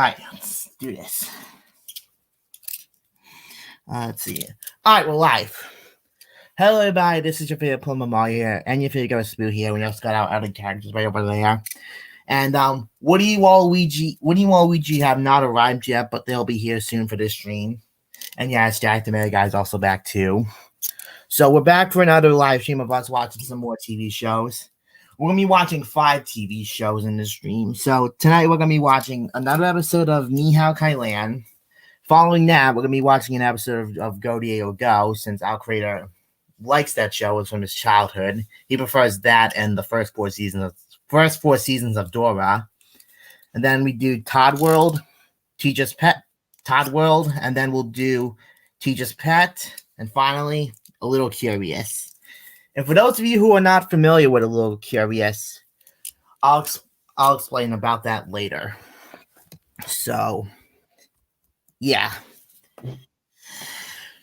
right, let's do this. Let's see. All right, we're live. Hello, everybody. This is your favorite Plumber Mario here, and your favorite Ghost Boo here. We also got our other characters right over there. And Woody, Waluigi have not arrived yet, but they'll be here soon for this stream. And yes, JackTheMakerGuy is also back too. So we're back for another live stream of us watching some more TV shows. We're going to be watching 5 TV shows in this stream. So tonight we're going to be watching another episode of Ni Hao Kai Lan. Following that, we're going to be watching an episode of Go Diego Go, since our creator likes that show. It's from his childhood. He prefers that and the first 4 seasons of Dora. And then we do ToddWorld, Teacher's Pet, ToddWorld, and then we'll do Teacher's Pet, and finally, A Little Curious. And for those of you who are not familiar with A Little Curious, I'll explain about that later. So, yeah.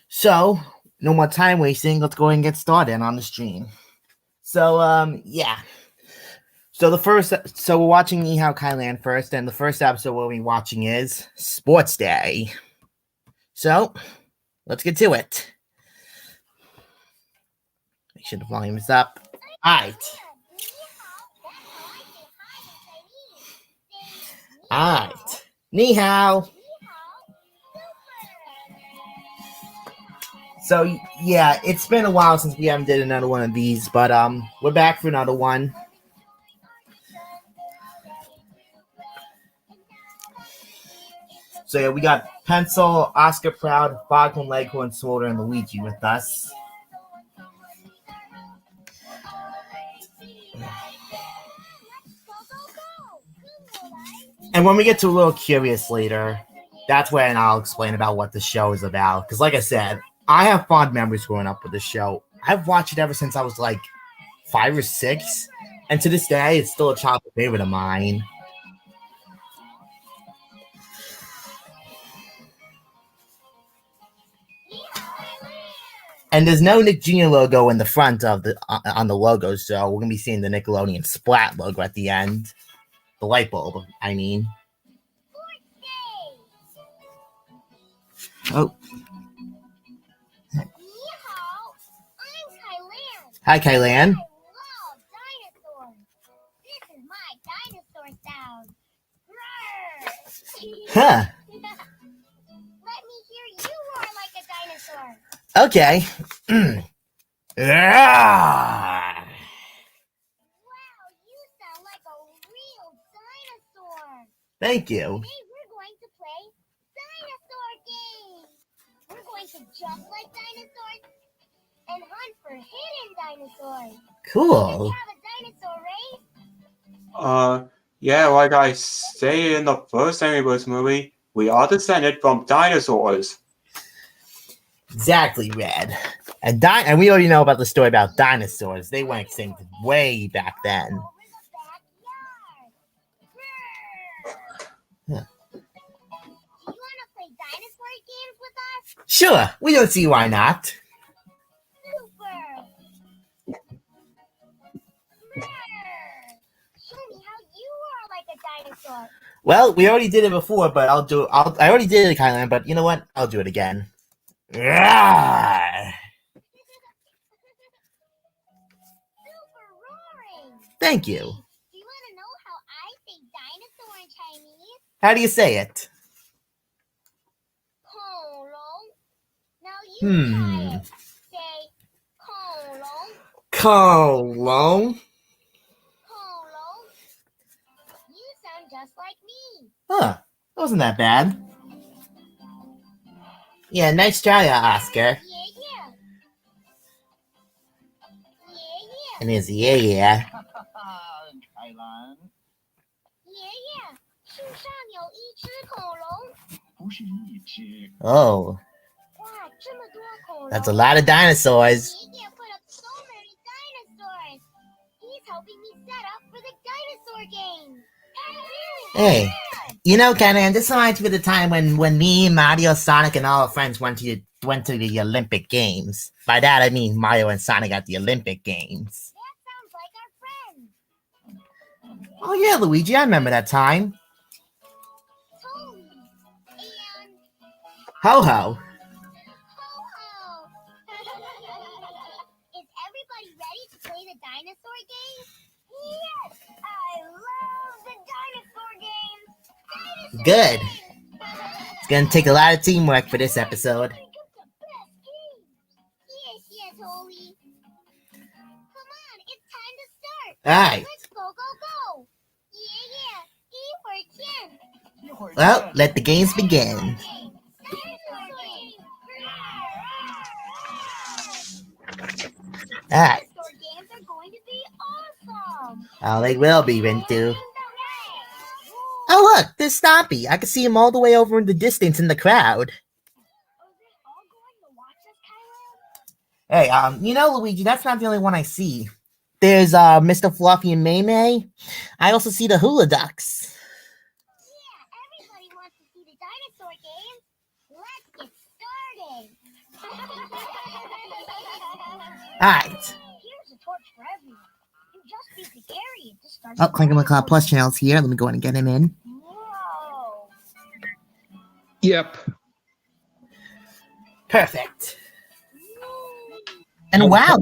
So, no more time wasting. Let's go ahead and get started on the stream. So, yeah. So we're watching Ni Hao Kai Lan first, and the first episode we'll be watching is Sports Day. So, let's get to it. Make sure the volume is up. All right. Ni Hao. So, yeah, it's been a while since we haven't did another one of these, but we're back for another one. So, yeah, we got Pencil, Oscar Proud, Foghorn Leghorn, Swolder, and Luigi with us. And when we get to A Little Curious later, that's when I'll explain about what the show is about. Because like I said, I have fond memories growing up with the show. I've watched it ever since I was like 5 or 6. And to this day, it's still a childhood favorite of mine. And there's no Nick Jr. logo in the front of on the logo, so we're gonna be seeing the Nickelodeon Splat logo at the end. The light bulb, I mean. Oh. Hi, Kai Lan. I love dinosaurs. This is my dinosaur sound. Huh. Let me hear you roar like a dinosaur. Okay. Wow, you sound like a real dinosaur. Thank you. Today we're going to play dinosaur games. We're going to jump like dinosaurs and hunt for hidden dinosaurs. Cool. Do we have a dinosaur race? Yeah, like I say in the first Angry Birds movie, we are descended from dinosaurs. Exactly, Red. And we already know about the story about dinosaurs. They went extinct way back then. Over the backyard. Huh. You want to play dinosaur games with us? Sure, we don't see why not. Super! Show me how you roar like a dinosaur. Well, we already did it before, but I already did it, Kylan, but you know what? I'll do it again. Super roaring! Thank you. Do you want to know how I say dinosaur in Chinese? How do you say it? 恐龙. Now you Hmm. try it. Say 恐龙. Kolong. 恐龙. You sound just like me. Huh. Wasn't that bad. Yeah, nice try, Oscar. Yeah. And it's yeah. 开兰爷爷，树上有一只恐龙。不是一只， Oh, 哇，这么多恐龙。 that's a lot of dinosaurs. 爷爷 put up so many dinosaurs. He's helping me set up for the dinosaur game. Hey, you know, Kenan, this reminds me of the time when me, Mario, Sonic, and all our friends went to the Olympic Games. By that, I mean Mario and Sonic at the Olympic Games. That sounds like our friends. Oh yeah, Luigi, I remember that time. Totally. Ho ho. Ho ho! Is everybody ready to play the dinosaur game? Yes! I love the dinosaur game! Dinosaur Good. game! It's gonna take a lot of teamwork for this episode. Think of the best game! Yes, yes, Holy. Come on, it's time to start. Alright. Let's go, go, go! Yeah, yeah. E for 10. Well, let the games begin. Dinosaur game! Alright. Dinosaur games are going to be awesome! Oh, they will be, Rintu. Oh, look, there's Stompy. I can see him all the way over in the distance in the crowd. Are they all going to watch us, Kylo? Hey, you know, Luigi, that's not the only one I see. There's Mr. Fluffy and May May. I also see the Hula Ducks. Yeah, everybody wants to see the dinosaur game. Let's get started. Alright. Here's a torch for everyone. You just need to carry it to start. Oh, Clank and McCloud Plus channel's here. Let me go in and get him in. Whoa. Yep. Perfect. And wow.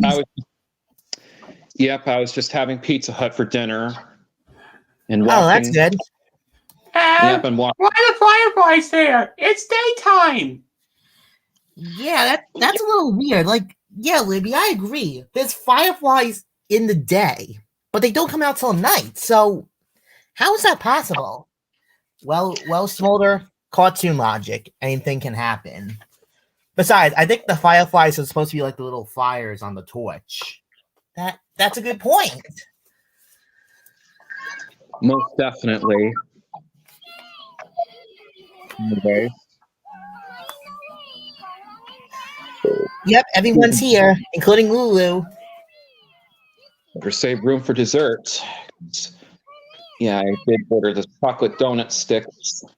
I was just having Pizza Hut for dinner. And Oh, that's good. Yep, and walking. Why are the fireflies there? It's daytime. Yeah, that's a little weird. Like, yeah, Libby, I agree. There's fireflies in the day, but they don't come out till night. So how is that possible? Well, Smolder, cartoon logic. Anything can happen. Besides, I think the fireflies are supposed to be like the little fires on the torch. That's a good point. Most definitely. Okay. Yep, everyone's here, including Lulu. Better save room for dessert. Yeah, I did order the chocolate donut sticks. Time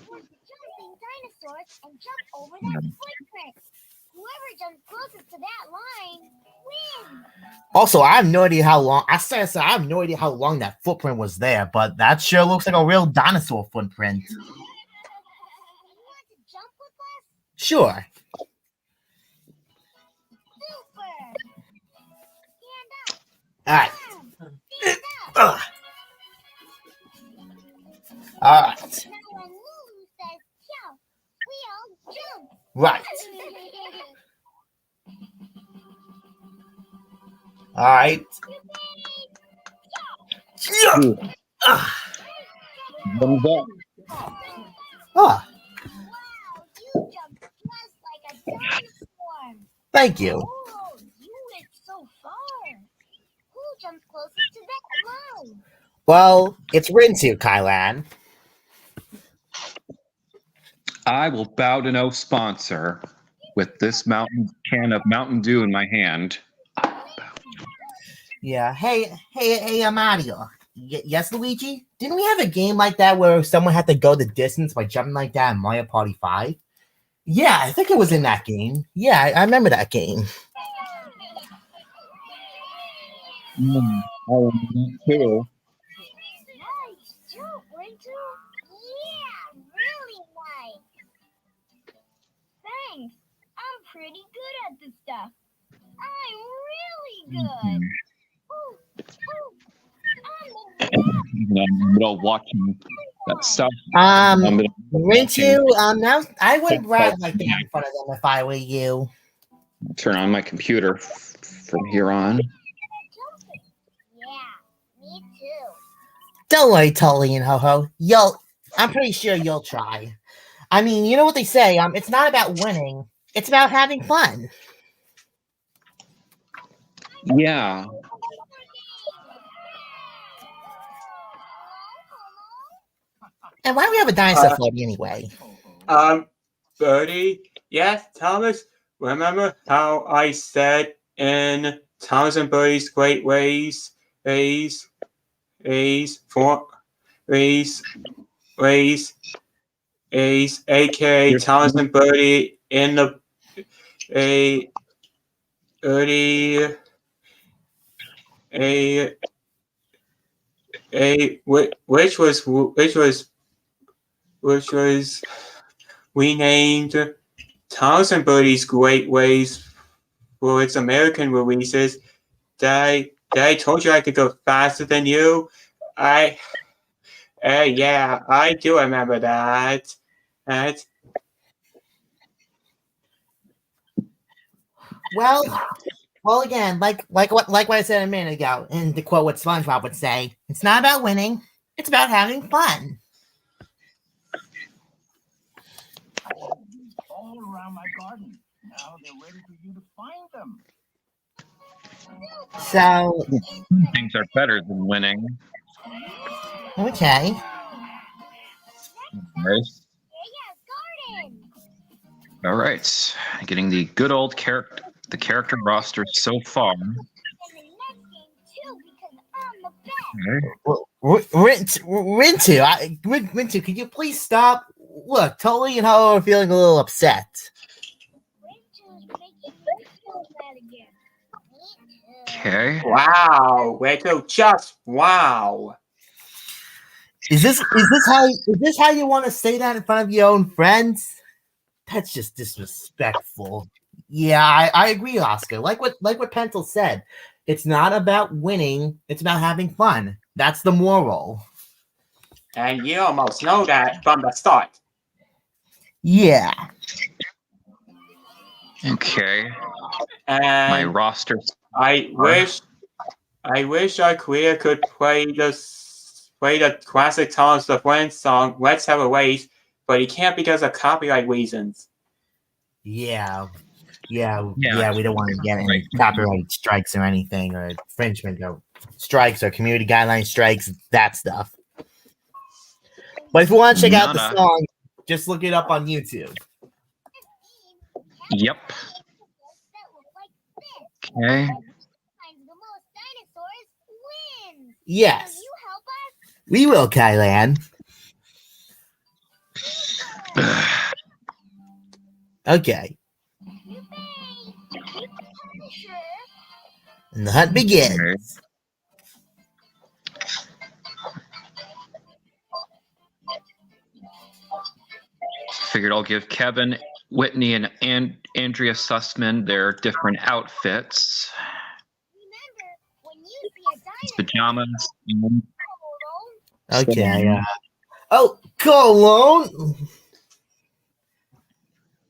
for the jumping dinosaurs and jump over that footprint. Whoever jumps closest to that line wins. Also, I have no idea how long. I have no idea how long that footprint was there, but that sure looks like a real dinosaur footprint. You want to jump with us? Sure. Super. Stand up. All right. Stand up. All right. Now when Lulu says jump, we all jump. Right. All right. Ooh, thumbs up. Ah, Wow, you jumped just like a dinosaur. thank you. Oh, you went so far. Who jumped closest to that line? Well, it's Rintu, Kylan. I will bow to no sponsor with this can of Mountain Dew in my hand. Yeah. Hey, Mario. Yes, Luigi? Didn't we have a game like that where someone had to go the distance by jumping like that in Mario Party 5? Yeah, I think it was in that game. Yeah, I remember that game. I remember too. Nice jump, Rintu. Yeah, really nice. Thanks. I'm pretty good at this stuff. I'm really good. Ooh, ooh. I'm I'm middle watching that stuff. Rintu, now I wouldn't brag like that in front of them if I were you. Turn on my computer from here on. Yeah, me too. Don't worry, Tully and Ho-Ho. I'm pretty sure you'll try. I mean, you know what they say, it's not about winning, it's about having fun. Yeah. And why do we have a dinosaur floaty anyway? Birdie, yes, Thomas, remember how I said in Thomas and Birdie's Great Ways, aka Thomas and Birdie in the which we named Thousand Birdies Great Ways for its American releases. Did I told you I could go faster than you? Yeah, I do remember that. Well, again, like what I said a minute ago, and to quote what SpongeBob would say, it's not about winning; it's about having fun. All around my garden. Now they're ready for you to find them. So, Things are better than winning. okay. Nice. All right, getting the good old character roster so far. Rintu, could you please stop? Look, Tully and Ho are feeling a little upset. Okay. Wow, Rico, just wow. Is this how you want to say that in front of your own friends? That's just disrespectful. Yeah, I agree, Oscar. Like what Pencil said, it's not about winning; it's about having fun. That's the moral. And you almost know that from the start. Yeah. Okay. And My roster. I wish our career could play the classic Thomas the Friend song "Let's Have a Race," but he can't because of copyright reasons. Yeah. We don't want to get any copyright strikes or anything, or infringement or strikes or community guideline strikes, that stuff. But if you want to check out the song, just look it up on YouTube. Yep. Okay. Yes. We will, Kylan. Okay. And the hunt begins. Okay. Figured I'll give Kevin, Whitney, and Andrea Sussman their different outfits. Pajamas. Okay. Oh, Cologne.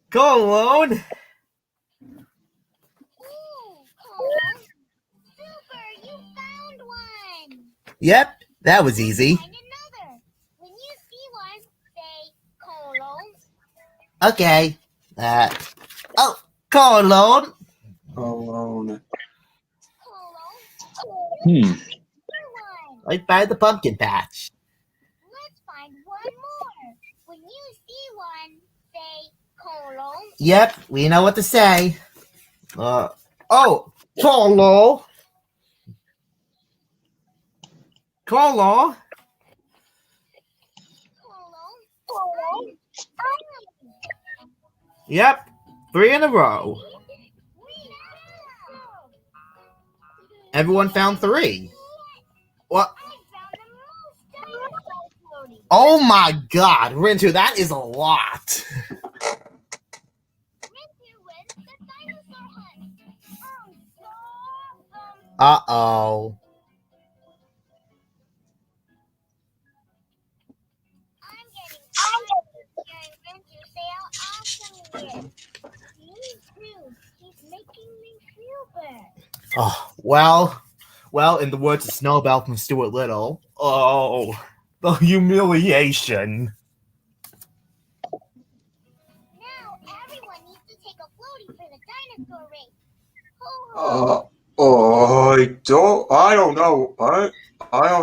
Cologne. Yep, that was easy. Okay. Oh, Cologne. Cologne. Right by the pumpkin patch. Let's find one more. When you see one, say Cologne. Yep, we know what to say. Oh, Cologne. Cologne. Yep, 3 in a row. Everyone found 3. What? Oh my God, Rintu, that is a lot. Uh-oh. Oh, well, in the words of Snowbell from Stuart Little, oh, the humiliation. Now everyone needs to take a floaty for the dinosaur race. I don't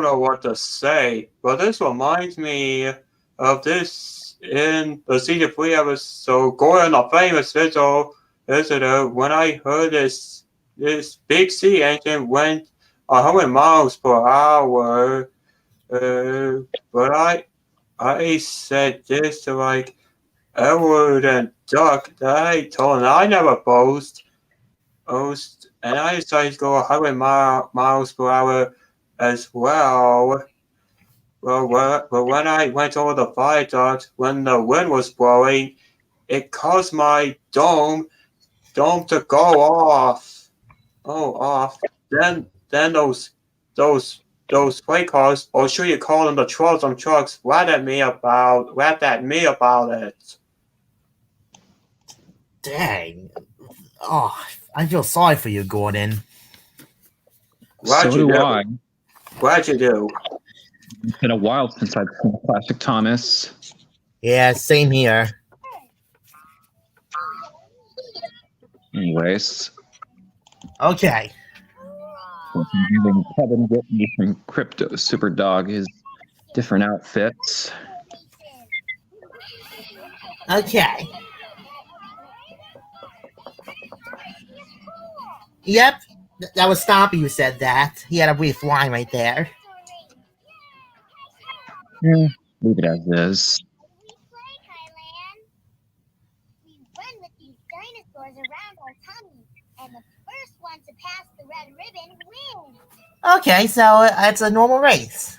know what to say, but this reminds me of this in the season 3 episode, Gordon the Famous Visitor, when I heard this big sea engine went 100 miles per hour, but I said this to like Edward and Duck that I told them I never boast, and I decided to go 100 miles per hour as well. Well, when I went over the viaduct, when the wind was blowing, it caused my dome to go off. Oh, off. Then those freight cars, or should you call them the trucks, laughed at me about it. Dang. Oh, I feel sorry for you, Gordon. Glad So you do do. I. Glad you do. It's been a while since I've seen Classic Thomas. Yeah, same here. Anyways, Okay. I'm giving Kevin Whitney from Crypto Superdog his different outfits. Okay. Yep. That was Stompy who said that. He had a brief line right there. Yeah, leave it as is. We run with these dinosaurs around our tummies, and the first one to pass the red ribbon wins. Okay, so it's a normal race.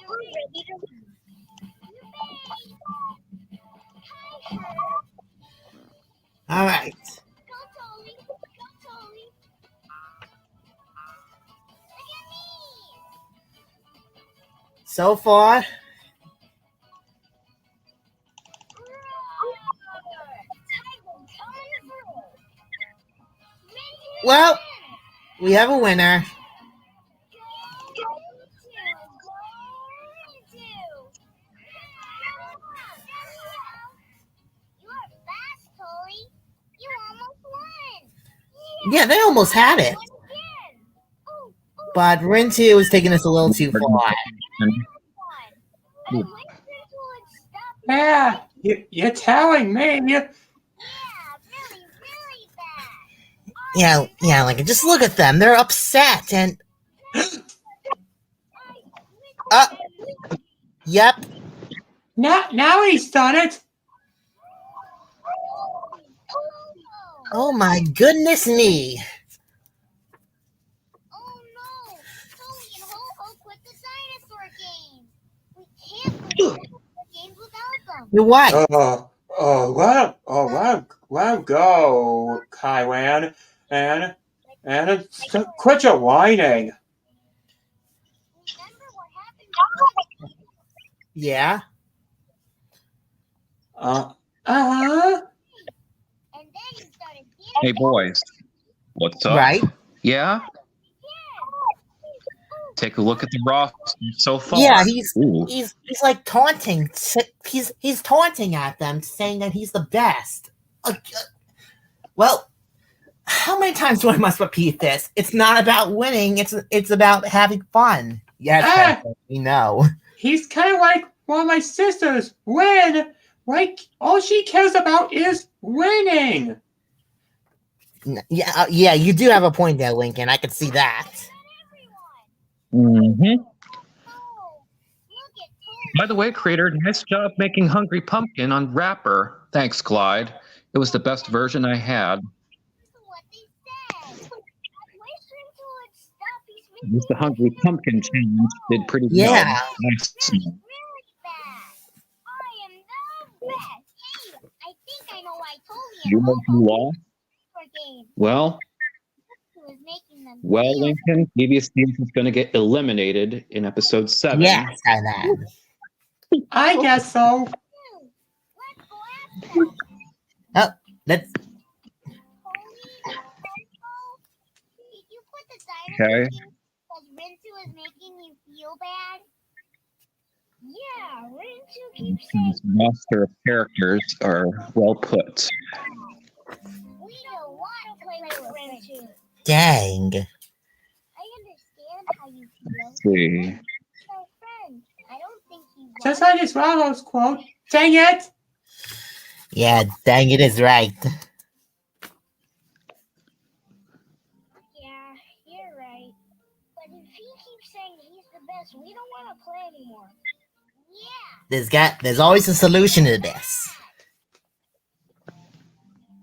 We're ready to win. All right. Go, Tolly. Go, Tolly. Look at me. So far, well, we have a winner. Yeah, they almost had it. But Rintu was taking us a little too far. Yeah, you're telling me. Yeah, like just look at them. They're upset and yep. Now he's done it. Oh my goodness me. Oh no! Tolly and Ho-Ho quit the dinosaur game. We can't play dinosaur games without them. You're right. Let him go, Kaiwan, and quit your whining. Remember what happened? Yeah. Uh-huh. And then he started Hey, boys. What's up? Right. Yeah? Take a look at the roster so far. Yeah, Ooh. he's like taunting. He's taunting at them, saying that he's the best. Well, how many times do I must repeat this? It's not about winning. It's about having fun. Yes, we know. He's kind of like one of my sisters. Win. Like all she cares about is winning. Yeah, you do have a point there, Lincoln. I can see that. Mm-hmm. By the way, creator, nice job making Hungry Pumpkin on Rapper. Thanks, Clyde. It was the best version I had. At least the Hungry Pumpkin challenge did pretty well. Yeah. Nice. You know who lost? Well, Lincoln, Devious Steve is going to get eliminated in episode 7. Yes, I know. I guess so. Oh, let's. Okay. Because Rintu is making you feel bad? Yeah, Rintu keeps saying This roster of characters are well put. we don't want to play with Rintu. Dang. I understand how you feel. Let's see. My friend, I don't think he Just like this Ramos quote. Dang it! Yeah, dang, it is right. Yeah, you're right. But if he keeps saying he's the best, we don't want to play anymore. Yeah. There's always a solution to this.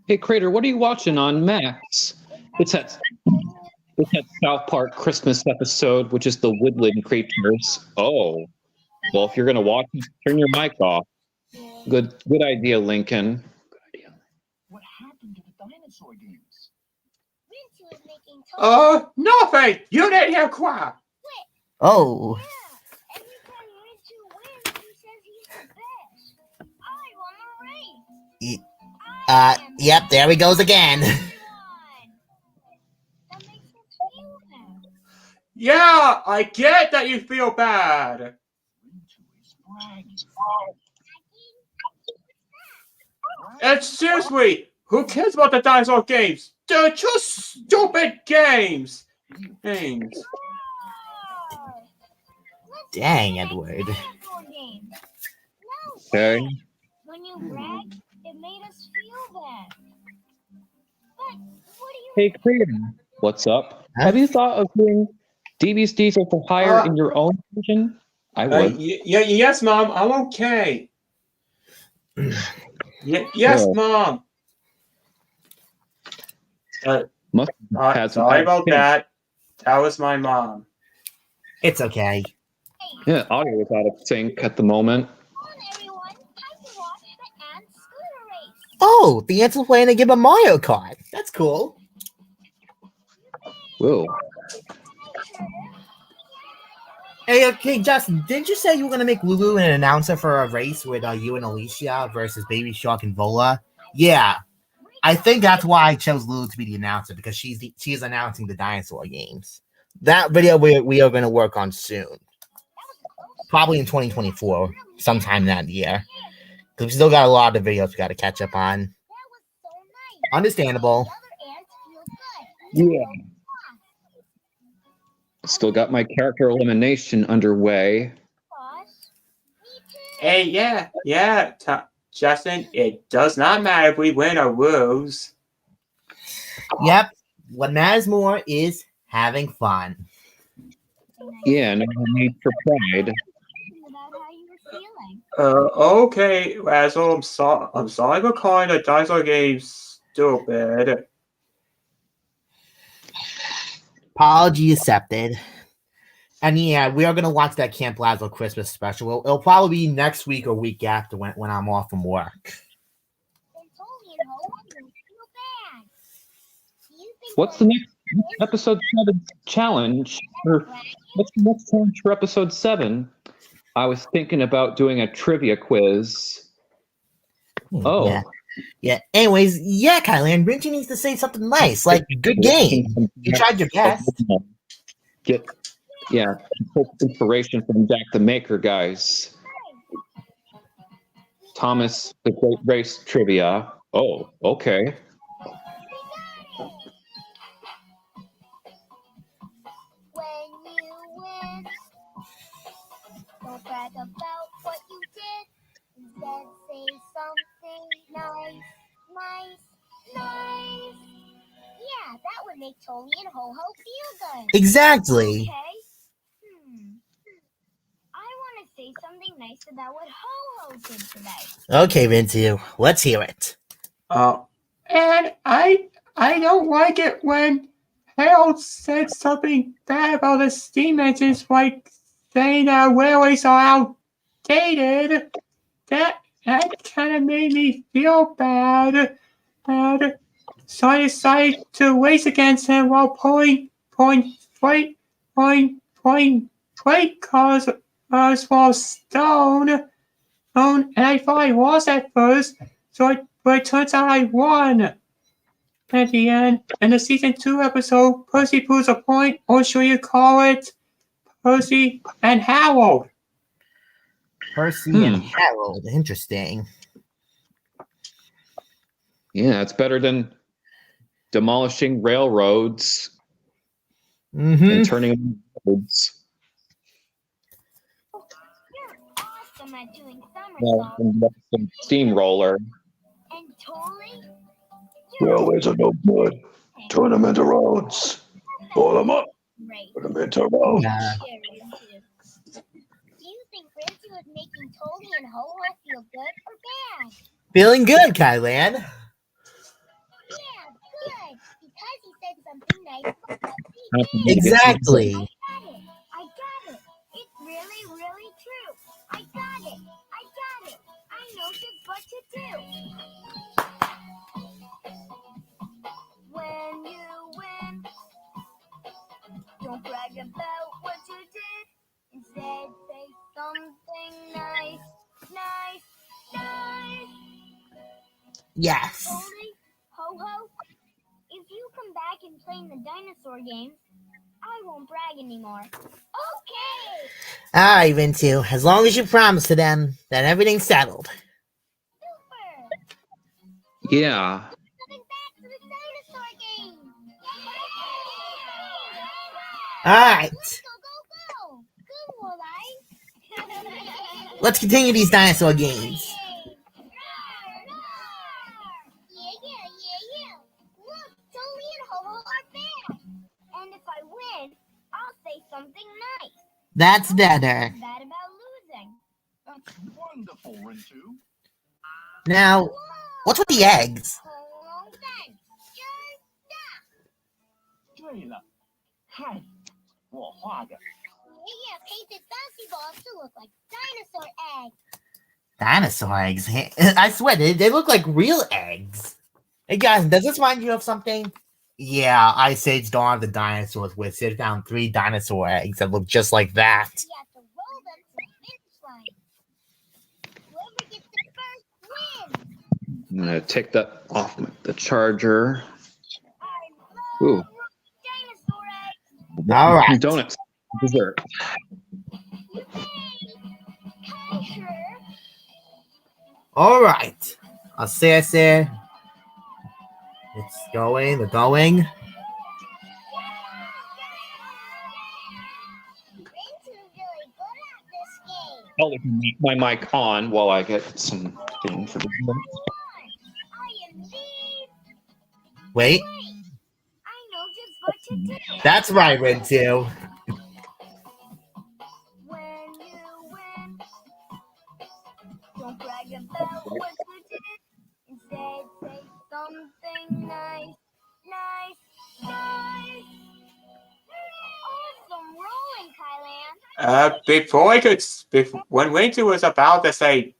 Hey, Crater, what are you watching on Max? It's that South Park Christmas episode, which is the Woodland Creatures. Oh, well, if you're going to watch it, turn your mic off. Yeah. Good idea, Lincoln. What happened to the dinosaur games? Rinty was making Toby. Nothing. You didn't hear cry. Oh, Yeah, every time Rinty wins, he says he's the best. I won the race. I am yep, there he goes again. the one. That makes us feel bad. Yeah, I get that you feel bad. Rintu is bragging. And seriously, who cares about the dinosaur games? They're just stupid games. Things. Let's Dang, play Edward. dinosaur game. No, Okay. Dad. When you bragged, it made us feel bad. But what do you Hey, Creator. What's up? Huh? Have you thought of doing DV's Diesel for hire Uh, in your own version? I would. Yes, Mom. I'm okay. Yes, Yeah. Mom. Must have had some Sorry added about pins. that. That was my mom. It's okay. Yeah, audio is out of sync at the moment. want, everyone? Time to watch the ant scooter race. Oh, the ants are playing a game of Mario Kart. That's cool. Whoa. Hey, okay, Justin, didn't you say you were going to make Lulu an announcer for a race with you and Alicia versus Baby Shark and Vola? Yeah, I think that's why I chose Lulu to be the announcer, because she's announcing the dinosaur games. That video we are going to work on soon. Probably in 2024, sometime that year. Because we still got a lot of videos we got to catch up on. That was so nice. Understandable. The other ants feel good. Yeah. Still got my character elimination underway. Boss, me too. Hey, yeah, Justin, it does not matter if we win or lose. Yep. What matters more is having fun. Yeah, no need for pride. About how you were feeling. Okay, Razzle, I'm sorry for calling the dinosaur game stupid. Apology accepted. And yeah, we are going to watch that Camp Lazlo Christmas special. It'll probably be next week or week after when I'm off from work. Then Tony and Hope will feel bad. Do you think What's the next episode 7 challenge? Or what's the next challenge for episode 7? I was thinking about doing a trivia quiz. Oh. Yeah. Anyways, yeah, Kylan, Richie needs to say something nice, like good game. You tried your best. Get inspiration from Jack the Maker guys. Thomas the Great Race trivia. Oh, okay. when you win, don't brag about what you did. Instead, say something nice. Yeah, that would make Tony and Ho Ho feel good. Exactly. Okay. I want to say something nice about what Ho Ho did today. Okay, Vinci, let's hear it. And I don't like it when Harold said something bad about the steam engines, like saying that railways are outdated. That kind of made me feel bad. So I decided to race against him while pulling freight cars for stone. And I thought I lost at first, but it turns out I won. At the end, in the season 2 episode, Percy proves a point, or should you call it Percy and Harold? Percy and Harold. Interesting. Yeah, it's better than demolishing railroads and turning them into roads. You're awesome at doing Well, somersaults. some steamroller. And Tony, Railways are no good. Turn them into roads. Pull them up. great. Put them into roads. Yeah. Do you think Rinty was making Tony and Ho Ho feel good or bad? Feeling good, Kylan. Yeah, good. Because he said something nice about what he did. Exactly. I got it. It really, really be true. I got it. I know just what to do. When you win, don't brag about what you did. Instead, say something nice. Yes. Goldie, Ho-Ho, if you come back and play in the dinosaur games, I won't brag anymore. Okay! All right, Rintu. As long as you promise to them that everything's settled. Super! Yeah. Coming back to the dinosaur game! All right. Let's go! Good, Walleye! Let's continue these dinosaur games. Yeah. Look, Tony and Ho-Ho are back. And if I win, I'll say something nice. That's better. Bad about losing. That's wonderful, Rintu. Now, what's with the eggs? Hold on, thanks. Just stop. 对了，看，我画的。 Yeah, painted bouncy balls to look like dinosaur eggs. Dinosaur eggs? I swear, they look like real eggs. Hey guys, does this remind you of something? Yeah, Ice Age Dawn of the Dinosaurs, where sit down 3 dinosaur eggs that look just like that. You have to roll them to the finish line. Whoever gets the first wins. I'm gonna take that off the charger. I Ooh. love dinosaur eggs. All right. Donuts. Dessert. Hi, sure. All right. I'll say. It's going. We're going. Rintu's really good at this game. I'll leave my mic on while I get some thing for the I am the... Wait. I know just what to do. That's right, Rintu. When you win, don't brag about what you did. Instead, say something nice. Awesome rolling, Kylan. When Winter was about to say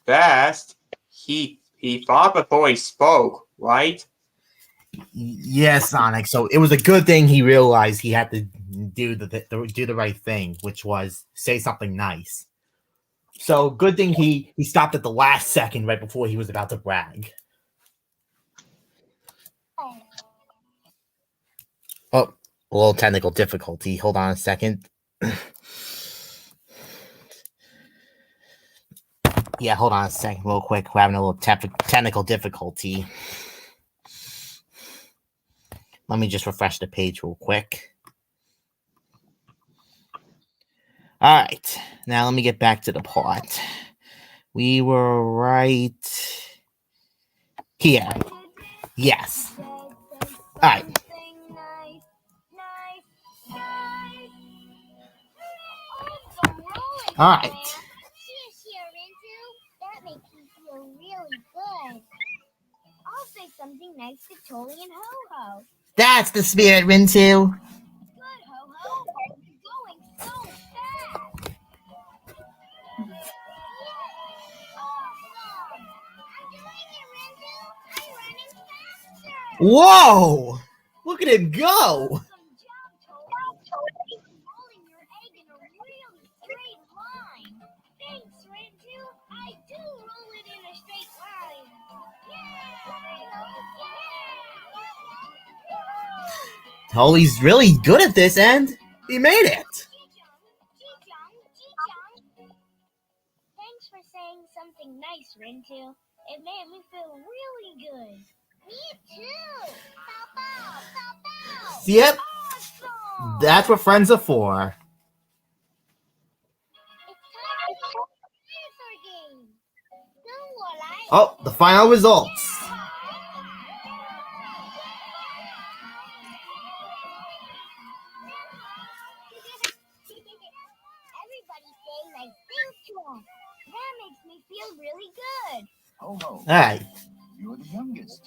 best, he thought before he spoke, right? Yes, Sonic. So it was a good thing he realized he had to do the right thing, which was say something nice. So good thing he stopped at the last second right before he was about to brag. Oh, a little technical difficulty. Hold on a second. Yeah, hold on a second real quick. We're having a little technical difficulty. Let me just refresh the page real quick. All right. Now let me get back to the plot. We were right here. Yes. All right. All right. That makes me feel really good. I'll say something nice to Tolly and Ho-Ho. That's the spirit, Rintu. Good, Ho-Ho. You're going so fast. Awesome. I'm doing it, Rintu. I'm running faster. Whoa! Look at him go! Awesome job, Tolly. Rolling your egg in a really straight line. Thanks, Rintu. I do roll it in a straight line. Tolly's really good at this, and he made it. Thanks for saying something nice, Rintu. It made me feel really good. Me too. Pow. Yep, Awesome. that's what friends are for. It's time for the dinosaur game. Oh, the final results. Everybody say nice things to him. That makes me feel really good. Ho-Ho, All right. you're the youngest,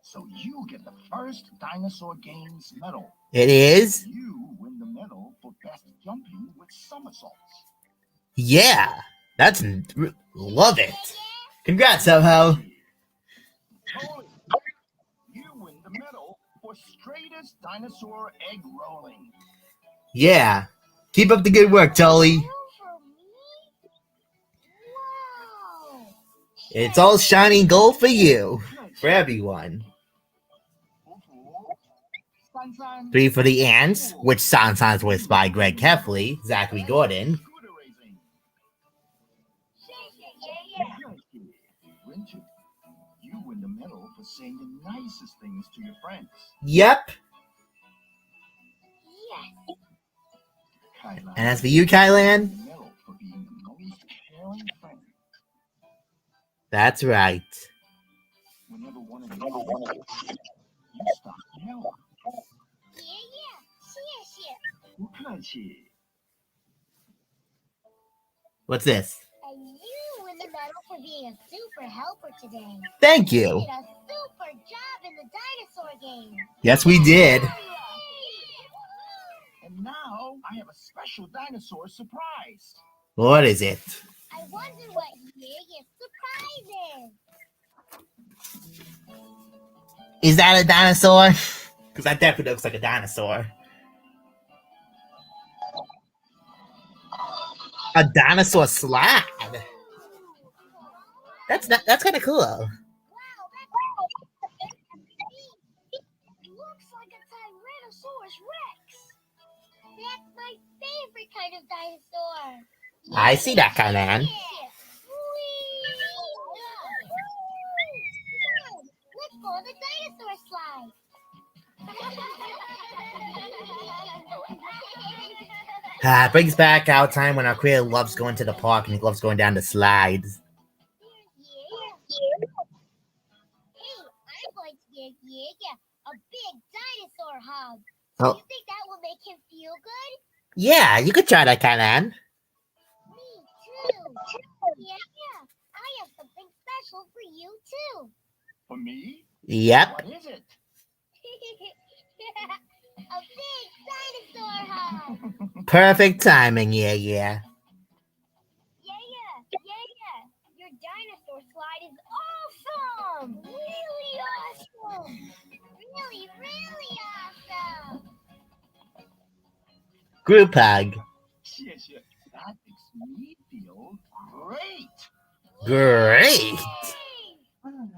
so you get the first Dinosaur Games medal. It is. You win the medal for best jumping with somersaults. Yeah, that's love it. Congrats, Soho. Totally. You win the medal for straightest dinosaur egg rolling. Yeah, keep up the good work, Tully. Medal for me? Wow. It's all shiny gold for you, for everyone. 3 for the ants, which Sansan's voiced by Greg Kefley, Zachary Gordon. Scooter racing. Richard, you win the medal for saying the nicest things to your friends. Yep. Yes. Kylan, And as for you, Kylan, the medal for being the most caring friend. that's right. Whenever one of you stop to help. Yeah. 谢谢。不客气. What's this? And you win the medal for being a super helper today. Thank You you. did a super job in the dinosaur game. Yes, we did. And now I have a special dinosaur surprise. What is it? I wonder what Yiga's surprise is. Is that a dinosaur? Because that definitely looks like a dinosaur. A dinosaur slide. That's kind of cool. Wow, it looks like a Tyrannosaurus Rex. That's my favorite kind of dinosaur. I see that, Kylan. Yeah. Let's go on the dinosaur slide. It brings back our time when our creator loves going to the park and he loves going down the slides. Hey, I'm going to give Yiga a big dinosaur hug. Oh. Do you think that will make him feel good? Yeah, you could try that, Kylan. Me too. Yeah, I have something special for you too. For me? Yep. What is it? A big dinosaur hug. Perfect timing, yeah. Yeah. Your dinosaur slide is awesome. Really awesome. Really awesome. Group hug. 谢谢. That makes me feel great. Great. Yay! I'm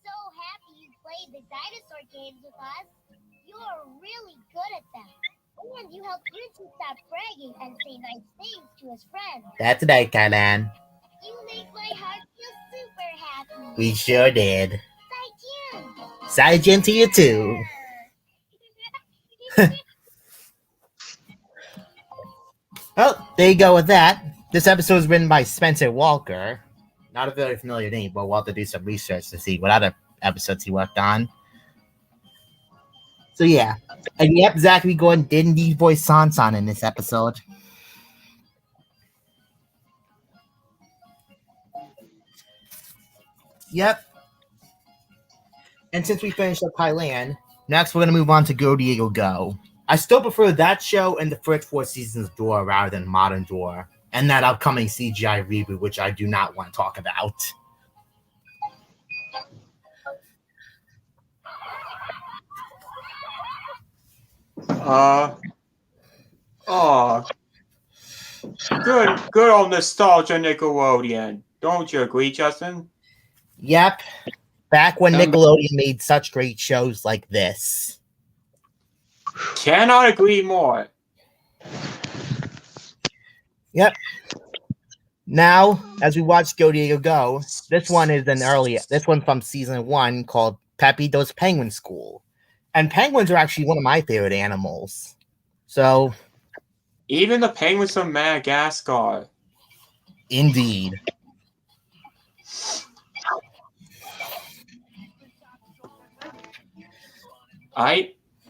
so happy you played the dinosaur games with us. You're really good at them. And you helped Richie stop bragging and say nice things to his friends. That's right, Kylan. You make my heart feel super happy. We sure did. Thank Side to you too. Oh, there you go with that. This episode was written by Spencer Walker. Not a very familiar name, but we'll have to do some research to see what other episodes he worked on. So yeah. And yep, Zachary Gordon did indeed voice Sansan in this episode. Yep. And since we finished up Thailand, next we're going to move on to Go Diego Go. I still prefer that show and the first 4 seasons of Dora rather than Modern Dora, and that upcoming CGI reboot, which I do not want to talk about. Good old nostalgia Nickelodeon. Don't you agree, Justin? Yep. Back when Nickelodeon made such great shows like this. Cannot agree more. Yep. Now, as we watch Go Diego Go, this one from season 1 called Peppito's Penguin School. And penguins are actually one of my favorite animals. So, even the penguins from Madagascar. Indeed.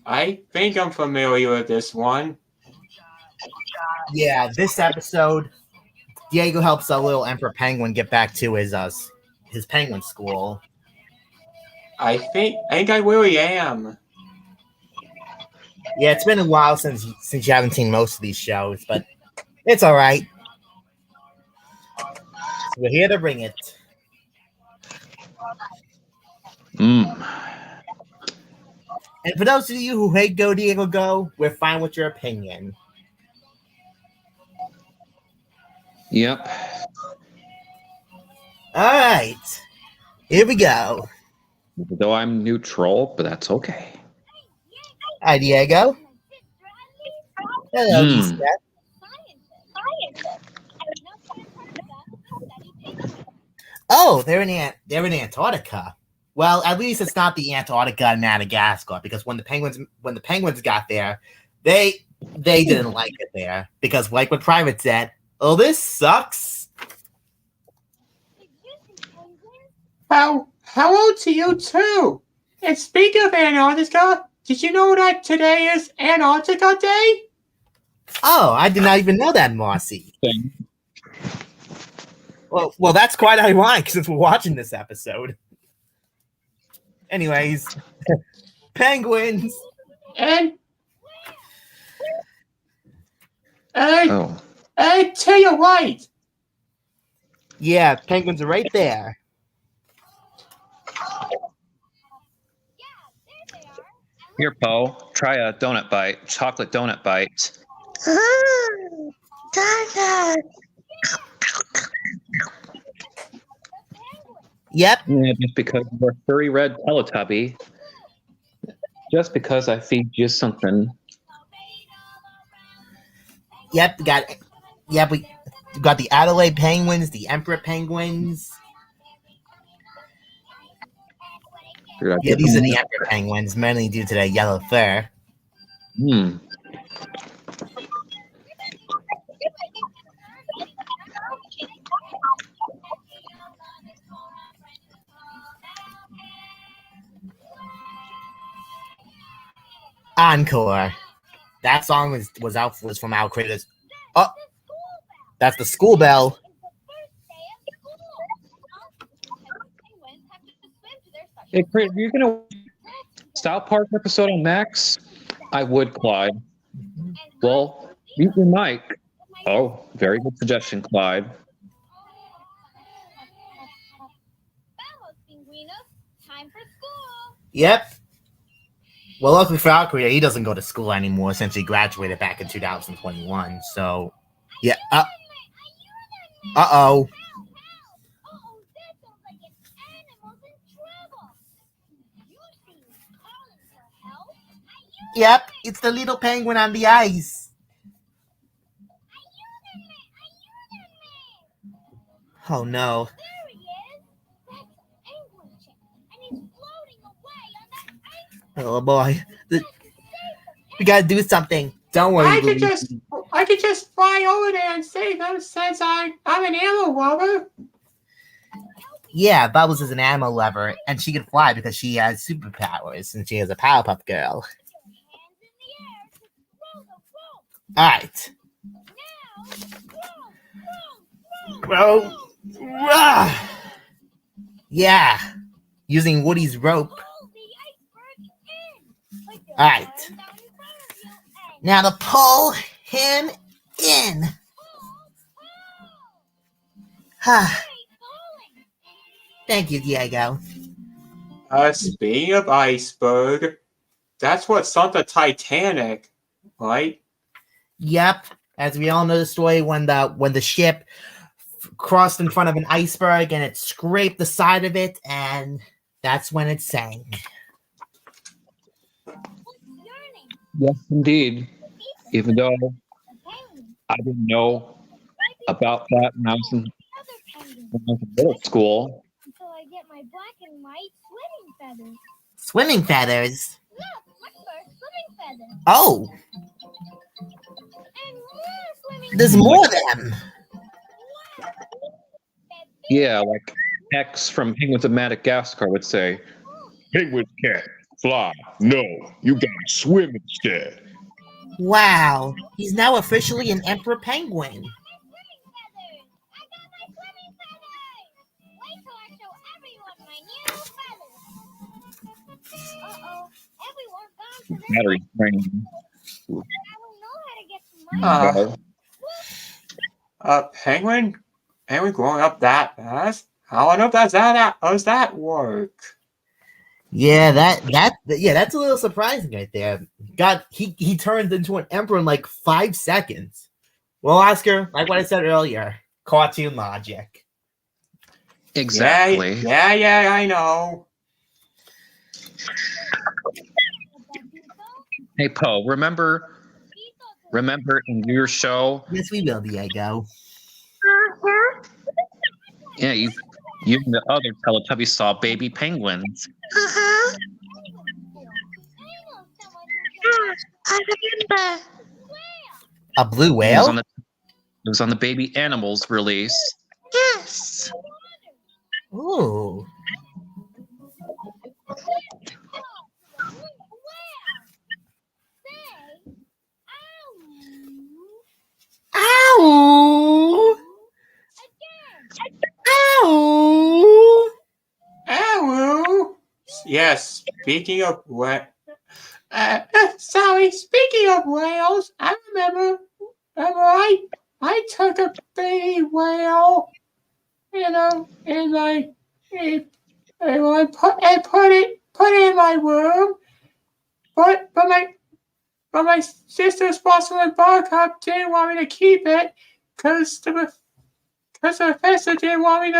I think I'm familiar with this one. Yeah, this episode, Diego helps a little Emperor Penguin get back to his penguin school. I think I really am. Yeah, it's been a while since you haven't seen most of these shows, but It's all right. We're here to bring it. Mmm. And for those of you who hate Go Diego Go, we're fine with your opinion. Yep. All right. Here we go. Though I'm neutral, but that's okay. Hi, Diego. Hello, Hmm. Lisa. Oh, they're in Antarctica. Well, at least it's not the Antarctica and Madagascar, because when the penguins got there, they didn't like it there, because like what Private said, oh, this sucks. How old to you too? And speaking of Antarctica, did you know that today is Antarctica Day? Oh, I did not even know that, Marcy. Well, that's quite ironic since we're watching this episode. Anyways, penguins. And Oh. to your right. Yeah, penguins are right there. Here, Poe. Try a donut bite. Chocolate donut bite. Yep. Yeah, just because you're a furry red Teletubby. Just because I feed you something. Yep. We got the Adelaide penguins, the Emperor penguins. Yeah, these are the Emperor penguins, mainly due to their yellow fur. Hmm. Encore. That song was from our creators. Oh, that's the school bell. Hey, Craig, you're gonna South Park episode on Max? I would, Clyde. Well, mute your mic. Oh, very good suggestion, Clyde. Yep. Well, luckily for our creator, he doesn't go to school anymore since he graduated back in 2021. So, yeah. Uh-oh. Yep, it's the little penguin on the ice. Oh no. Oh boy. We gotta do something. Don't worry, I could just fly over there and save them since I'm an animal lover. Yeah, Bubbles is an animal lover, and she can fly because she has superpowers, and she is a Powerpuff Girl. Alright. Well, yeah. Using Woody's rope. Alright. Now to pull him in. Thank you, Diego. Speaking of iceberg, that's what sunk the Titanic, right? Yep. As we all know the story, when the ship crossed in front of an iceberg and it scraped the side of it, and that's when it sank. Yes, indeed. Even though I didn't know about that when I was in middle school. Until I get my black and white swimming feathers. Swimming feathers? Look, my first swimming feather. Oh. And more swimming There's more of them. Yeah, like X from Penguins of Madagascar would say, Penguins can't fly. No, you gotta swim instead. Wow. He's now officially an Emperor Penguin. battery training. I don't know how to get some money. Penguin growing up that fast? How on earth does that work? Yeah, that's a little surprising right there. God, he turned into an emperor in like 5 seconds. Well, Oscar, like what I said earlier, cartoon logic. Exactly. Yeah, I know. Hey, Poe, remember in your show? Yes, we will, Diego. Yeah, you and the other Teletubbies saw baby penguins. I know someone who I remember. A blue It was whale? on the Baby Animals release. Yes. Ooh. Ow! Ow! Ow! Yes, speaking of speaking of whales, I remember I took a baby whale, and I put it in my room, but my sister's responsible buttercup didn't want me to keep it because the professor didn't want me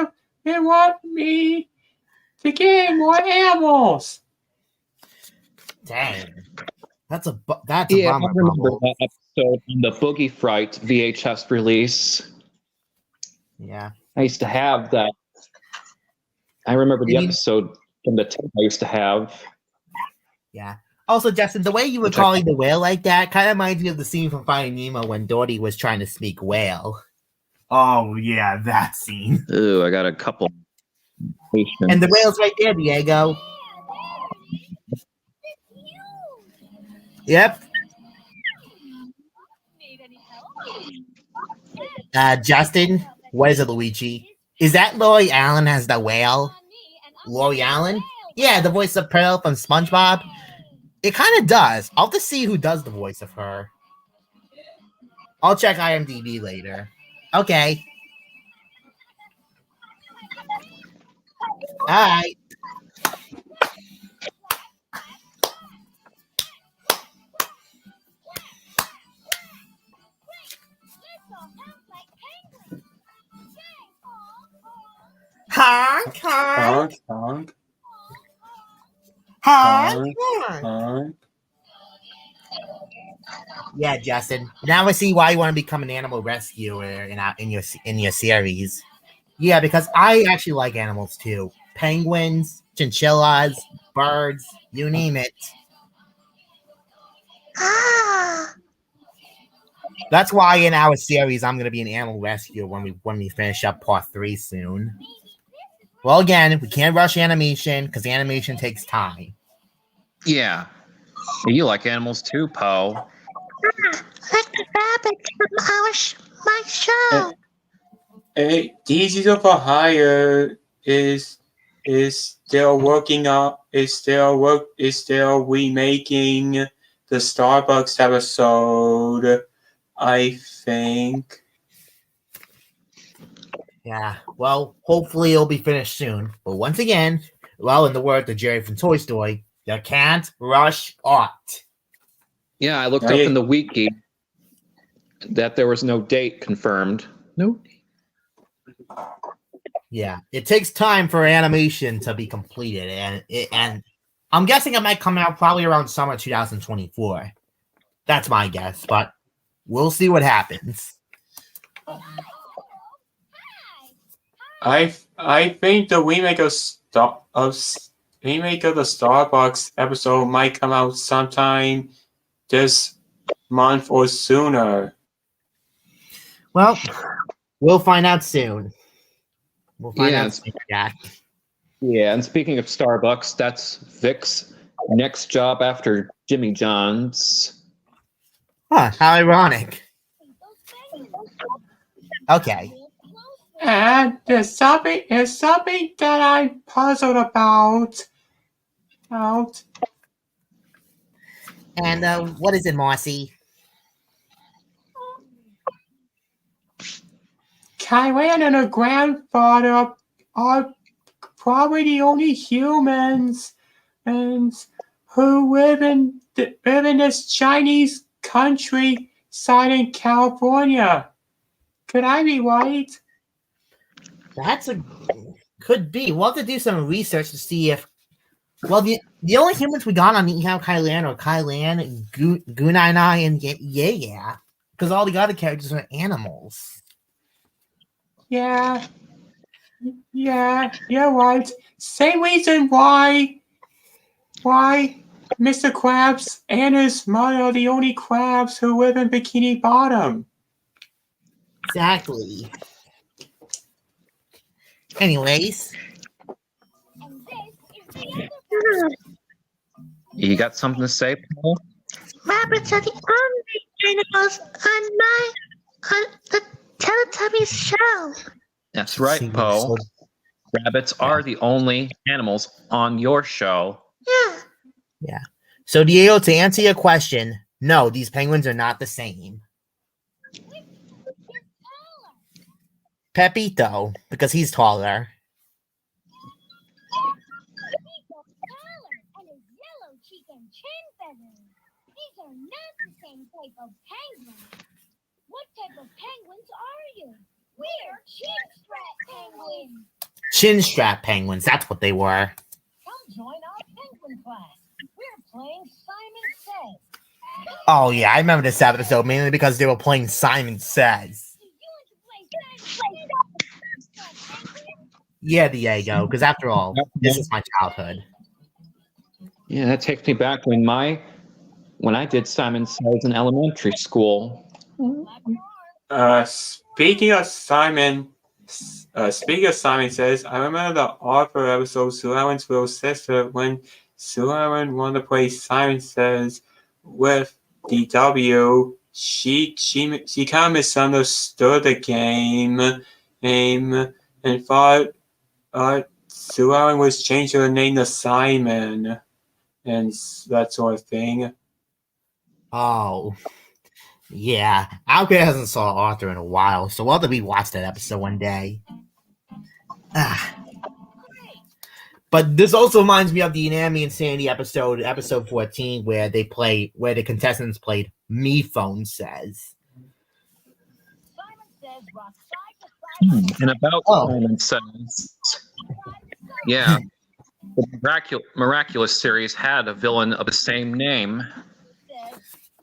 to get any more animals. Dang. That's a Yeah, I bummer. remember Bubble. that episode in the Boogie Fright VHS release. Yeah. I used to have that. I remember the You mean- episode from the tape I used to have. Yeah. Also, Justin, the way you were Which I- calling the whale like that kind of reminds me of the scene from Finding Nemo when Dory was trying to speak whale. Oh yeah, that scene. Ooh, I got a couple. And the whale's right there, Diego. Yep. Justin, what is it, Luigi? Is that Lori Allen as the whale? Lori Allen? Yeah, the voice of Pearl from SpongeBob. It kind of does. I'll have to see who does the voice of her. I'll check IMDb later. Okay. All right. Honk, honk, Honk, honk, honk. honk. Yeah, Justin. Now I see why you want to become an animal rescuer in your series. Yeah, because I actually like animals too. Penguins, chinchillas, birds, you name it. Ah. That's why in our series I'm gonna be an animal rescuer when we finish up part 3 soon. Well, again, we can't rush animation because animation takes time. Yeah. You like animals too, Poe. Like the rabbits from my show. DZ for Hire is still working on is still remaking the Starbucks episode, I think. Yeah, well, hopefully it'll be finished soon. But once again, well, in the words of Jerry from Toy Story, you can't rush art. Yeah, I looked up in the wiki that there was no date confirmed. No. Yeah, it takes time for animation to be completed, and I'm guessing it might come out probably around summer 2024. That's my guess, but we'll see what happens. I think the remake of the Starbucks episode might come out sometime this month or sooner. Well, we'll find out soon. We'll find Yeah, out soon, Jack. Yeah, and speaking of Starbucks, that's Vic's next job after Jimmy John's. Huh, how ironic. Okay. And there's something that I'm puzzled about. And what is it, Marcy? Thailand and her grandfather are probably the only humans and who live in this Chinese countryside in California. Could I be right? Could be. We'll have to do some research to see if. Well, the only humans we got on Eat Kailan are Kailan, Gunai, and Yeah. Because all the other characters are animals. Yeah, you're right. Same reason why Mr. Krabs and his mother are the only crabs who live in Bikini Bottom. Exactly. Anyways. And this is the other You got something to say, Paul? Rabbits are the only animals on the Teletubbies show. That's right, Poe. Rabbits are the only animals on your show. Yeah. So, Diego, to answer your question, no, these penguins are not the same. Pepito, because he's taller. and his yellow cheek and chin feathers. These are not the same type of penguins. What type of penguins are you? We're chin strap penguins. Chin strap penguins, that's what they were. Come join our penguin class. We're playing Simon Says. Oh, yeah, I remember this episode mainly because they were playing Simon Says. Do you want to play Simon Says? Yeah, Diego, because after all, this is my childhood. Yeah, that takes me back when I did Simon Says in elementary school. Speaking of Simon Says, I remember the Arthur episode, Sue Ellen's little sister, when Sue Ellen wanted to play Simon Says with DW. She kind of misunderstood the game and thought Sue Ellen was changing her name to Simon and that sort of thing. Oh. Yeah, Alfred hasn't saw Arthur in a while, so we'll have to rewatch that episode one day. But this also reminds me of the Anatomy and Sandy episode 14, where the contestants played Me Phone Says. Simon Says rock side to side. And about Simon Says, yeah, the Miraculous series had a villain of the same name,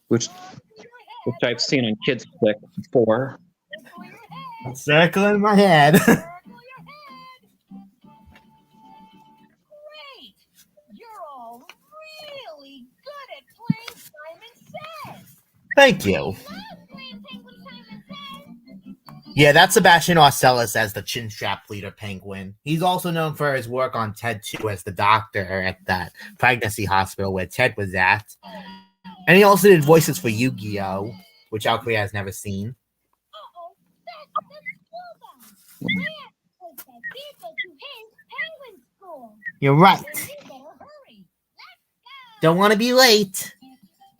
which I've seen on Kids Click before. Circle in my head. Great! You're all really good at playing Simon Says. Thank you. Yeah, that's Sebastian Arcellus as the chin strap leader penguin. He's also known for his work on Ted 2 as the doctor at that pregnancy hospital where Ted was at. And he also did voices for Yu-Gi-Oh!, which Alfred has never seen. Uh-oh, that's Wubbzy. Brad takes that vehicle to his penguin school. You're right. You better hurry. Let's go. Don't want to be late.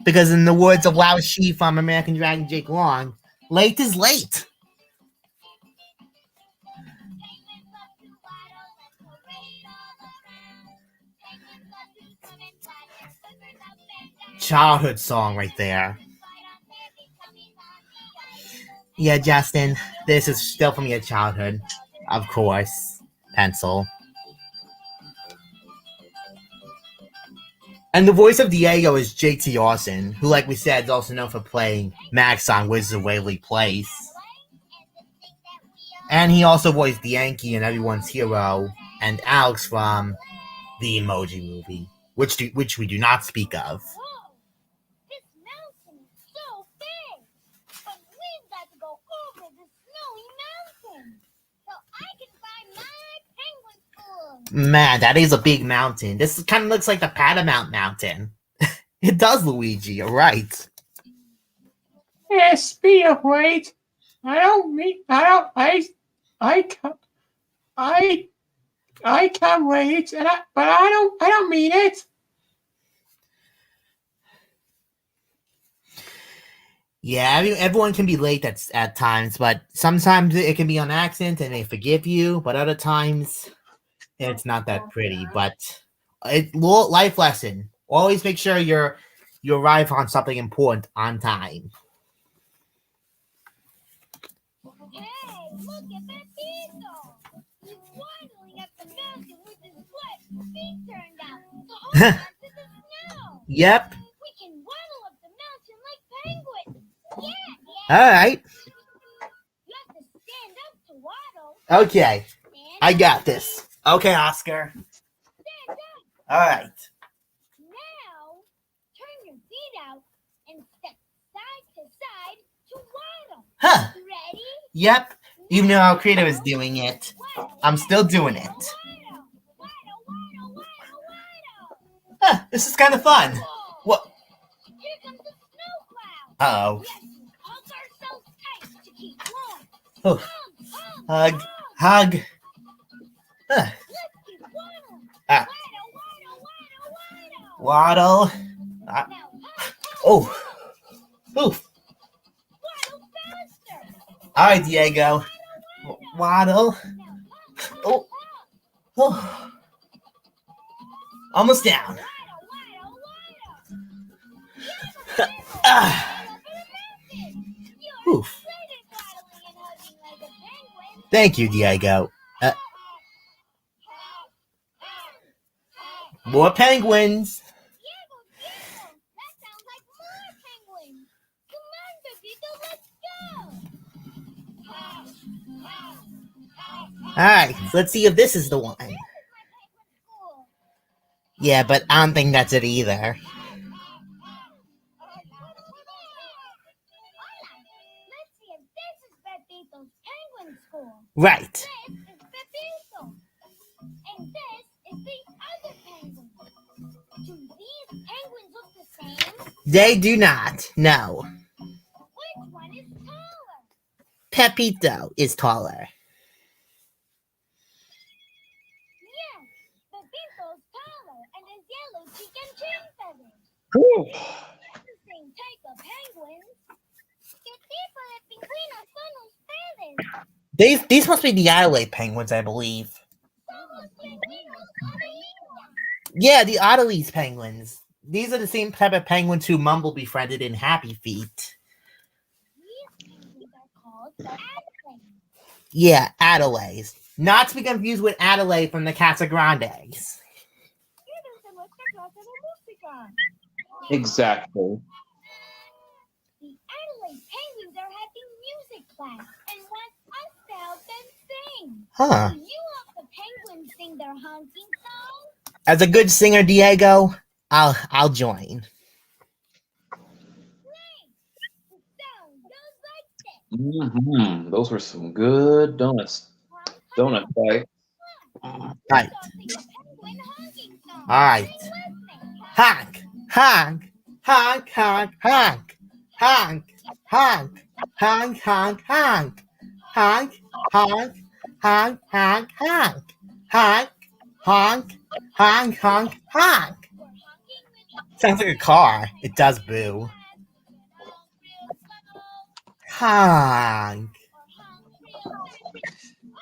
Because in the words of Lao Shi from American Dragon Jake Long, late is late. Childhood song right there. Yeah, Justin, this is still from your childhood. Of course. Pencil. And the voice of Diego is JT Austin, who, like we said, is also known for playing Max on Wizards of Waverly Place. And he also voiced the Yankee in Everyone's Hero and Alex from the Emoji Movie, which we do not speak of. Whoa, this mountain is so big. But we've got to go over the snowy mountain so I can find my penguin school. Man, that is a big mountain. This kind of looks like the Patamount Mountain. It does, Luigi. You're right. Yes, be afraid. I can't wait, but I don't mean it. Yeah, I mean, everyone can be late at times, but sometimes it can be on accident and they forgive you, but other times it's not that pretty. But life lesson: always make sure you arrive on something important on time. Hey, look at Pepito! He's waddling up the mountain with his feet turned out to hold on to the snow. Yep. We can waddle up the mountain like penguins. Yeah. All right. You have to stand up to waddle. Okay. I got this. Okay, Oscar. Stand up. All right. Now, turn your feet out and step side to side to waddle. Huh. Ready? Yep. Even though our creator is doing it, I'm still doing it. Waddle, waddle, waddle, waddle, waddle. Huh, this is kind of fun. What? Here comes the snow cloud. Uh-oh. Yes, hug ourselves tight to keep warm. Oh. Hug. Hug. Huh. Let's keep waddling. Ah. Waddle, waddle, waddle, waddle. Waddle. Ah. Now hug. Oh. Oof. Waddle faster. All right, Diego. Waddle. Now hug. Oh. Oh. Almost down. Waddle, waddle, waddle. Ah. You're Oof. great at waddling and hugging like a penguin. Thank you, Diego. More penguins. Diego, that sounds like more penguins. Come on, Pepito, let's go. All right, let's see if this is the one. This is my penguin school. Yeah, but I don't think that's it either. Hola, let's see if this is Pepito's penguin school. Right. This is Pepito. And this is the other penguin. Do these penguins look the same? They do not. No. Which one is taller? Pepito is taller. Yes, Pepito's taller and has yellow cheek and chin feathers. Whew. It's the same type of penguins. ¿Qué tipo de pingüinos son ustedes? These must be the Adelaide penguins, I believe. Somos pingüinos amarillos. Yeah, the Adelaide penguins. These are the same type of penguins who Mumble befriended in Happy Feet. These penguins are called Adelaide. Yeah, Adelaide's. Not to be confused with Adelaide from the Casa Grandes. Exactly. The Adelaide penguins are having music class and want us to help them sing. Huh. Do you help the penguins sing their honking song? As a good singer, Diego, I'll join. Great! The sound goes like this. Mm-hmm. Those were some good donuts. Donut fight. Right. So sing a penguin honking song. All right. Sing with me. Honk, honk, honk, honk, honk, honk, honk, honk, honk, honk, honk, honk, honk, honk, honk, honk, honk, honk, honk, honk. We're honking with Sounds like a car. It does boo. Honk,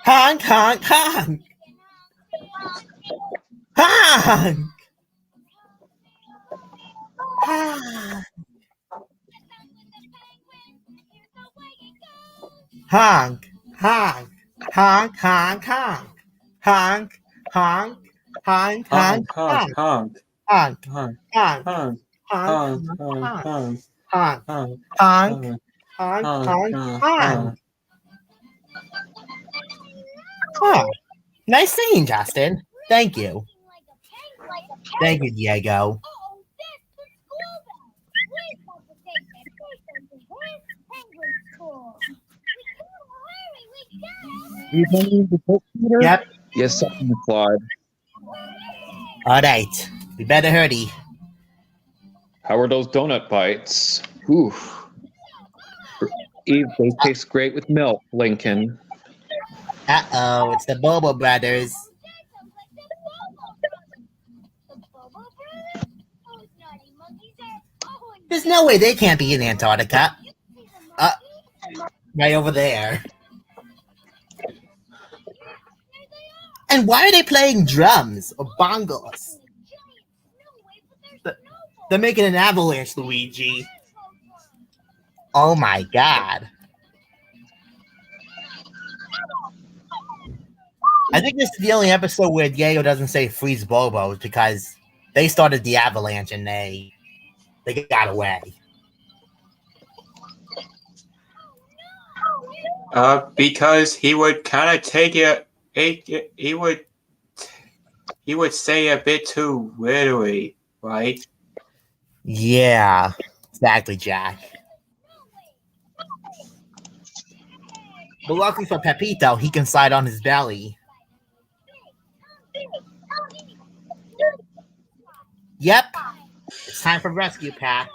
honk, honk, honk, honk, honk. Honk, honk, honk, honk, honk, honk, honk, honk, honk, Honk, honk, honk, honk, honk, honk, honk, honk, honk, honk, honk, honk, honk, honk, honk, honk, honk, honk. Oh, nice singing, Justin. Thank you. Thank you, Diego. Oh, that's the school bell. We've got to take Pepito to his penguin school. We gotta hurry. We gotta. Yep. Yes, something applied. All right. We better hurry. How are those donut bites? Oof. Eve, they taste great with milk, Lincoln. Uh-oh, it's the Bobo brothers. There's no way they can't be in Antarctica. Right over there. And why are they playing drums or bongos? They're making an avalanche, Luigi. Oh my god. I think this is the only episode where Diego doesn't say freeze Bobo because they started the avalanche and they got away. Because he would kind of take it. He would say a bit too literally, right? Yeah, exactly, Jack. But luckily for Pepito, he can slide on his belly. Yep, it's time for rescue pack.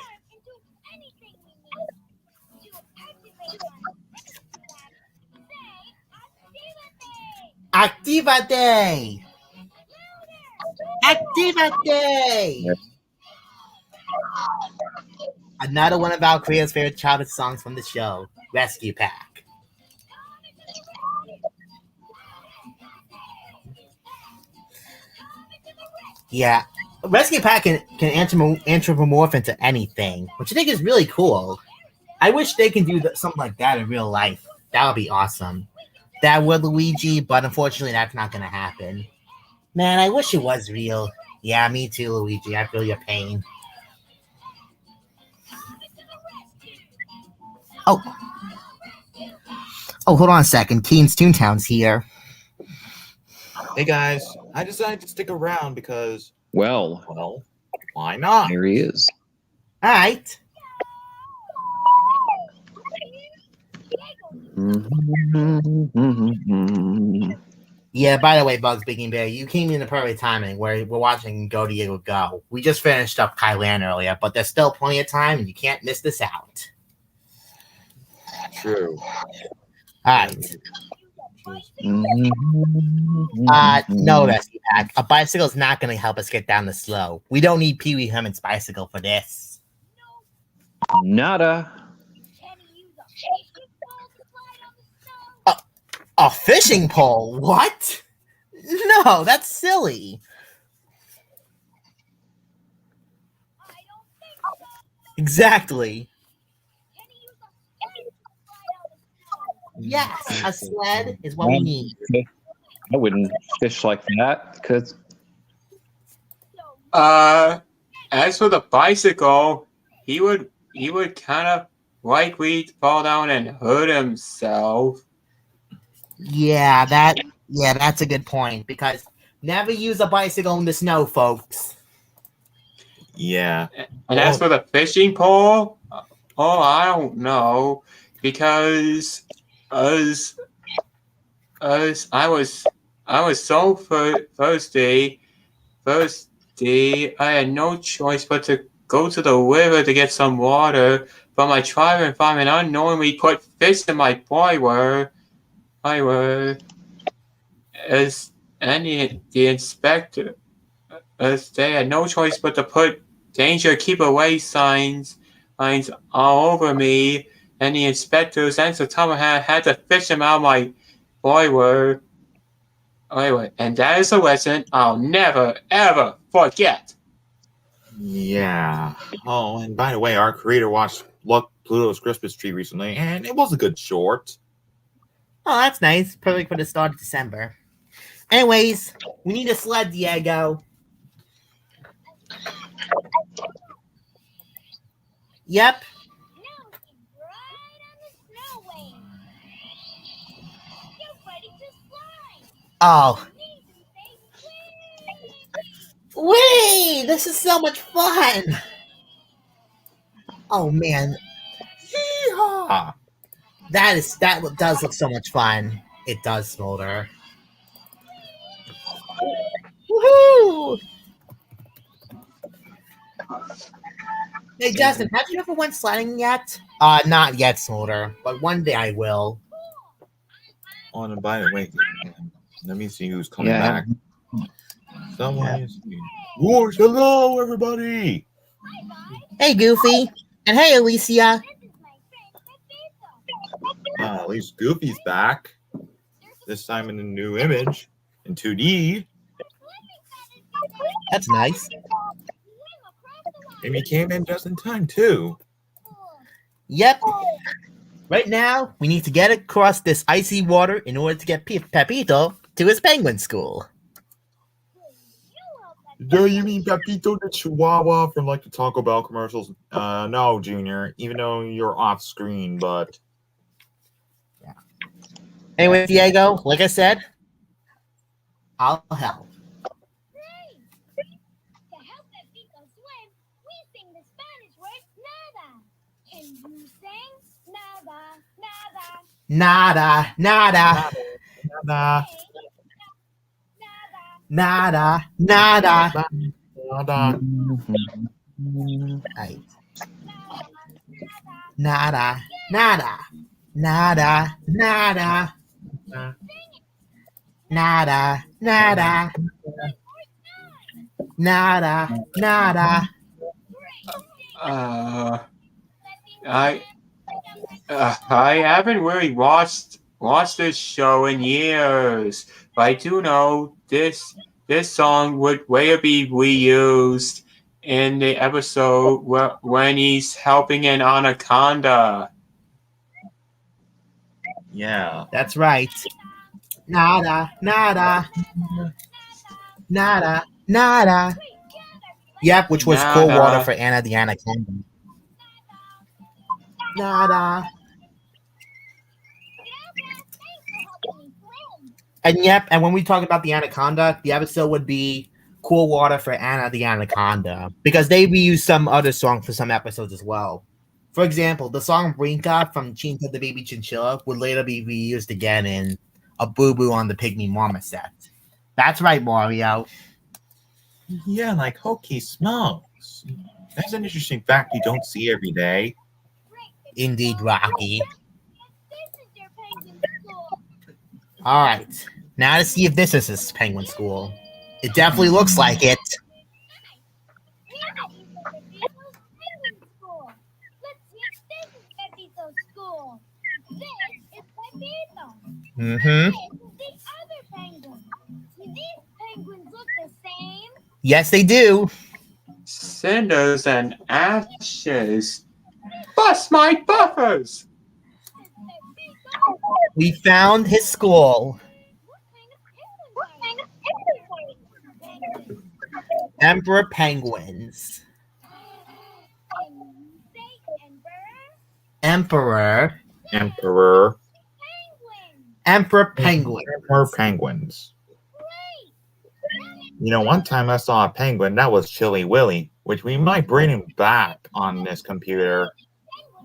Activate! Activate! Another one of our creators' favorite childhood songs from the show, Rescue Pack. Yeah, Rescue Pack can anthropomorph into anything, which I think is really cool. I wish they can do something like that in real life. That would be awesome. That would, Luigi, but unfortunately that's not going to happen. Man, I wish it was real. Yeah, me too, Luigi. I feel your pain. Oh, hold on a second. Keen's Toontown's here. Hey guys, I decided to stick around because, Well, why not? here he is. All right. Yeah, by the way, Bugs Baking Bear, you came in the perfect timing where we're watching Go Diego Go. We just finished up Kylan earlier, but there's still plenty of time and you can't miss this out. True. All right. No, Rescue Pack. A bicycle is not going to help us get down the slope. We don't need Pee Wee Herman's bicycle for this. Nada. A fishing pole? What? No, that's silly. Exactly. Yes, a sled is what we need. I wouldn't fish like that because As for the bicycle, he would kind of likely fall down and hurt himself. Yeah, that's a good point because never use a bicycle in the snow, folks. Yeah. And as for the fishing pole, I don't know, because as I was so thirsty, I had no choice but to go to the river to get some water. But my driver environment unknowingly put fish in my boiler. As the inspector, as they had no choice but to put danger, keep away signs all over me, and the inspectors and the Thomas had to fish them out of my boiler. Anyway, and that is a lesson I'll never ever forget. Yeah. Oh, and by the way, our creator watched Pluto's Christmas Tree recently, and it was a good short. Oh, that's nice. Perfect for the start of December. Anyways, we need a sled, Diego. Yep. Oh. Wait, this is so much fun. Oh man. Yeehaw. That does look so much fun. It does, Smolder. Woohoo! Hey Justin, have you ever went sledding yet? Not yet, Smolder, but one day I will. Oh, and by the way, let me see who's coming back. Someone is. Wars, hello, everybody. Hey, Goofy, and hey, Alicia. least Goofy's back. This time in a new image, in 2D. That's nice. And he came in just in time, too. Yep. Right now, we need to get across this icy water in order to get Pepito to his penguin school. Do you mean Pepito the Chihuahua from like the Taco Bell commercials? No, Junior, even though you're off screen, but... Yeah. Anyway, Diego, like I said, I'll help. Nada, nada, Nada. nada, nada. Nada. Right. Nada, nada, nada, nada, nada, nada, nada, nada. I haven't really watched this show in years, but I do know this song would later be reused in the episode when he's helping an anaconda. Yeah. That's right. Nada, nada, nada, nada. Yep, which was cool Nada. water for Anna the Anaconda. Nada. And yep, and when we talk about the Anaconda, the episode would be Cool Water for Anna the Anaconda. Because they reused some other song for some episodes as well. For example, the song Brinca from Chinta the Baby Chinchilla would later be reused again in A Boo Boo on the Pygmy Marmoset. That's right, Mario. Yeah, like Hokey Smokes. That's an interesting fact you don't see every day. Indeed, Rocky. All right. Now to see if this is his penguin school. It definitely looks like it. Mm-hmm. Yes, they do. Cinders and ashes. Bust my buffers! We found his school. Emperor Penguins. Emperor. Emperor. Emperor Penguin. Emperor Penguins. You know, one time I saw a penguin, that was Chilly Willy, which we might bring him back on this computer.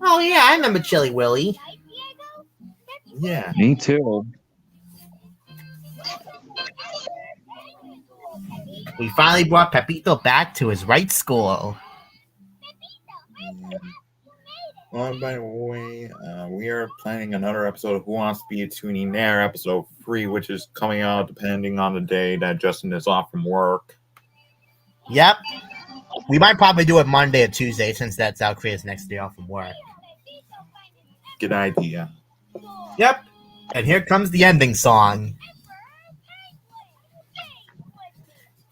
Oh, yeah, I remember Chilly Willy. Yeah. Me too. We finally brought Pepito back to his right school. By the way, we are planning another episode of Who Wants to Be a Tuning-Air, episode 3, which is coming out depending on the day that Justin is off from work. Yep. We might probably do it Monday or Tuesday since that's Alcrea's next day off from work. Good idea. Yep. And here comes the ending song.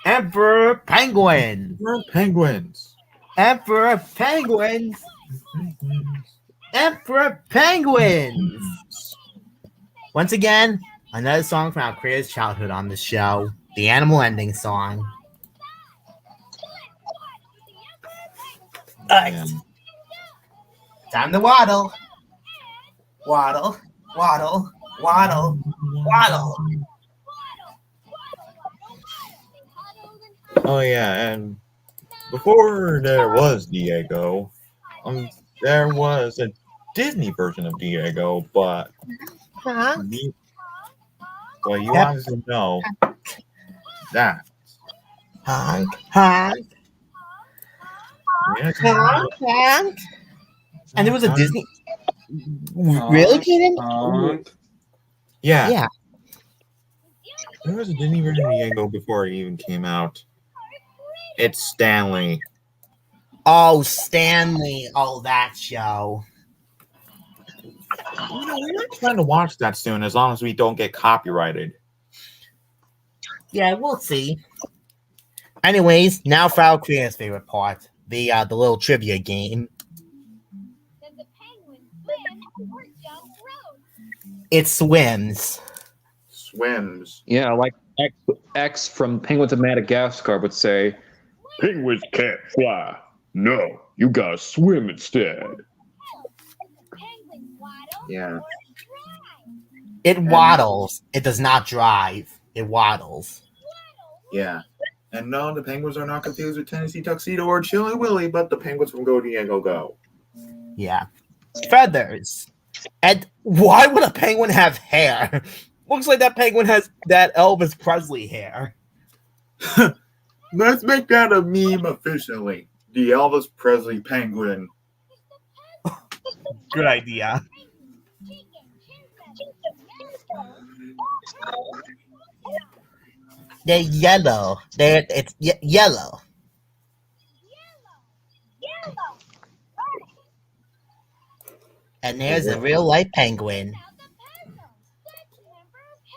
Emperor Penguin. Emperor Penguins. Emperor Penguins. Emperor Penguins. Once again, another song from Alcrea's childhood on the show. The animal ending song. Alright. Time to waddle. Waddle. Waddle. Waddle. Waddle. Oh yeah, and before there was Diego, there was a Disney version of Diego, but you obviously know that. Honk, honk, Yes, honk, honk. And there was a Disney. Really, Kaden? Yeah. Yeah. There was a Disney version of Diego before it even came out. It's Stanley. Oh, Stanley. Oh, that show. We're trying to watch that soon, as long as we don't get copyrighted. Yeah, we'll see. Anyways, now for our creator's favorite part, the little trivia game. Does the penguin swim or jump rope? It swims. Swims. Yeah, like X from Penguins of Madagascar would say, Penguins can't fly. No, you gotta swim instead. Does the penguin waddle Yeah. or drive? It waddles. It does not drive. It waddles. Yeah. And no, the penguins are not confused with Tennessee Tuxedo or Chili Willy, but the penguins from Go Diego Go. Yeah. Feathers. And why would a penguin have hair? Looks like that penguin has that Elvis Presley hair. Let's make that a meme officially. The Elvis Presley penguin. Good idea. They're yellow. It's yellow. And there's a real life penguin.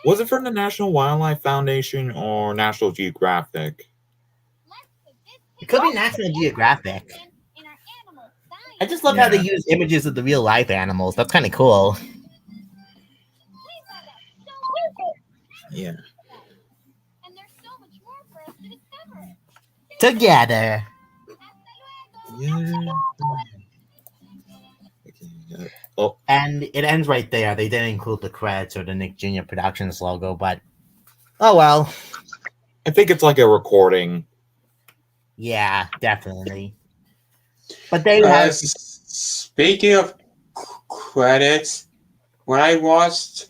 Was it from the National Wildlife Foundation or National Geographic? It could be National Geographic. I just love how they use images of the real life animals. That's kind of cool. Yeah. And there's so much more for us to discover. Together. Yeah. Oh, And it ends right there. They didn't include the credits or the Nick Jr. Productions logo, but oh well. I think it's like a recording. Yeah, definitely. But they have. Speaking of credits, when I was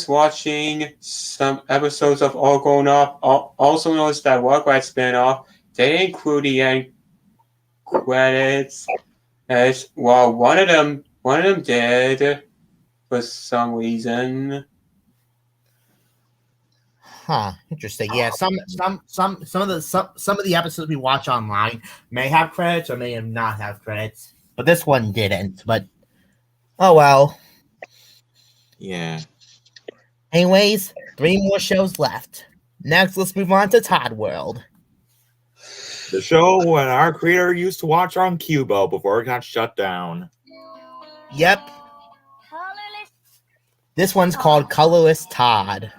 watching some episodes of All Grown Up, also noticed that Rugrats spinoff, they didn't include the end credits. As well, one of them did for some reason. Huh, interesting. Yeah, some of the episodes we watch online may have credits or may not have credits, but this one didn't. But oh well. Yeah. Anyways, 3 more shows left. Next, let's move on to ToddWorld. The show when our creator used to watch on Cubo before it got shut down. Yep, Colorless. this one's called Colorless Todd.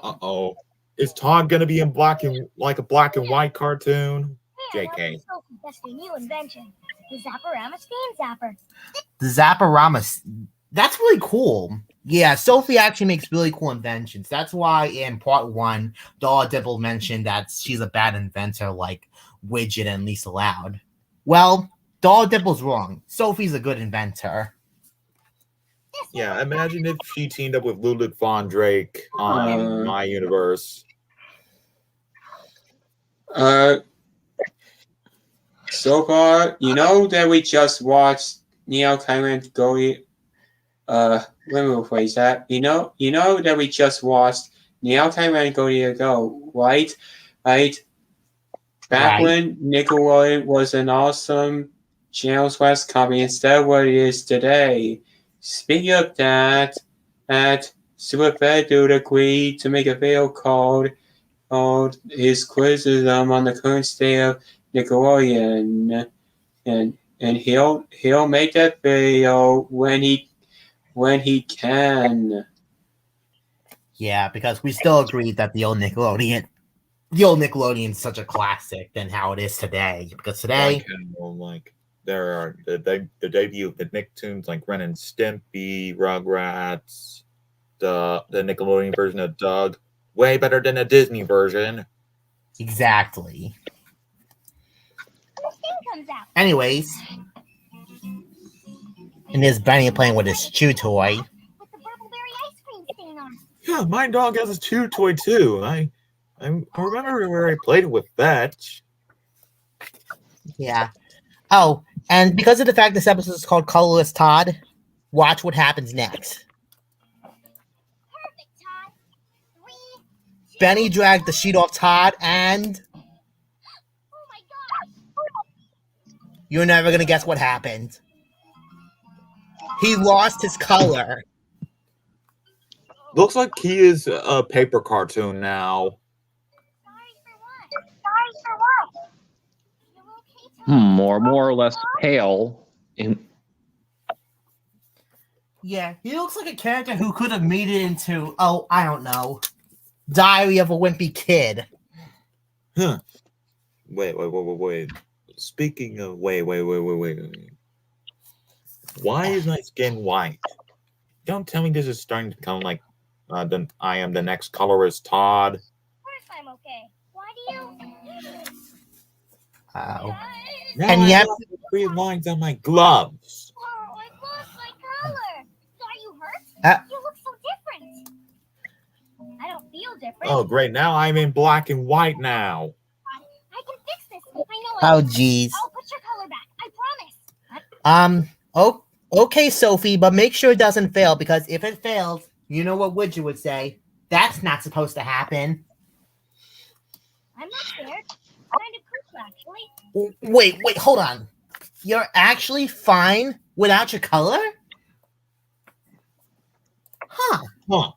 Uh-oh. Is Todd gonna be in black and white cartoon? JK. That's the new invention. The Zapparama Steam Zapper. The Zapparama. That's really cool. Yeah, Sophie actually makes really cool inventions. That's why in part 1, Dollar Dibble mentioned that she's a bad inventor like Widget and Lisa Loud. Well, Dollar Dibble's wrong. Sophie's a good inventor. Yeah, imagine if she teamed up with Ludwig von Drake in my universe. So far, you know that we just watched Neil Cameron go. Let me rephrase that. You know that we just watched Neil Cameron go, right? Right. Back when Nickelodeon was an awesome Channels West company instead of what it is today. Speaking of that, Super Fat Dude agreed to make a video called his criticism on the current state of Nickelodeon, and he'll make that video when he can. Yeah, because we still agree that the old Nickelodeon is such a classic than how it is today. Because today, there are the debut of the Nicktoons like Ren and Stimpy, Rugrats, the Nickelodeon version of Doug, way better than the Disney version. Exactly. Comes out. Anyways, and there's Benny playing with his chew toy. With the bubbleberry ice cream stain on. Yeah, my dog has a chew toy too. I remember where I played with that. Yeah. Oh, and because of the fact this episode is called Colorless Todd, watch what happens next. Perfect, Todd. 3, 2, Benny dragged the sheet off Todd, and oh my gosh. you're never gonna guess what happened. He lost his color. Looks like he is a paper cartoon now. Sorry for what? Sorry for what? You okay, Todd? More or less pale. Yeah, he looks like a character who could have made it into, oh, I don't know, Diary of a Wimpy Kid. Huh. Wait. Speaking of wait. Why is my skin white? Don't tell me this is starting to become like I am the next colorist Todd. Of course I'm okay. Why do you? Oh. Now And I yet- have the 3 lines on my gloves. Oh, I lost my color. Are you hurt? Uh- You look so different. I don't feel different. Oh great, now I'm in black and white now. I can fix this. I know I Oh, can. jeez. I'll put your color back. I promise. Oh, okay, Sophie, but make sure it doesn't fail, because if it fails, you know what Woodger would say. That's not supposed to happen. I'm not scared. Kind of cool, actually. Wait, hold on. You're actually fine without your color? Huh.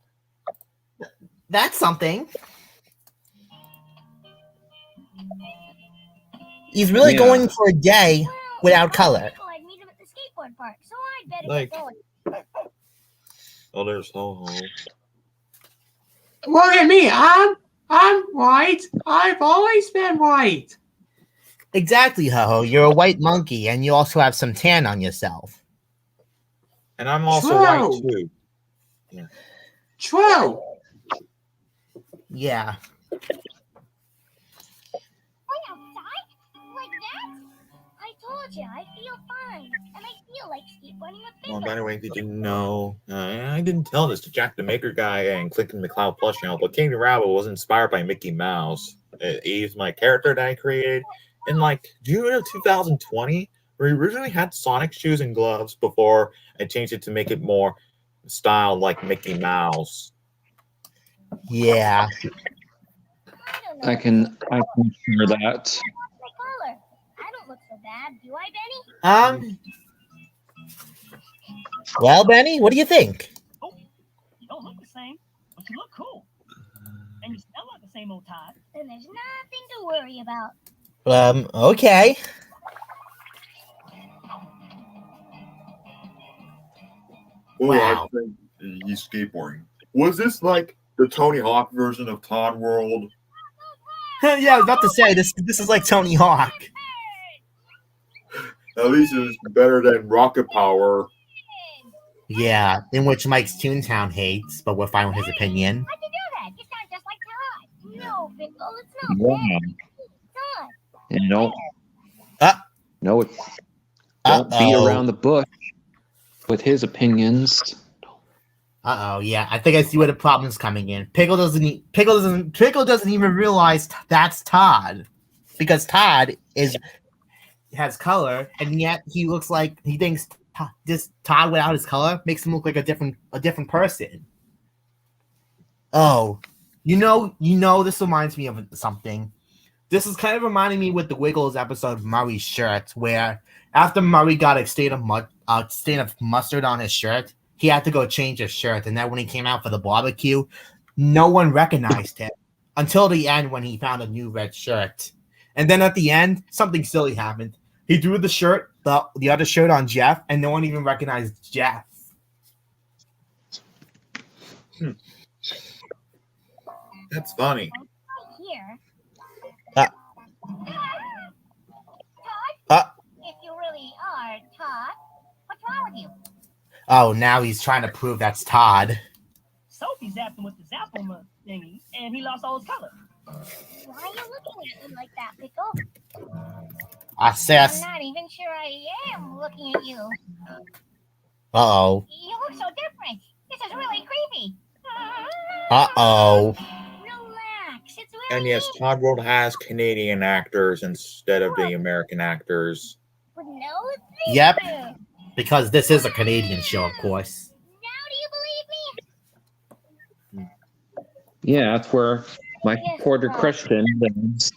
That's something. He's really Yeah. going for a day without color. Well, I'd meet him at the skateboard park, so I'd better Like- get going. Oh, there's Ho-Ho. Look at me. I'm white. I've always been white. Exactly, Ho-Ho. You're a white monkey, and you also have some tan on yourself. And I'm also True. white too. True. Yeah. Play outside? Like that? I told you, I feel fine. And I feel like skateboarding with Oh, Bingo. by the way, did you know? I didn't tell this to Jack the Maker Guy and Clinton McCloud Plush channel, but King the Rabbit was inspired by Mickey Mouse. He's my character that I created in like June of 2020. We originally had Sonic shoes and gloves before I changed it to make it more styled like Mickey Mouse. Yeah. I don't know. I can hear that. I lost my color. I don't look so bad, do I, Benny? Well, Benny, what do you think? You don't look the same, but you look cool. And you smell like the same old Todd. Then there's nothing to worry about. Okay. Oh, Wow. I think he's skateboarding. Was this like the Tony Hawk version of ToddWorld? Yeah, I was about to say, this is like Tony Hawk. At least it was better than Rocket Power. Yeah, in which Mike's Toontown hates, but we're fine with his opinion. How'd you do that? You sound just like Todd. No, Pickle, it's not Yeah. fair. Todd. And no, don't beat Uh-oh. around the bush with his opinions. Yeah, I think I see where the problem's coming in. Pickle doesn't even realize that's Todd, because Todd has color, and yet he looks like he thinks this Todd without his color makes him look like a different person. Oh, you know, this reminds me of something. This is kind of reminding me with the Wiggles episode of Murray's shirt, where after Murray got a stain of mustard on his shirt, he had to go change his shirt, and then when he came out for the barbecue, no one recognized him until the end when he found a new red shirt. And then at the end, something silly happened. He threw the shirt, the other shirt on Jeff, and no one even recognized Jeff. That's funny. Here. Uh. Todd? If you really are Todd, what's wrong with you? Oh, now he's trying to prove that's Todd. Sophie zapped him with the zapper thingy, and he lost all his color. Why are you looking at me like that, Pickle? I says, I'm not even sure I am looking at you. uh-oh. You look so different. This is really creepy. Uh-oh. Relax. It's really And yes, ToddWorld has Canadian actors instead of the American actors. But no, it's Yep. true. Because this is a Canadian show, of course. Now do you believe me? Yeah, that's where my Yes, supporter Todd. Christian lives.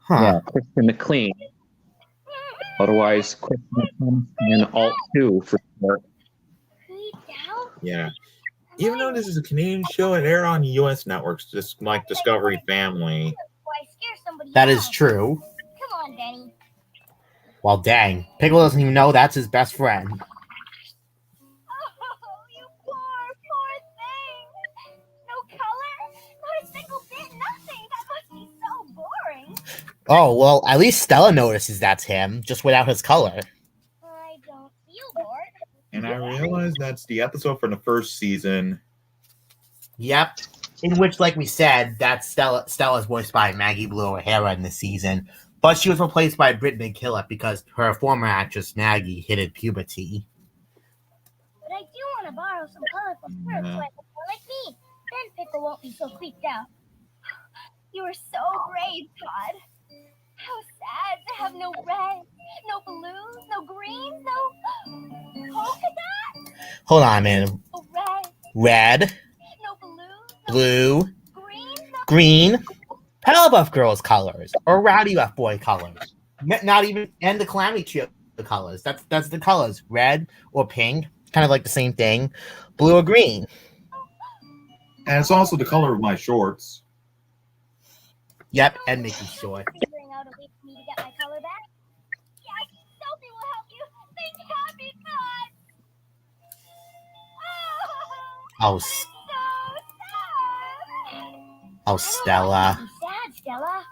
Huh. Yeah, Christian McLean. otherwise Christmas and Alt 2 for short. Creeped out? Yeah. Even though this is a Canadian show, it aired on U.S. networks, just like Discovery Family. Why scare somebody That is else? true. Come on, Benny. Well, dang. Pickle doesn't even know that's his best friend. Oh, you poor thing. No color? Not a single bit, nothing. That must be so boring. Oh, well, at least Stella notices that's him, just without his color. I don't feel bored. And I realized that's the episode from the first season. Yep. In which, like we said, that's Stella's voiced by Maggie Blue O'Hara in this season. But she was replaced by Brittany McKillop because her former actress Maggie hit puberty. But I do want to borrow some color from her so I can feel like me. Then Pickle won't be so creeped out. You were so brave, Todd. How sad to have no red, no blue, no green, no polka dot. Hold on a minute. No red, Red, no blue, no blue, green, no... green, Powerpuff Girls colors, or Rowdy Rough Boy colors. Not even, and the Calamity Trio colors. That's the colors. Red or pink, kind of like the same thing. Blue or green. And it's also the color of my shorts. Yep, and Mickey's short. Figuring out a way for me to get my color back. Yes, Sophie will help you. Think happy thoughts. Oh, so sad. oh, Stella. Be sad, Stella.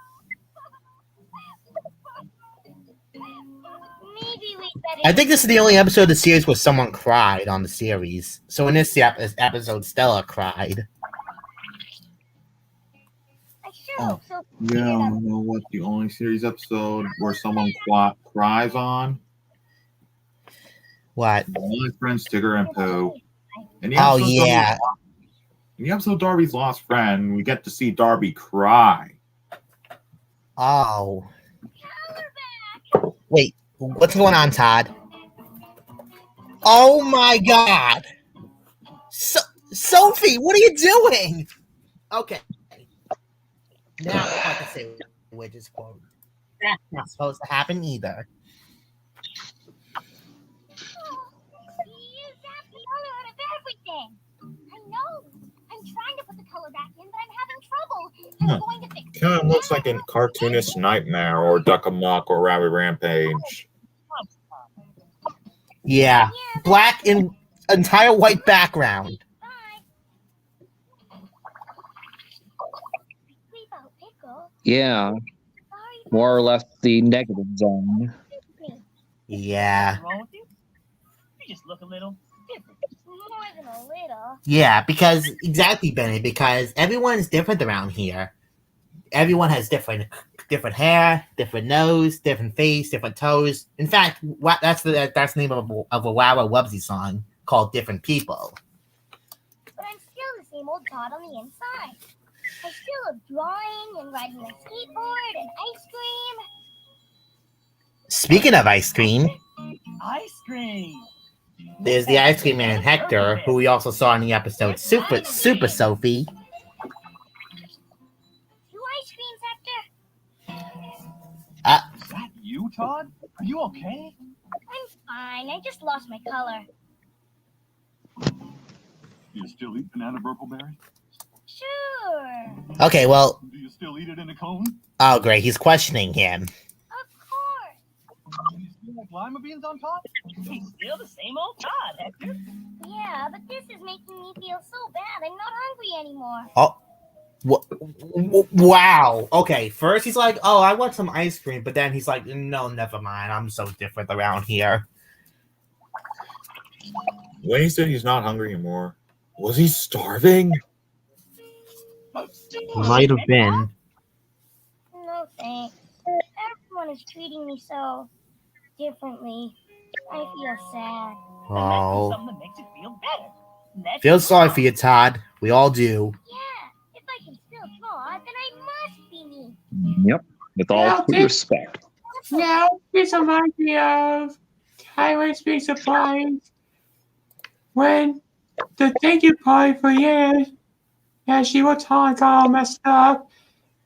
Maybe we better. I think this is the only episode of the series where someone cried on the series. So in this episode, Stella cried. I sure hope so. Yeah, I don't know what the only series episode where someone cries on. What? My friends Tigger and Pooh. Oh, yeah. In the episode Darby's Lost Friend, we get to see Darby cry. Oh. Wait, what's going on, Todd? Oh my God! Sophie, what are you doing? Okay. Now I'm about to say Widget's quote. That's not supposed to happen either. You got the color out of everything. I know. I'm trying to put the color back in, but I'm having trouble. I'm going to fix it. Kind of looks like a cartoonist nightmare or Duck Amuck or Rabbit Rampage. Yeah. Black in entire white background. Yeah, more or less the negative zone. Yeah. What's wrong with you? You just look a little different. More than a little. Yeah, because exactly, Benny. Because everyone's different around here. Everyone has different hair, different nose, different face, different toes. In fact, that's the name of a Wubbzy song called "Different People." But I'm still the same old Todd on the inside. I still love drawing and riding a skateboard and ice cream. Speaking of ice cream, Ice cream. there's the ice cream man Hector, who we also saw in the episode Super Sophie. 2 ice creams, Hector. Is that you, Todd? Are you okay? I'm fine. I just lost my color. You still eat banana burpleberry? Sure. Okay, well, Do you still eat it in a cone? oh great, he's questioning him. Of course. Do you still like lima beans on top? He's still the same old Todd, Hector. Yeah, but this is making me feel so bad. I'm not hungry anymore. Oh, wow. Okay, first he's like, "Oh, I want some ice cream," but then he's like, "No, never mind. I'm so different around here." When he said he's not hungry anymore, was he starving? Might have been. No thanks. Everyone is treating me so differently. I feel sad. Oh, Something that makes it feel better. Let's feel sorry for you, Todd. We all do. Yeah, if I can still draw, then I must be me. Yep, with all due respect. Now, this reminds me of Tyler's being surprised when the thank you party for years, and she was all got all messed up.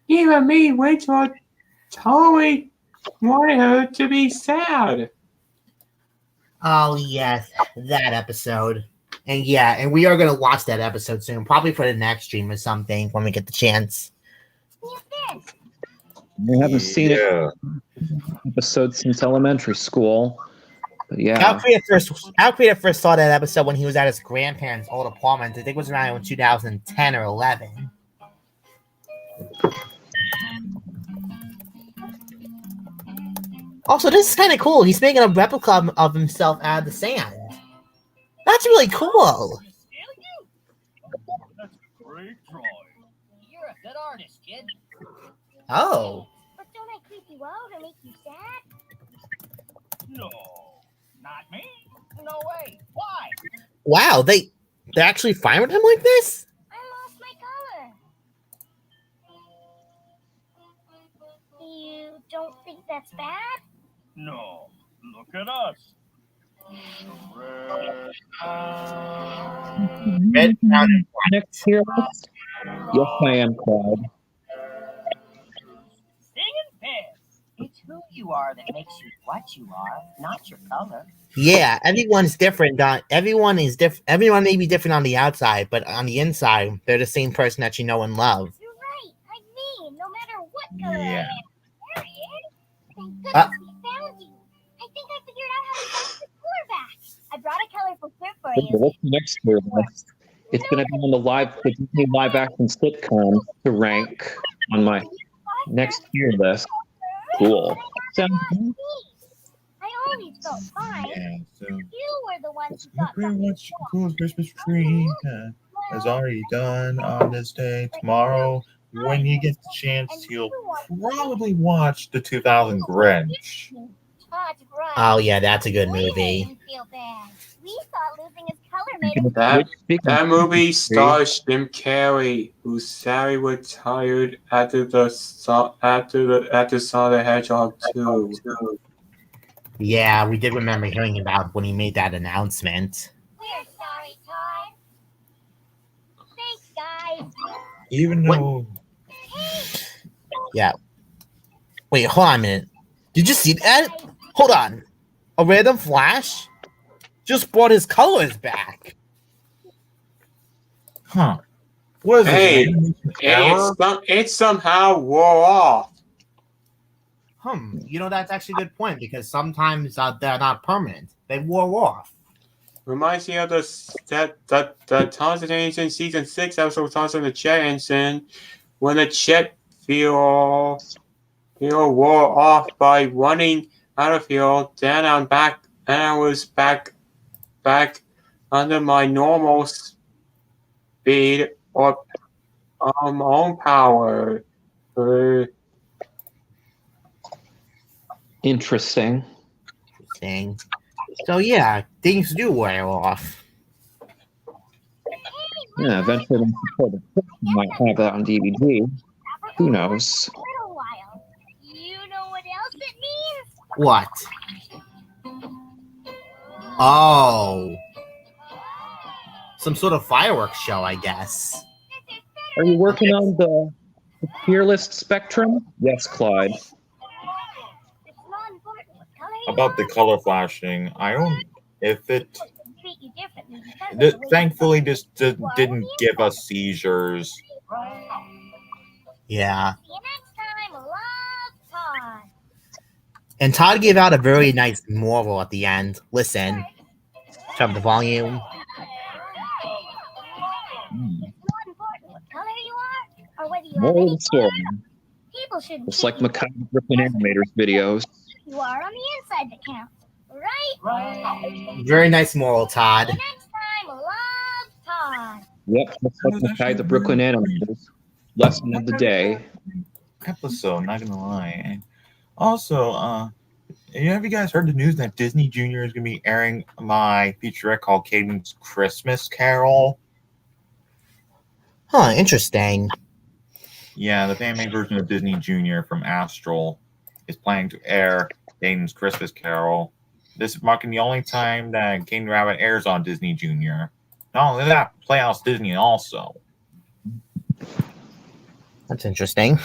Even me, Rachel, totally wanted her to be sad. Oh yes, that episode. And yeah, and we are gonna watch that episode soon, probably for the next stream or something when we get the chance. I haven't seen it episode since elementary school. But yeah. Al Creator first saw that episode when he was at his grandparents' old apartment. I think it was around 2010 or 11. Also, this is kind of cool. He's making a replica of himself out of the sand. That's really cool. That's a great drawing. You're a good artist, kid. Oh. But don't I creep you out or make you sad? No, not me. No way. Why? Wow, they're actually fine with him like this? I lost my color. You don't think that's bad? No, look at us. Red, brown, and white. Next tier list? Yes, I am, Clyde. Singing piss. It's who you are that makes you what you are, not your color. Yeah, everyone's different. Everyone is different. Everyone may be different on the outside, but on the inside, they're the same person that you know and love. You're right, like me, no matter what color I Yeah. am. There he is. Thank goodness we found you. I think I figured out how to get the color back. I brought a colorful clip for you. What's the next tier list? It's going to be on the Disney live action sitcom to rank on my next tier list. Cool. Sounds good. I always felt fine. Yeah, so You were the ones who got pretty something much cool Christmas tree is already done on this day. Tomorrow, when he gets the chance, he'll probably watch the 2000 Grinch. Todd's right. Oh yeah, that's a good We made movie. him feel bad. We thought losing his color made him That movie stars Jim Carrey, who sadly retired after Sonic the Hedgehog 2. Yeah, we did remember hearing about when he made that announcement. We're sorry, Todd. Thanks, guys. Even though Yeah. Wait, hold on a minute. Did you see that? Hold on. A random flash just brought his colors back. Huh. What is Hey, this? it somehow wore off. You know, that's actually a good point because sometimes they're not permanent. They wore off. Reminds me of the Tarzan Engine Season 6 episode Tarzan the Jet Engine, when the jet fuel wore off by running out of fuel. Then I'm back, and I was back under my normal speed or own power. Interesting. So yeah, things do wear off. Yeah, eventually when you might have that on DVD. Who knows? A little while. You know what else it means? What? Oh. Some sort of fireworks show, I guess. Are you working on the tier list spectrum? Yes, Clyde. It's not important what color you About the are. color flashing, I don't. If it Treat you differently because of the way you thankfully this didn't give us seizures. Yeah. See you next time. Love, Todd. And Todd gave out a very nice moral at the end. Listen. Turn up the volume. It's not important what color you are or whether you have Moral of any the story. people shouldn't Just treat like you Mackay Brooklyn Animators videos. you are on the inside that counts. Right? Very nice moral, Todd. See you next time. Love, Todd. Yep, just like Mackay the Brooklyn Animators. Lesson of the day. Episode, not gonna lie. And also, have you guys heard the news that Disney Junior is gonna be airing my featurette called Caden's Christmas Carol? Huh, interesting. Yeah, the fan-made version of Disney Junior from Astral is planning to air Caden's Christmas Carol. This is marking the only time that Caden Rabbit airs on Disney Junior. Not only that, Playhouse Disney also. That's interesting.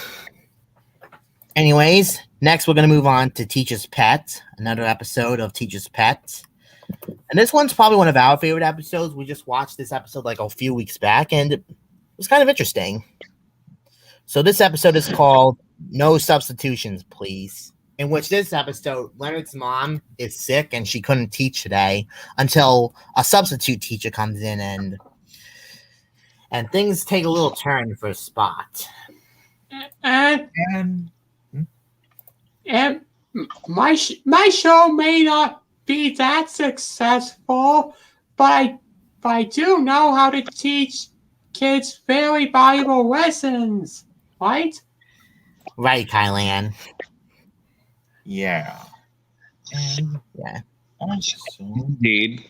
Anyways, next we're going to move on to Teacher's Pet, another episode of Teacher's Pet. And this one's probably one of our favorite episodes. We just watched this episode like a few weeks back, and it was kind of interesting. So this episode is called No Substitutions, Please, in which this episode, Leonard's mom is sick and she couldn't teach today until a substitute teacher comes in, and things take a little turn for Spot. And my show may not be that successful, but I do know how to teach kids very valuable lessons, right? Right, Kylan. Yeah. And Yeah. also, Indeed.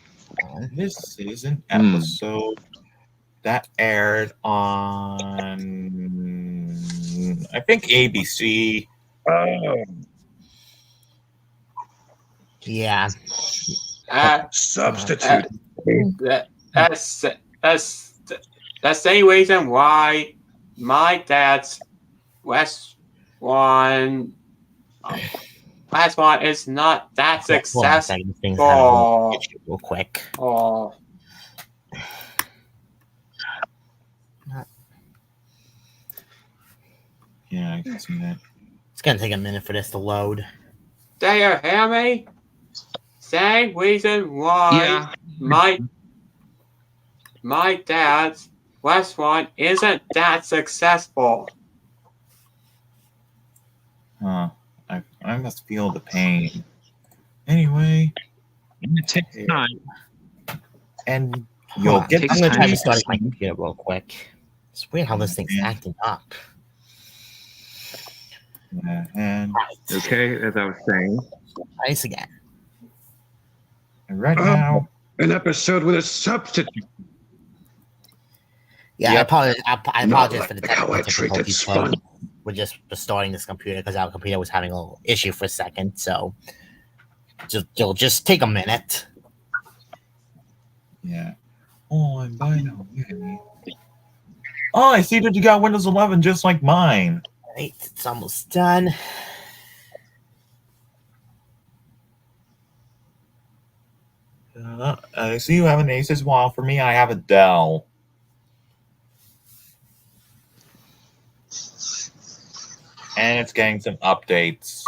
this is an episode that aired on, I think, ABC. Yeah. Substitute. That's the same reason why my dad's last one is not that Hold on a successful. second, this thing's having a little issue real quick. Oh. Yeah, I can see that. It's gonna take a minute for this to load. Do you hear me? Same reason why my dad's last one isn't that successful. Huh. I must feel the pain. Anyway, It takes time. and you'll get I'm gonna try to restarting my computer real quick. It's weird how this thing's acting up. and Okay, as I was saying. Nice again. right now, An episode with a substitute. Yeah, Yep. I apologize Not for the like how technical I treated difficulties. Spun. We're just restarting this computer because our computer was having a little issue for a second. So it'll just take a minute. yeah. Oh, and by the way, oh, I see that you got Windows 11 just like mine. Right, it's almost done. I see you have an Asus. While for me, I have a Dell. And it's getting some updates.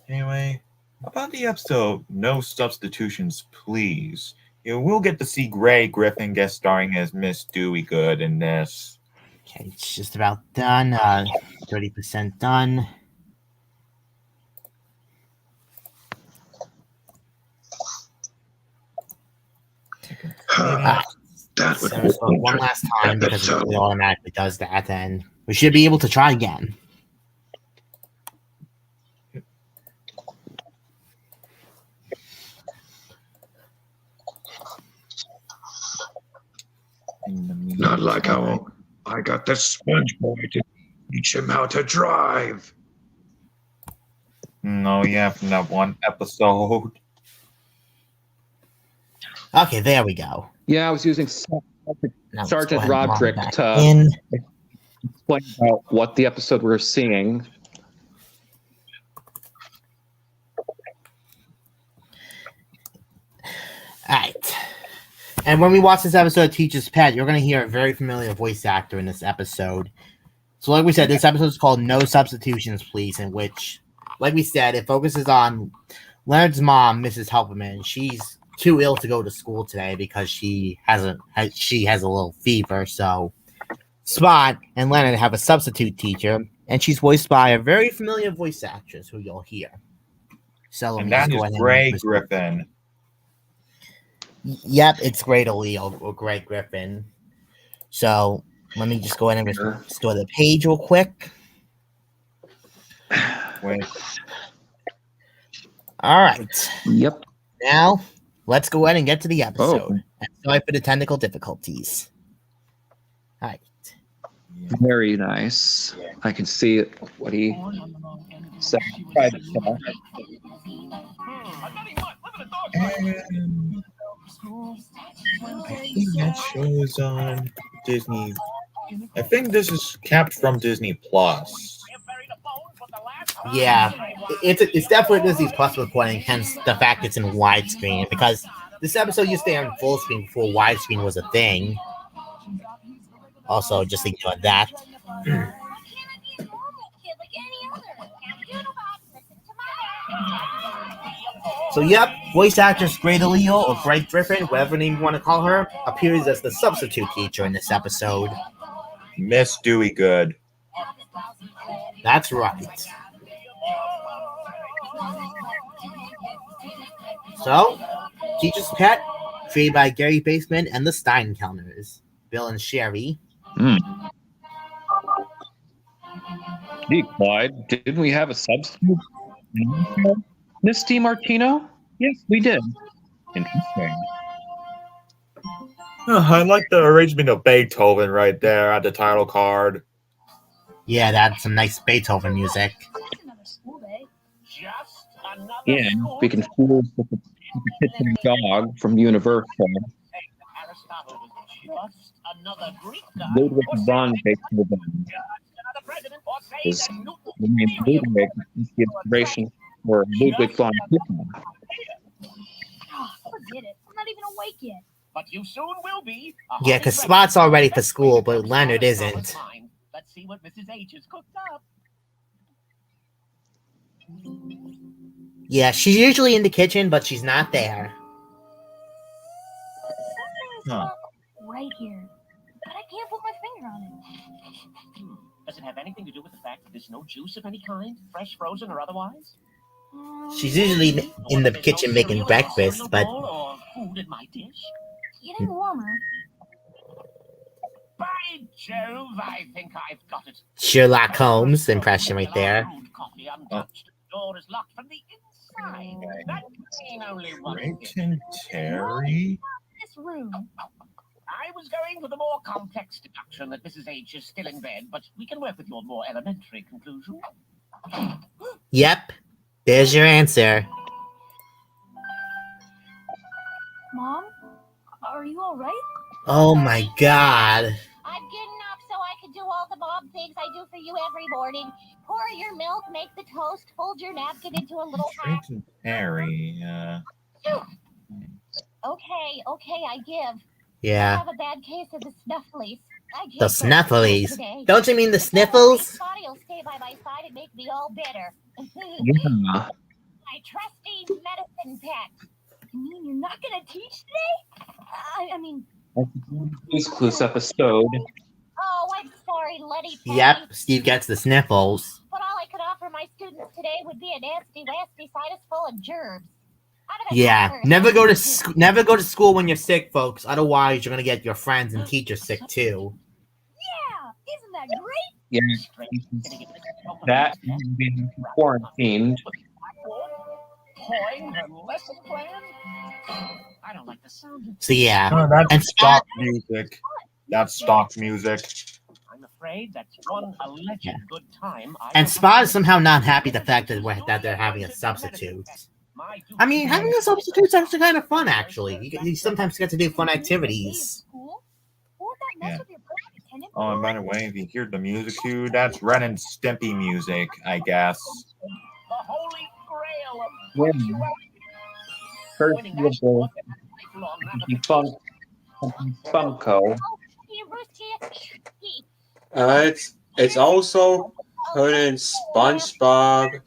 Anyway, about the episode, No Substitutions, Please. You will get to see Gray Griffin guest starring as Miss Dewey Good in this. Okay, it's just about done. 30% done. That would So let's go one last time because it automatically does that, and we should be able to try again. Not like how I got the sponge boy to teach him how to drive. No, yeah, from that one episode. Okay, there we go. Yeah, I was using Now let's Sergeant go ahead and log Roderick back to in. explain about what the episode we're seeing. All right. And when we watch this episode of Teacher's Pet, you're going to hear a very familiar voice actor in this episode. So like we said, this episode is called No Substitutions, Please, in which, like we said, it focuses on Leonard's mom, Mrs. Helperman. She's too ill to go to school today because she has a little fever. So Spot and Leonard have a substitute teacher, and she's voiced by a very familiar voice actress who you'll hear. So let And me just that go is ahead Gray and Griffin. Yep, it's Great Leo or Greg Griffin. So let me just go ahead and restore the page real quick. Wait. All right. Yep. Now let's go ahead and get to the episode. Oh. And sorry for the technical difficulties. All right. Very nice. I can see what he said. I tell you what, let And I think that show is on Disney. I think this is capped from Disney Plus. Yeah, it's definitely Disney Plus recording, hence the fact it's in widescreen, because this episode used to stay on full screen before widescreen was a thing. Also, just ignore that. So, yep, voice actress Greta Leo, or Greg Griffin, whatever name you want to call her, appears as the substitute teacher in this episode. Miss Dewey Good. That's right. So, Teacher's Pet, created by Gary Baseman and the Steinkellners, Bill and Sherry. Gee, Clyde, didn't we have a substitute? Miss DiMartino? Yes, we did. Interesting. I like the arrangement of Beethoven right there at the title card. Yeah, that's some nice Beethoven music. Yeah, speaking fools with the kitchen dog from Universal. Ludwig von Beethoven is the name Ludwig is the inspiration for Ludwig von Beethoven. Forget it. I'm not even awake yet. But you soon will be. Yeah, because Spot's all ready for school, but Leonard isn't. Let's see what Mrs. H has cooked up. Yeah, she's usually in the kitchen, but she's not there. Huh. Right here. But I can't put my finger on it. Does it have anything to do with the fact that there's no juice of any kind, fresh, frozen, or otherwise? She's usually in the kitchen making breakfast, but Or food in my dish? Getting warmer. By Jove, I think I've got it. Sherlock Holmes impression right there. Brewed coffee untouched. Door is locked from the inside. That can mean only one thing. Drayton Terry? This room. I was going with a more complex deduction that Mrs. H is still in bed, but we can work with your more elementary conclusion. Yep, there's your answer. Mom? Are you alright? Oh my god. I'm getting up so I can do all the mom things I do for you every morning. Pour your milk, make the toast, fold your napkin into a little hat. Drayton Terry. Okay, I give. I Yeah, have a bad case of the snufflies. I the can't go to school snufflies. today. Don't you mean the My sniffles? body will stay by my side and make me all bitter. Yeah. My trusty medicine pet. You mean you're not gonna teach today? I mean, Blue's Clues episode. Oh, I'm sorry, Letty Patty. Yep, Steve gets the sniffles. But all I could offer my students today would be a nasty, nasty sinus full of germs. Out of the Yeah, cover. never go to school when you're sick, folks. Otherwise, you're gonna get your friends and teachers sick too. yeah, isn't that great? Yeah, that has been quarantined. Pouring her lesson plan? I don't like the sound of So yeah, Oh, that's and stock music. That's stock music. I'm afraid that's one alleged good time. and Spot is somehow not happy the fact that they're having a substitute. I mean, having a substitute is actually kind of fun. Actually, you sometimes get to do fun activities. School? Won't that mess Yeah. with your perfect attendance? Oh, and by the way, if you hear the music cue, that's Ren and Stimpy music, I guess. The holy grail of When punctuality. first Winning of all, lifelong defunct Funko. It's also put in SpongeBob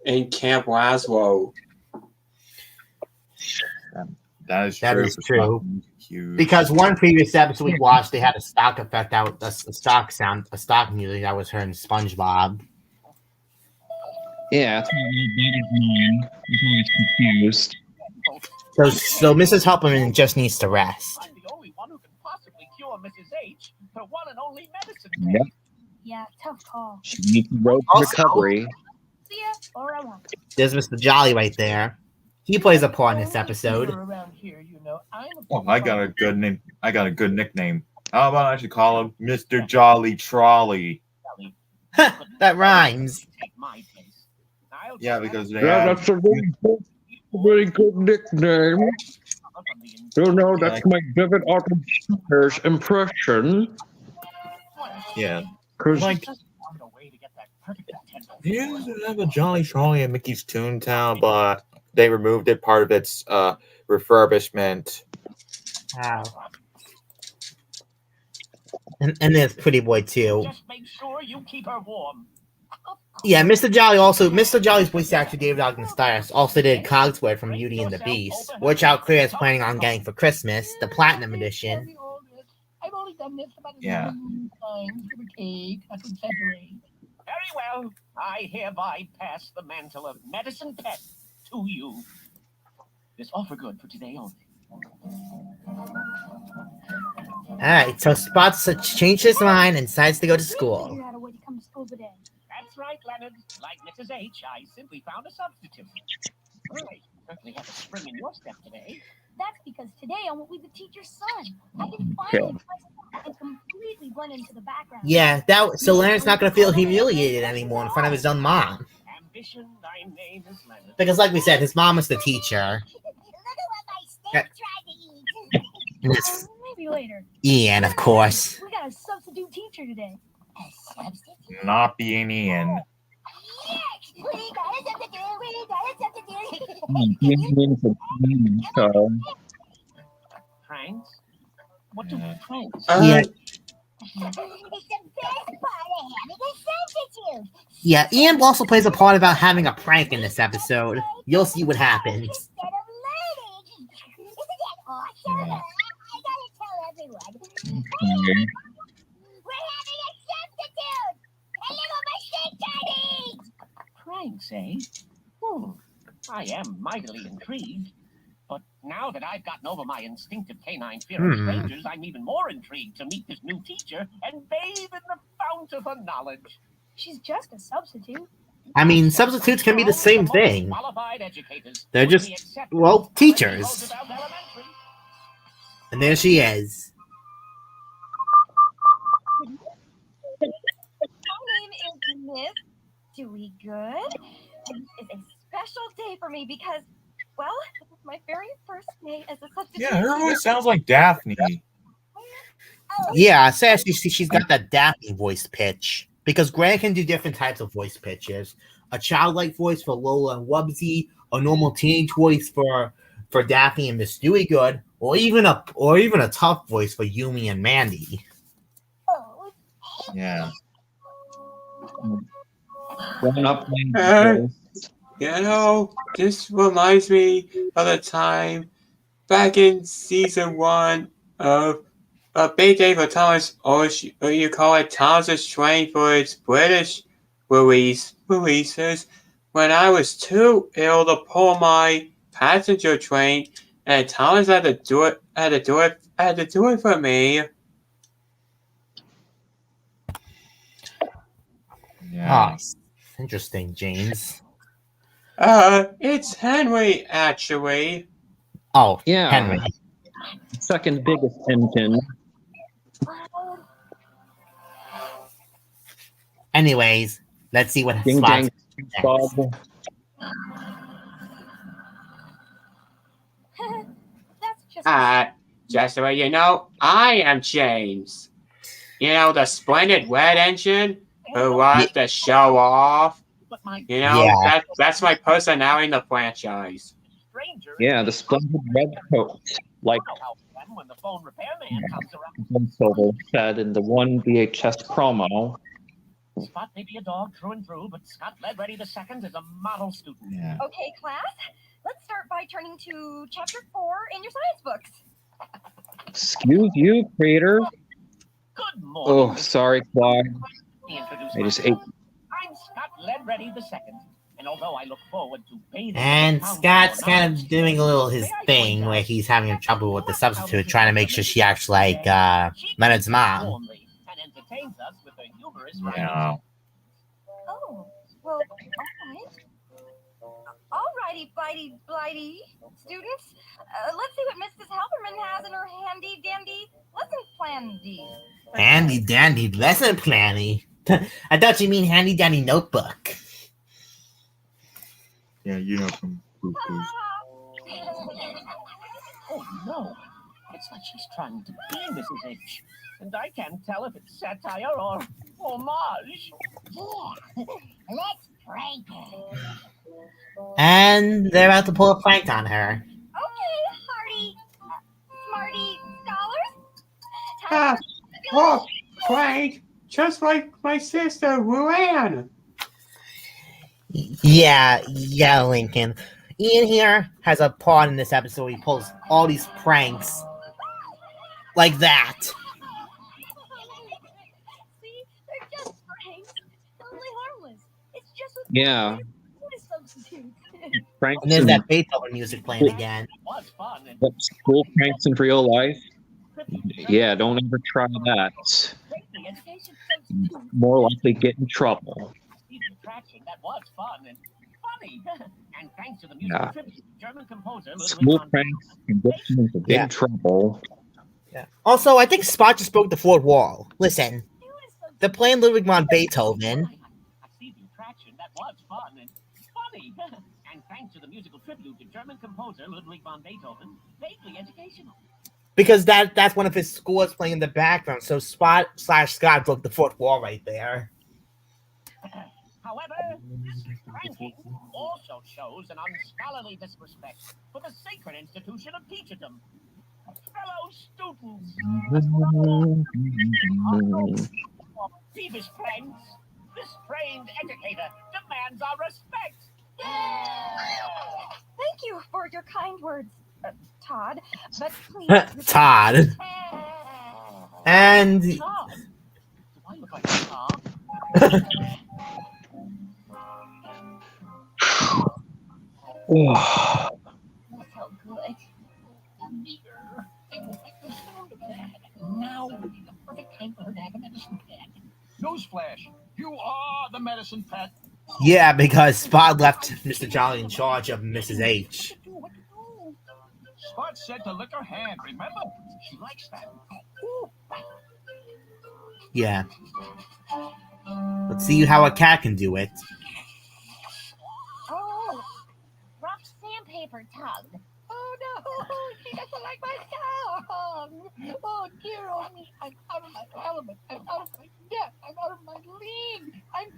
and Camp Laszlo. That is That true. is for true. stock music cues. Because one previous episode we watched, they had a stock effect out, a stock sound, a stock music that was heard in SpongeBob. Yeah, it's mine. I'm always confused. So Mrs. Helperman just needs to rest. I'm the only one who can possibly cure Mrs. H, her one and only medicine. Yep. Yeah, tough call. She needs the road to Also- recovery. See ya, or I won't. There's Mr. Jolly right there. He plays a part in this You're episode. around here, you know, I'm a Oh, I got a good name. I got a good nickname. How about I should call him Mr. Jolly Trolley? That rhymes. Take my place. I'll Yeah, take because that. they have, a really good Very good nickname. You know, that's my David Otto Sanders impression. Yeah. Because Like, they used to have a Jolly Trolley in Mickey's Toontown, but they removed it, part of its refurbishment. Wow. And there's Pretty Boy too. Just make sure you keep her warm. Yeah, Mr. Jolly's voice actor David Ogden Stiers also did Cogsworth from Beauty and the Beast, which Outclear is planning on getting for Christmas, the Platinum Edition. I've only done this about Yeah. times, give or take, not to exaggerate. Very well. I hereby pass the mantle of medicine pet to you. This offer good for today only. Alright, so Spots changed his mind and decides to go to school. Figure out a way to come to school today. That's right, Leonard. Like Mrs. H, I simply found a substitute. Well, I certainly have a spring in your step today. That's because today I won't be the teacher's son. I can finally and completely blend into the background. Yeah, so Leonard's not going to feel humiliated anymore in front of his own mom. Ambition, thy name is Leonard. Because like we said, his mom is the teacher. Look at what my snake tried to eat. And it's Maybe later. Ian, of course. We got a substitute teacher today. A substitute? Not being Ian. Yes! We got a substitute! We got a substitute! Pranks? What do pranks? Yeah. It's the best part of having a substitute! Yeah, Ian also plays a part about having a prank in this episode. You'll see what happens. Instead of learning! Isn't that awesome? Yeah. I gotta tell everyone. We're having a substitute! And look what my snake tried to eat! Pranks, eh? I am mightily intrigued. But now that I've gotten over my instinctive canine fear of strangers, I'm even more intrigued to meet this new teacher and bathe in the fount of her knowledge. She's just a substitute. I mean, substitutes can be the same thing. Qualified educators They're would just, be accepted well, by teachers. Roosevelt Elementary. And there she is. My name is Miss Dewey Good. This is a special day for me because, well, this is my very first day as a substitute. Yeah, her voice sounds like Daphne. Yeah, so she's got that Daphne voice pitch. Because Grant can do different types of voice pitches. A childlike voice for Lola and Wubbzy, a normal teenage voice for Daphne and Miss Dewey Good, or even a tough voice for Yumi and Mandy. Yeah. You know, this reminds me of the time back in season 1 of a Big Day for Thomas, or you call it Thomas's Train for its British releases, when I was too ill to pull my passenger train, and Thomas had to do it for me. Yeah. Oh, interesting, James. It's Henry, actually. Oh, Yeah. Henry. Second biggest engine. Anyways, let's see what Ding Spots dang, Bob. That's just Just so you know, I am James. You know, the splendid red engine who likes to show off. But my You know, Yeah. that's my personality in the franchise. stranger Yeah, the splendid red coat, like I'll help them when the phone repairman comes around. Silver said in the one VHS promo. Spot may be a dog through and through, but Scott Ledready II is a model student. Yeah. Okay, class. Let's start by turning to chapter 4 in your science books. Excuse you, creator. Good morning. Oh, sorry, Claude. Let me introduce I just myself. I'm Scott Ledready II, and although I look forward to bathing And in the fountain Scott's of kind knowledge, of doing a little his thing where he's having trouble with the substitute, trying to make sure she acts like Leonard's mom. warmly and entertains us with her humorous Yeah. Oh, well, all righty, blighty students. Let's see what Mrs. Helperman has in her handy dandy lesson plan. Handy dandy lesson planny. I thought you mean handy dandy notebook. Yeah, you know from Pooh Pooh. Oh, no. It's like she's trying to be Mrs. H. And I can't tell if it's satire or homage. Yeah, let's prank her. And they're about to pull a prank on her. Okay, Hardy, Smarty Scholars. Ah, oh, prank, just like my sister Luann. Yeah, Lincoln. Ian here has a part in this episode. He pulls all these pranks like that. See, they're just pranks. Totally harmless. It's just with Yeah. food substitutes. Pranks And there's and that Beethoven music playing again. Was fun and school pranks in real life. Yeah, don't ever try that. greatly education substitute. More likely get in trouble. The attraction that was fun and funny. And thanks to the musical Yeah. tribute to German composer Ludwig School van pranks can get you into big Yeah. trouble. Yeah. Also, I think Spot just broke the fourth wall. Listen, they're playing Ludwig van Beethoven. I see the attraction that was fun and funny. And thanks to the musical tribute to German composer Ludwig van Beethoven, vaguely educational. Because that's one of his scores playing in the background. So Spot/Scott broke the fourth wall right there. However, this ranking also shows an unscholarly disrespect for the sacred institution of teacherdom. Fellow students, peevish friends, this trained educator demands our respect. Thank you for your kind words, Todd. But please, Todd. And Todd, do I look like a Todd? Oh, that's so good. Now would be the perfect time for her to have a medicine pet. Newsflash, you are the medicine pet. yeah, because Spot left Mr. Jolly in charge of Mrs. H. Spot said to lick her hand, remember? She likes that. Ooh. Yeah. Let's see how a cat can do it. Oh, rough sandpaper tongue. Oh no, she doesn't like my tongue. Oh dear, oh me, I'm out of my element. I'm out of my depth. I'm out of my league. I'm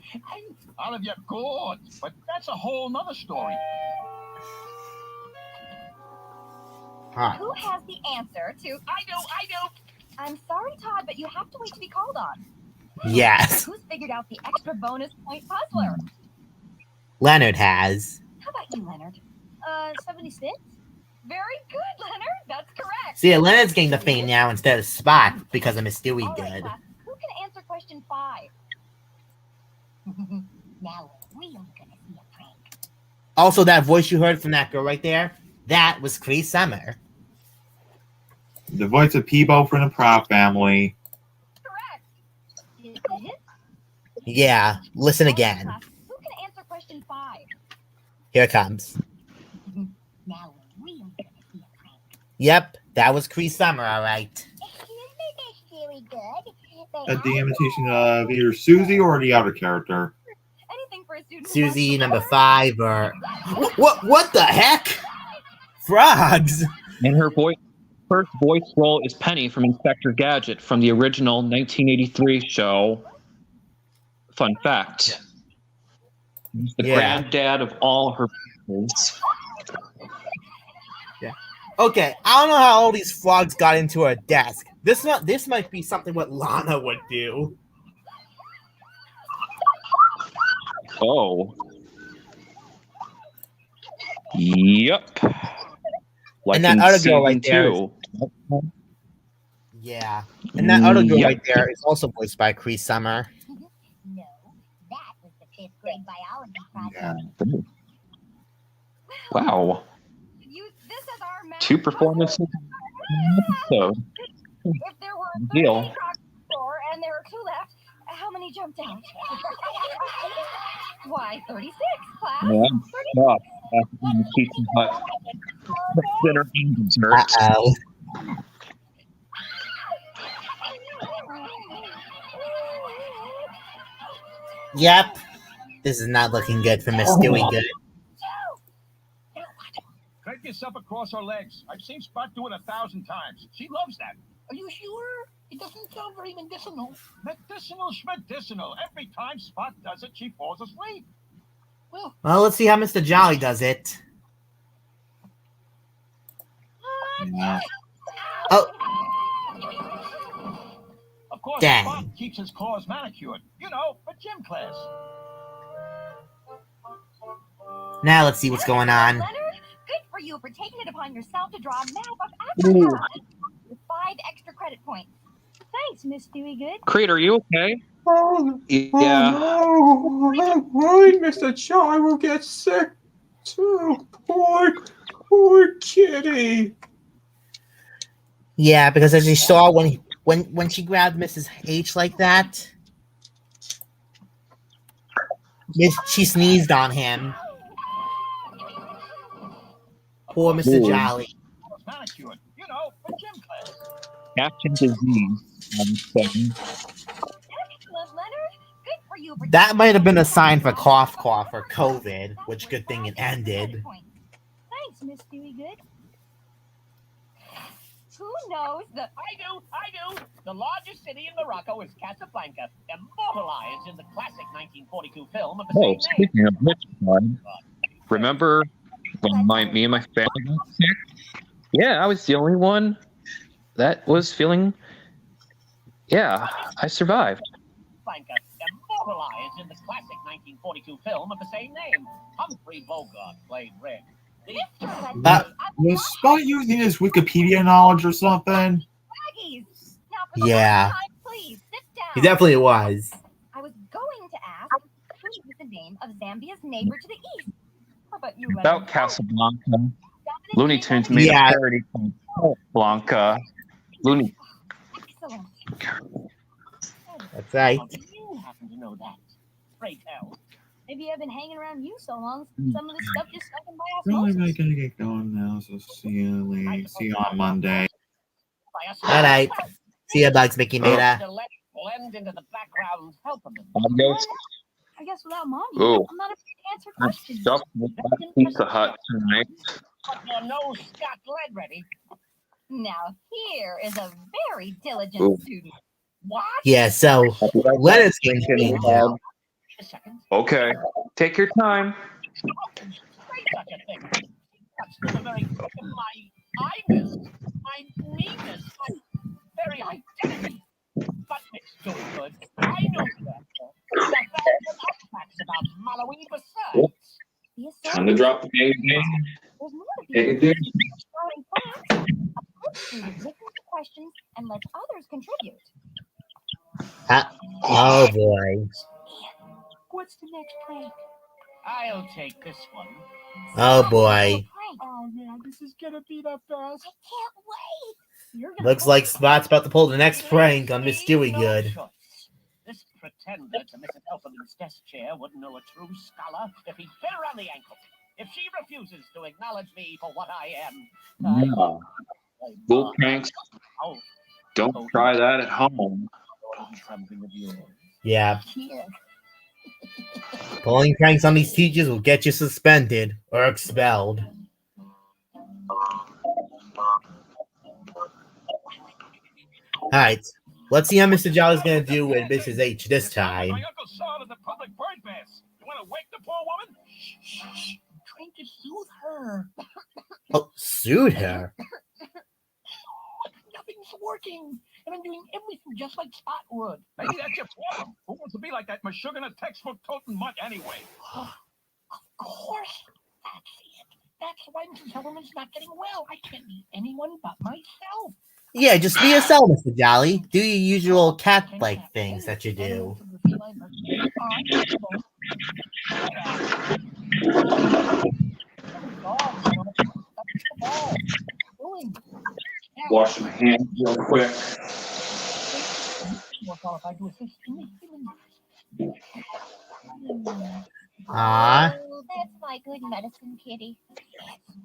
Out of your gourd. But that's a whole nother story. Huh. Who has the answer to? I do. I'm sorry, Todd, but you have to wait to be called on. Yes. Who's figured out the extra bonus point puzzler? Leonard has. How about you, Leonard? 76? Very good, Leonard. That's correct. See, Leonard's getting the fame now instead of Spot because of Miss Dewey All right, good. class. Who can answer question 5? Now we're really gonna see a prank. Also, that voice you heard from that girl right there, that was Cree Summer. The voice of Peebo from the Proud Family. Correct. Is it? Yeah, listen All right, again. class. Who can answer question 5? Here it comes. Now we're really gonna see a prank. Yep, that was Cree Summer, all right. That's very good. The imitation of either Susie or the other character. Anything for a student. who Susie, wants to number learn. 5, or... What the heck? Frogs! and her first voice role is Penny from Inspector Gadget from the original 1983 show. Fun fact. He's the Yeah. granddad of all her kids. Okay, I don't know how all these frogs got into her desk. This might be something what Lana would do. Oh. Yep. Like And that in other girl season right there 2. Yeah. And that other girl Yep. right there is also voiced by Cree Summer. No, that was the 5th grade biology Yeah. project. Wow. This is our math 2 performances in an episode. puzzle. If there were Deal. 30 frogs before and there are 2 left, how many jumped out? Why, 36, class. Yeah, I'm shocked after being teaching hot dinner and dessert. Uh-oh. Yep. This is not looking good for Miss Dewey Good. Good Stick yourself across her legs. I've seen Spot do it 1,000 times. She loves that. Are you sure? It doesn't sound very medicinal. Medicinal schmedicinal. Every time Spot does it, she falls asleep. Well, let's see how Mr. Jolly does it. Yeah. Oh, Of course, Dang. Spot keeps his claws manicured. You know, for gym class. now let's see what's going on. Leonard, good for you for taking it upon yourself to draw a map of Africa with 5 extra credit points. Thanks, Miss Stewie Good. Creed, are you okay? Oh, Yeah. oh no, I'm worried Mr. Jolly will get sick too. Poor kitty. Yeah, because as you saw when she grabbed Mrs. H like that, she sneezed on him. Poor Mr. Jolly. Manicured. You know, for gym class. Captain disease. Excellent, Leonard. Good for you for That might have been a sign for cough or COVID, which good thing it ended. Thanks, Miss Stewie Good. Who knows the... I do. The largest city in Morocco is Casablanca, immortalized in the classic 1942 film of the same name. Speaking of which, Todd, remember when me and my family got sick? Yeah, I was the only one that was feeling. Yeah, I survived. Casablanca, immortalized in the classic 1942 film of the same name. Humphrey Bogart played Red. Was Spot using his Wikipedia knowledge or something? Aggies. Now, for the Yeah. last time, please sit down. He definitely was. I was going to ask, who is the name of Zambia's neighbor to the east? How about you, Leonard? About Casablanca, Looney Tunes made a parody called Blanca. Looney. Excellent. That's right. How do you happen to know that? Pray tell. Maybe I've been hanging around you so long, some of this stuff just stuck in by Really osmosis. gonna get going now, so see you on Monday. All right. See ya, Bugs Mickey Meta. To let it blend into the background, help them. Adios. I guess without Mommy, Ooh. I'm not able to answer I'm questions. stuffed with that Pizza Hut tonight. But your nose got lead ready. Now, here is a very diligent Ooh. student. What? Yeah, so Leonard's getting paid now. A second. Okay, take your time. How can you say such a thing? That's the very quick of my I-ness, my meanness, my very identity. But it's doing good. I know that. There are thousands of other facts about Malawi besides. Be a Time to drop the game. There's more to Take be it starting facts. A good student listens to questions and lets others contribute. Oh boy. What's the next prank? I'll take this one. Oh boy. oh man, this is gonna be the best. I can't wait. You're gonna Looks like Spot's about to pull the next prank on Miss Stewie Good. choice. This pretender to Mrs. Elfman's desk chair wouldn't know a true scholar if he'd been around the ankle. If she refuses to acknowledge me for what I am, No. Bull pranks. oh, Don't try that at home. trembling of yours. Yeah. Here. Pulling pranks on these teachers will get you suspended or expelled. Alright. Let's see how Mr. Jolly's gonna do with Mrs. H this time. My Uncle saw it at the public bird bath. You want to wake the poor woman? Shh. I'm trying to soothe her. Oh, sued her. Nothing's working, and I'm doing everything just like Spot would. Maybe that's your problem. Who wants to be like that Meshuggah textbook toting mutt anyway? Of course, that's it. That's why Mrs. Hellerman's not getting well. I can't be anyone but myself. Yeah, just be yourself, Mr. Jolly. Do your usual cat-like things that you do. Wash my hands real quick. More qualified to assist in the healing. Ah, Oh, that's my good medicine kitty.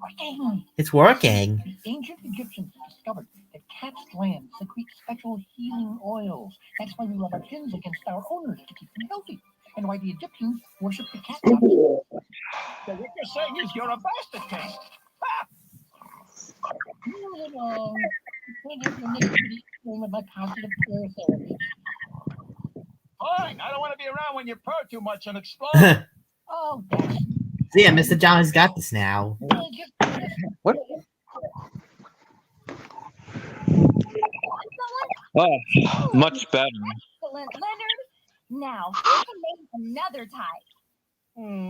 Working. it's working. The ancient Egyptians discovered that cats' glands secrete special healing oils. That's why we rub our chins against our owners to keep them healthy, and why the Egyptians worship the cat goddess. So what you're saying is you're a bastard case. Ha! Moving on. Continue for me to be with my cognitive care therapy. Fine. I don't want to be around when you purr too much and explode. Oh, that's So yeah, Mr. John has got this now. What? Oh, much better. Excellent, Leonard. Now, who can name another type?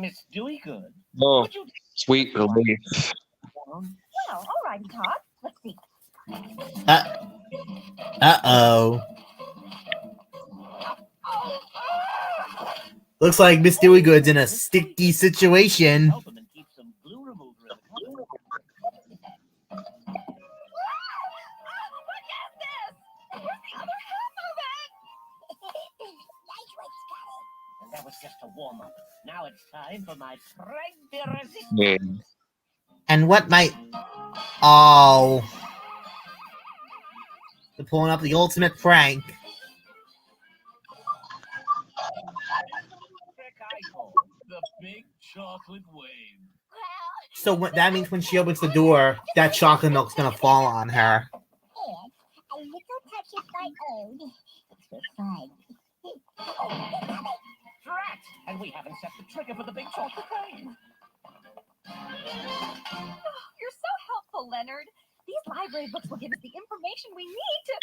Miss Dewey Good. Oh, Would you sweet relief. Well, all righty, Todd. Let's see. Uh-oh. Looks like Miss Dewey Good's in a sticky situation. help him and keep some glue remover in the cupboard? What is this? Where's the other half of it? And that was just a warm-up. Now it's time for my prank de resistance. Yeah. And what might... Oh. They're pulling up the ultimate prank. The big chocolate wave. So what, that means when she opens the door, that chocolate milk's gonna fall on her. A little touch of my own. For fun. Drat! And we haven't set the trigger for the big chocolate wave. You're so helpful, Leonard. These library books will give us the information we need to...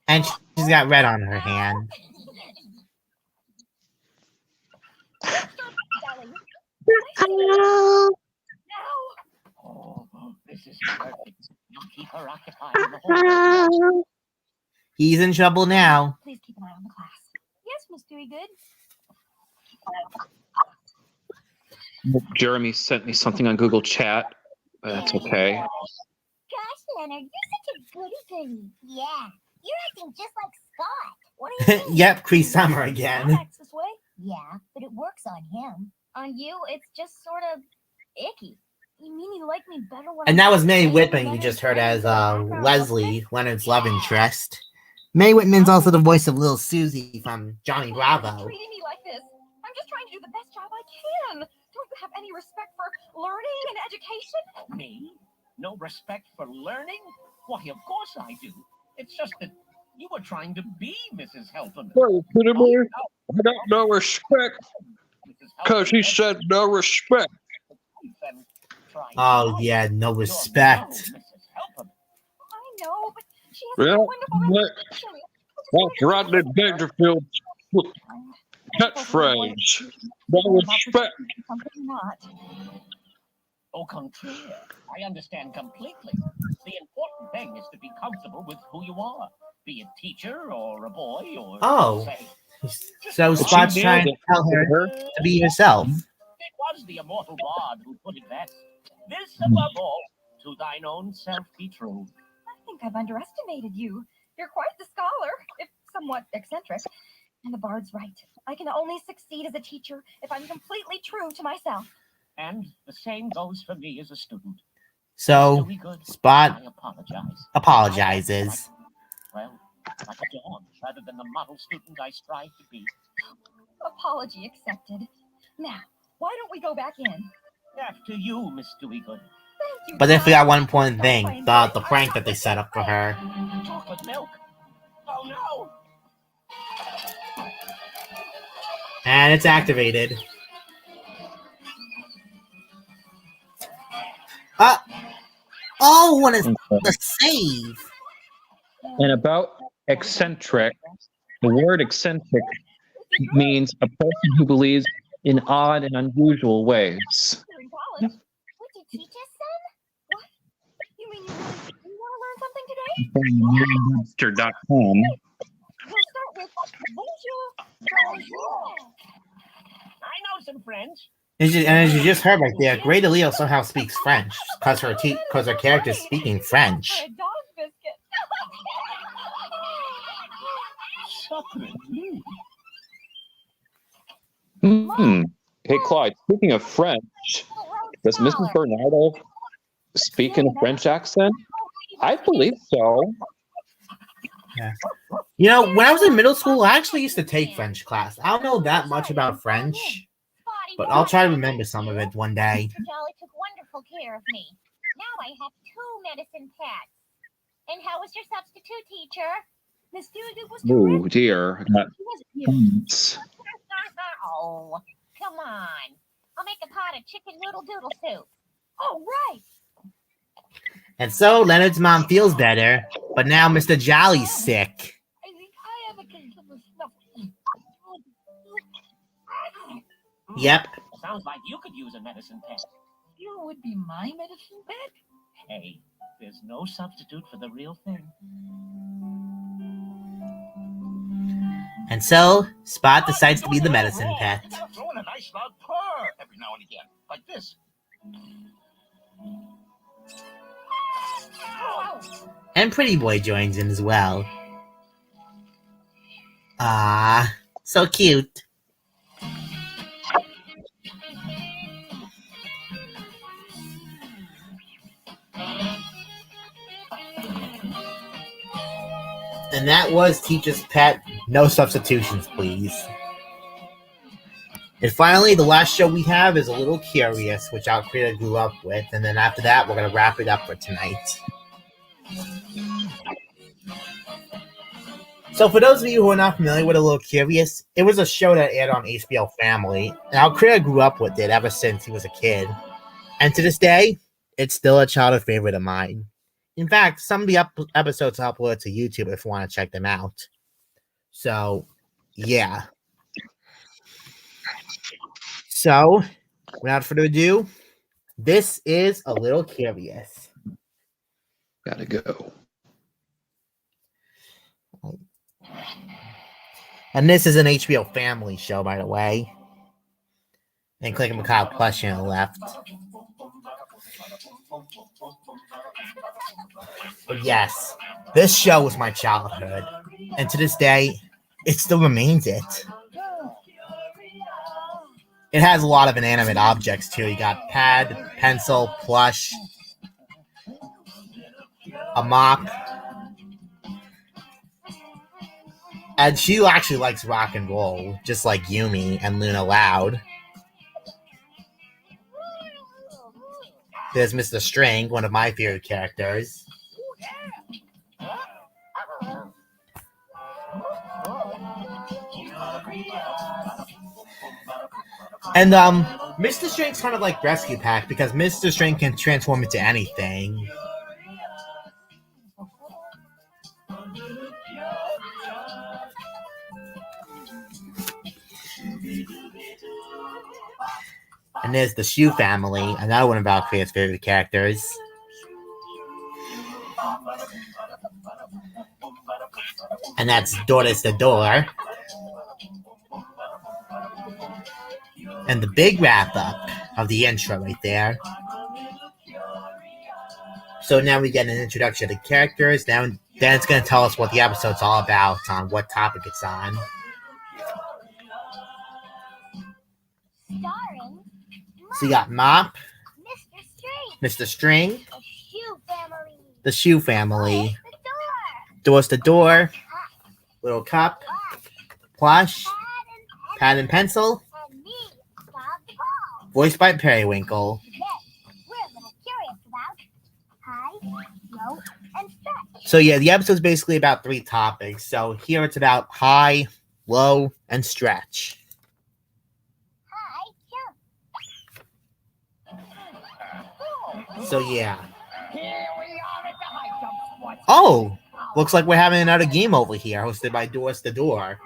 And she's got red on her hand. Darling. Now. Oh, this is perfect. You'll keep her occupied in the whole He's in trouble now. Please keep an eye on the class. Yes, Miss Dewey Good. Jeremy sent me something on Google Chat. But that's okay. Gosh, Leonard, you're such a goody-goody. Yeah, you're acting just like Scott. What do you mean? Yep, Cree Summer again. Acts this way. Yeah, but it works on him. On you, it's just sort of icky. You mean you like me better when And I'm that was Mae saying Whitman you Leonard's just heard friend as in the background, Leslie, wasn't it? Leonard's love interest. Mae Whitman's also the voice of Little Susie from Johnny Bravo. Treating me like this. I'm just trying to do the best job I can. Don't you have any respect for learning and education? Me? No respect for learning? Why, of course I do. It's just that you were trying to be Mrs. Helperman. Are you kidding me? I got no respect. Because he said no respect. Oh yeah, no respect. I know, but she has Yeah, a wonderful reputation. that's Rodney Dangerfield's catchphrase. No respect. Something not. Au contraire, I understand completely. The important thing is to be comfortable with who you are, be a teacher or a boy or Oh. say, So Spot's trying to tell her to be herself. it was the immortal bard who put it best. This above all, to thine own self be true. I think I've underestimated you. You're quite the scholar, if somewhat eccentric. And the bard's right. I can only succeed as a teacher if I'm completely true to myself. And the same goes for me as a student. So Be good. Spot I apologize. apologizes. Well, like a dog, rather than the model student I strive to be. Apology accepted. Now, why don't we go back in? After you, Miss Deweygood. Thank you. But they Todd. forgot one important thing, the prank that they set up for her. Chocolate milk. Oh no! And it's activated. Oh, what is the save? And about eccentric, the word eccentric means a person who believes in odd and unusual ways. You're in college. Would you teach us some? What? You mean you want to learn something today? From Merriam-Webster.com. We'll start with bonjour. Bonjour. I know some French. And as you just heard right there, Grey Leo somehow speaks French because her character's speaking French. For a dog biscuit. Chocolate. Hey, Clyde, speaking of French, does Mrs. Bernardo speak in a French accent? I believe so. Yeah. You know, when I was in middle school, I actually used to take French class. I don't know that much about French, but I'll try to remember some of it one day. Mr. Jolly took wonderful care of me. Now I have 2 medicine pets. And how was your substitute teacher? Miss Farragut was Oh terrific. dear. She wasn't here. Oh, come on. I'll make a pot of chicken noodle doodle soup. Oh, right. And so Leonard's mom feels better, but now Mr. Jolly's sick. I think I have a case of the snuffles. Yep. Sounds like you could use a medicine pet. You would be my medicine pet? Hey, there's no substitute for the real thing. And so Spot decides to be the medicine pet. You gotta throw in a nice loud purr every now and again, like this. And Pretty Boy joins in as well. Ah, so cute. And that was Teacher's Pet. No substitutions, please. And finally, the last show we have is A Little Curious, which our creator grew up with. And then after that, we're going to wrap it up for tonight. So for those of you who are not familiar with A Little Curious, it was a show that aired on HBO Family. And our creator grew up with it ever since he was a kid. And to this day, it's still a childhood favorite of mine. In fact, some of the episodes are uploaded to YouTube if you want to check them out. So, yeah. So, without further ado, this is A Little Curious. Gotta go. And this is an HBO Family show, by the way. And click on the Kyle question on the left. But yes, this show was my childhood. And to this day, it still remains it. It has a lot of inanimate objects too. You got pad, pencil, plush, a mop. And she actually likes rock and roll, just like Yumi and Luna Loud. There's Mr. String, one of my favorite characters. And Mr. String's kind of like Rescue Pack because Mr. String can transform into anything. And there's the Shoe Family, another one of our creator's favorite characters. And that's Doris the Door. And the big wrap-up of the intro right there. So now we get an introduction to the characters. Then it's going to tell us what the episode's all about, on what topic it's on. Starring So you got Mop, Mr. String, Mr. String, the Shoe Family, the Shoe Family, the Door, Doris the Door, Little Cup, Plush, Pad and Pencil, and me, Bob the Ball. voiced by Periwinkle. Today, we're a little curious about high, low, and stretch. So yeah, the episode's basically about 3 topics. So here it's about high, low, and stretch. High jump. So yeah. Here we are at the high jump squad. Oh, looks like we're having another game over here, hosted by Doris the Door.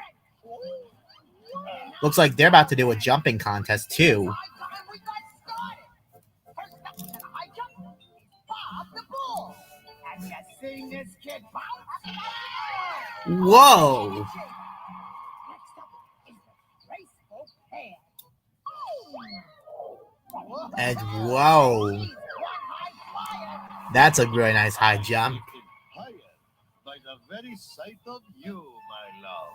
Looks like they're about to do a jumping contest too. High time we got started. First up to the high jump, Bob the Bull. Have you seen this kid bounce? Whoa! Next up is the graceful Pad. And whoa, that's a really nice high jump. Hired by the very sight of you, my love.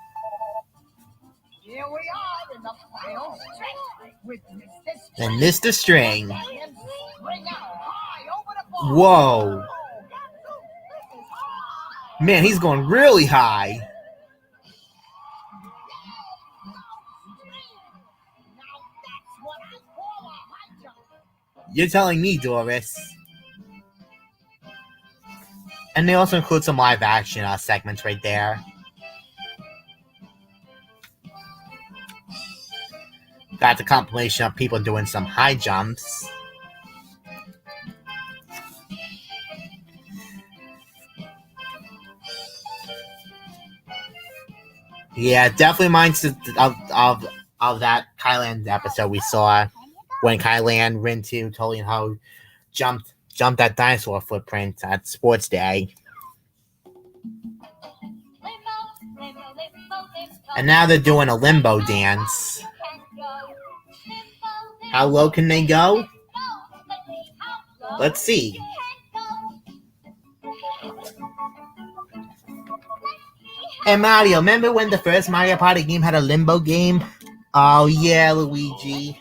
Here we are in the final stretch with Mr. String. And Mr. String. Bring out high over the ball. Whoa. Man, he's going really high. Now that's what I call a high jump. You're telling me, Doris. And they also include some live action segments right there. Got the compilation of people doing some high jumps. Yeah, definitely reminds of that Kylan episode we saw when Kylan ran to Totally Ho jumped that dinosaur footprint at Sports Day. And now they're doing a limbo dance. How low can they go? Let's see. Hey Mario, remember when the first Mario Party game had a limbo game? Oh yeah, Luigi.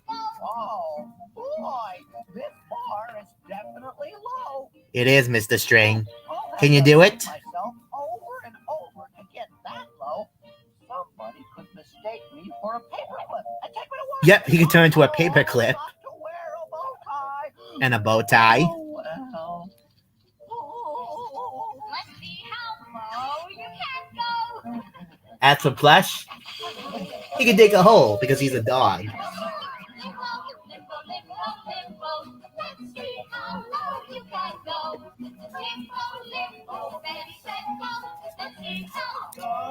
Oh boy, this bar is definitely low. It is, Mr. String. Can you do it? Myself over and over to get that low. Somebody could mistake me for a paperclip and take me to work. Yep, he can turn into a paperclip. And a bow tie. Oh, well. Let's see how low you can go. As for Plush, he can dig a hole because he's a dog. Let's see how low you can go. Ready, set, go. Let's see how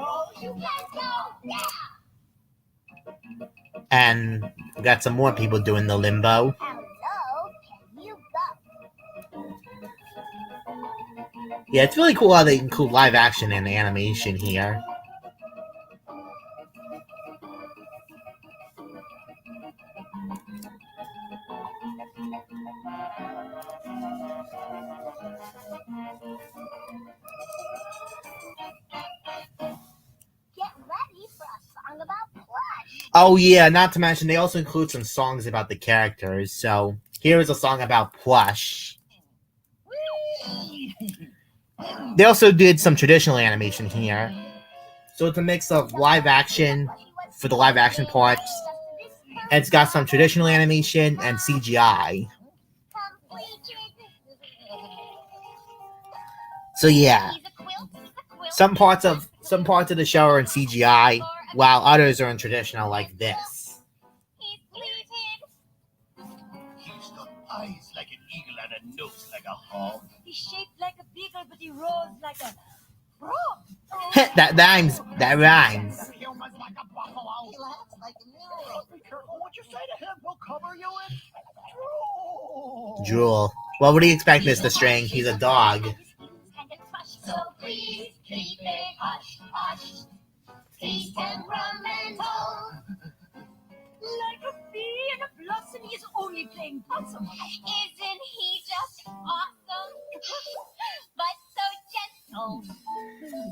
low you can go. Yeah. And we got some more people doing the limbo. How low can you go? Yeah, it's really cool how they include live action and animation here. Get ready for a song about Plush. Oh yeah, not to mention they also include some songs about the characters. So here is a song about Plush. They also did some traditional animation here. So it's a mix of live action for the live action parts. And it's got some traditional animation and CGI. So yeah. Some parts of the show are in CGI, while others are in traditional like this. He's got eyes like an eagle and a nose like a hog. He's shaped like a beagle, but he rolls like a frog. That rhymes. That rhymes. He almost like a buffalo. He laughs like a mule. Be careful what you say to him. We'll cover you in drool. Drool. What would you expect, Mr. String? He's a dog. So please keep it hush, hush. Peace and rum and roll. Like a bee in a blossom, he's only playing possum. Isn't he just awesome? But so gentle.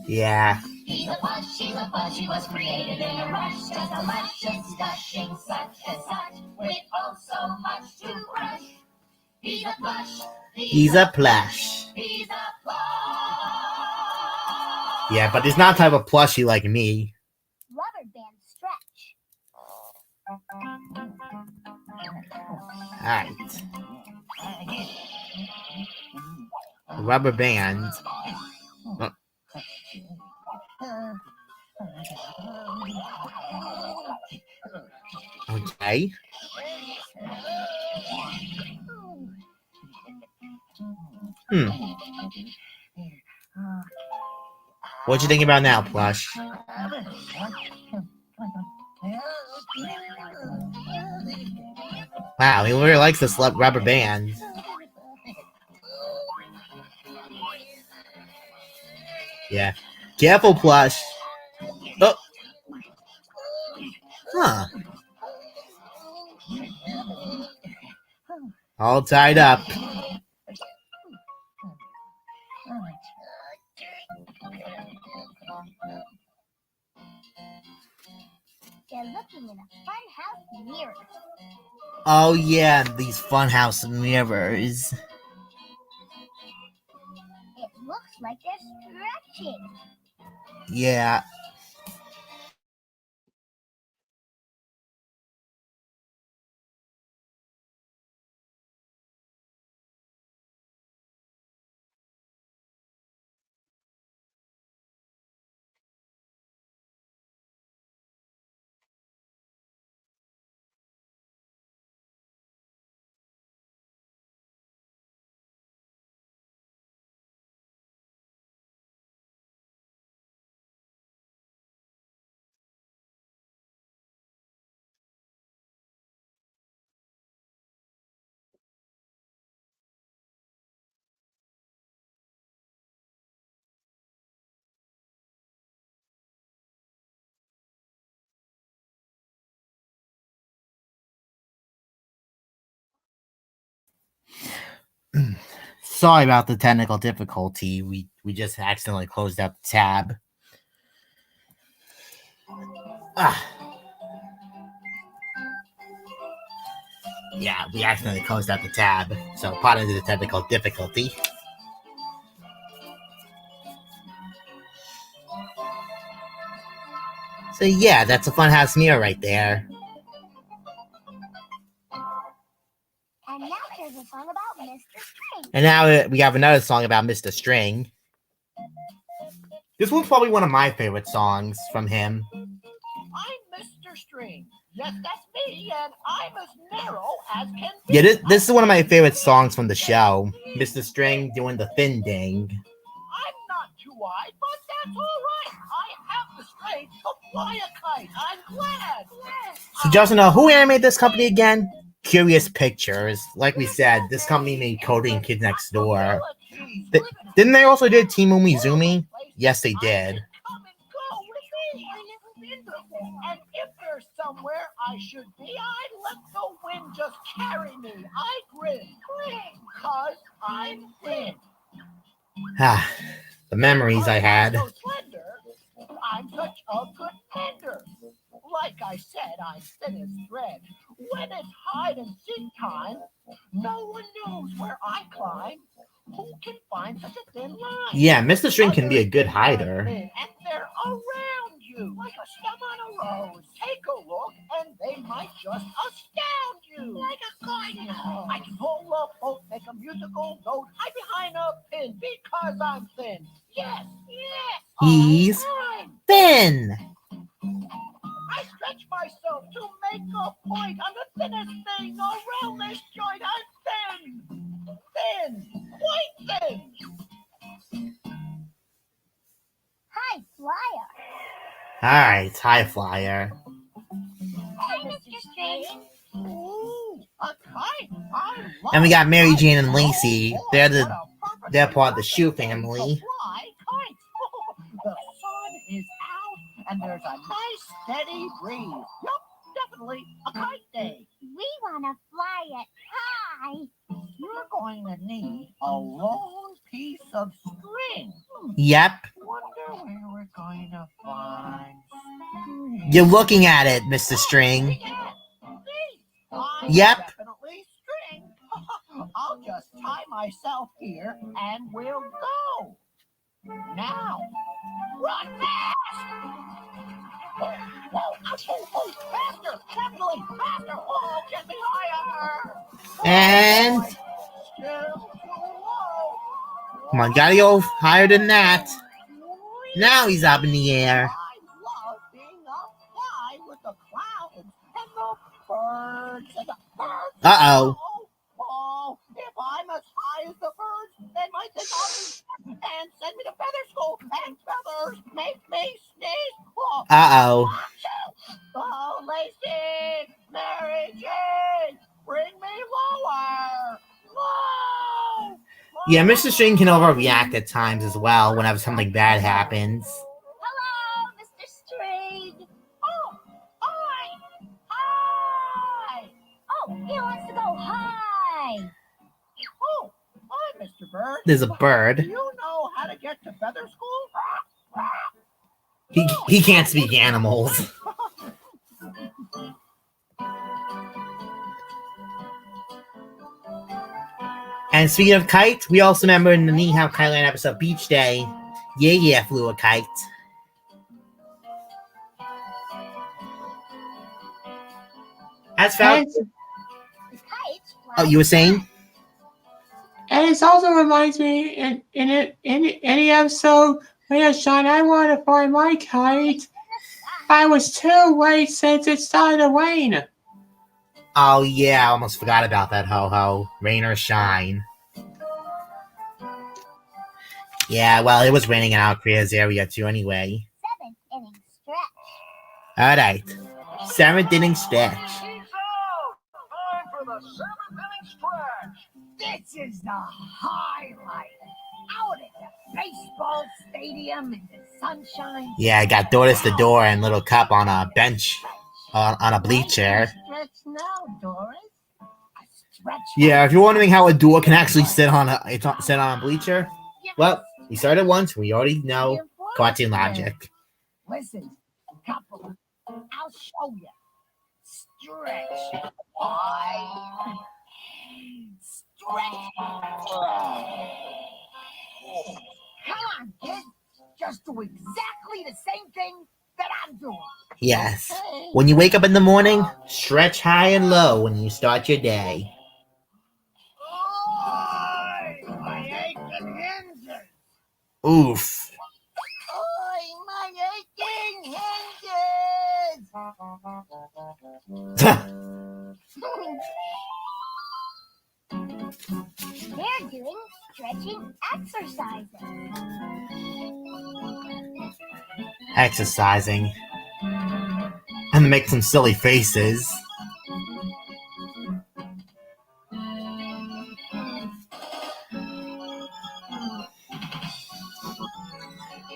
Yeah. He's a plush, he was created in a rush. Just a luscious, gushing such and such. With oh so much to crush. He's a plush. He's a plush. He's a plush. Yeah, but he's not type of plushy like me. Rubber band stretch. Alright. Rubber band. Oh. Okay. What you think about now, Plush? Wow, he really likes this rubber band. Yeah. Careful, Plush. Oh. Huh. All tied up. They're looking in a funhouse mirror. Oh yeah, these funhouse mirrors. It looks like they're stretching. Yeah. Sorry about the technical difficulty. We just accidentally closed out the tab. Yeah, we accidentally closed out the tab. So pardon the technical difficulty. So yeah, that's a Funhouse mirror right there. And now here's a song about Mr. String. And now we have another song about Mr. String. This one's probably one of my favorite songs from him. I'm Mr. String. Yes, that's me, and I'm as narrow as can be. Yeah, this is one of my favorite songs from the show. Mr. String doing the thin ding. I'm not too wide, but that's all right. I have the strength to fly a kite. I'm glad. So just to know, who animated this company again? Curious Pictures. Like we said, this company made Cody and Kids Next Door. Didn't they also do Team Umizoomi? Yes, they did. Come and go with me. And if there's somewhere I should be, I'd let the wind just carry me. I grin, cause I'm thin. Ah, the memories I had. So slender, I'm such a good ender. Like I said, I'm thin as thread. When it's hide and seek time, no one knows where I climb. Who can find such a thin line? Yeah, Mr. String can be a good hider. And they're around you, like a stem on a rose. Take a look, and they might just astound you. Like a garden hose. I can hold a boat, make a musical note, hide behind a pin, because I'm thin. Yes. He's thin. I stretch myself to make a point. I'm the thinnest thing around this joint. I'm thin, quite thin. High flyer. Alright, High Flyer. Hi, Mr. String. Ooh, a kite. And we got Mary Jane and Lacey. They're part of the Shoe family. The sun is out, and there's a nice steady breeze. Yup, definitely a kite day. We want to fly it high. You're going to need a long piece of string. Yep. Wonder where we're going to find string. You're looking at it, Mr. String. Yep. Definitely string. I'll just tie myself here, and we'll go. Now, run fast! Oh, faster! Definitely faster! Oh, get me higher! And Still too low. come on, gotta go higher than that. Now he's up in the air. I love being up high with the clouds and the birds and the birds. Uh-oh. Oh, if I'm as high as the birds, they might think I'll be and send me to feather school, and feathers make me sneeze. Oh, Uh-oh. oh, Lacey, Mary Jane, bring me lower. Low. Yeah, Mr. String can overreact at times as well whenever something bad happens. Hello, Mr. String. Oh, hi. Oh, he wants to go high. Oh, hi, Mr. Bird. There's a bird. Do you know how to get to feather school? He can't speak animals. And speaking of kites, we also remember in the Ni Hao Kiteland episode Beach Day, Yeah flew a kite. As far as... Oh, you were saying? And it also reminds me in any episode when Sean, I want to find my kite. I was too late since it started to rain. Oh yeah, I almost forgot about that, ho-ho. Rain or shine. Yeah, well, it was raining in our Korea's area too anyway. 7th inning stretch. Alright. 7th inning stretch. Time for the 7th inning stretch. This is the highlight. Out at the baseball stadium in the sunshine. Yeah, I got Doris the Door and Little Cup on a bench, on a bleacher. Stretch now, Doris. A stretch. Yeah, if you're wondering how a duel can actually sit on a bleacher, well, we started once. We already know cartoon logic. Listen, couple, I'll show you. Stretch. I stretch. Come on, kid. Just do exactly the same thing that I'm doing. Yes. When you wake up in the morning, stretch high and low when you start your day. My aching hinges. Oof. My aching hinges. They're doing stretching exercises. Exercising. And make some silly faces.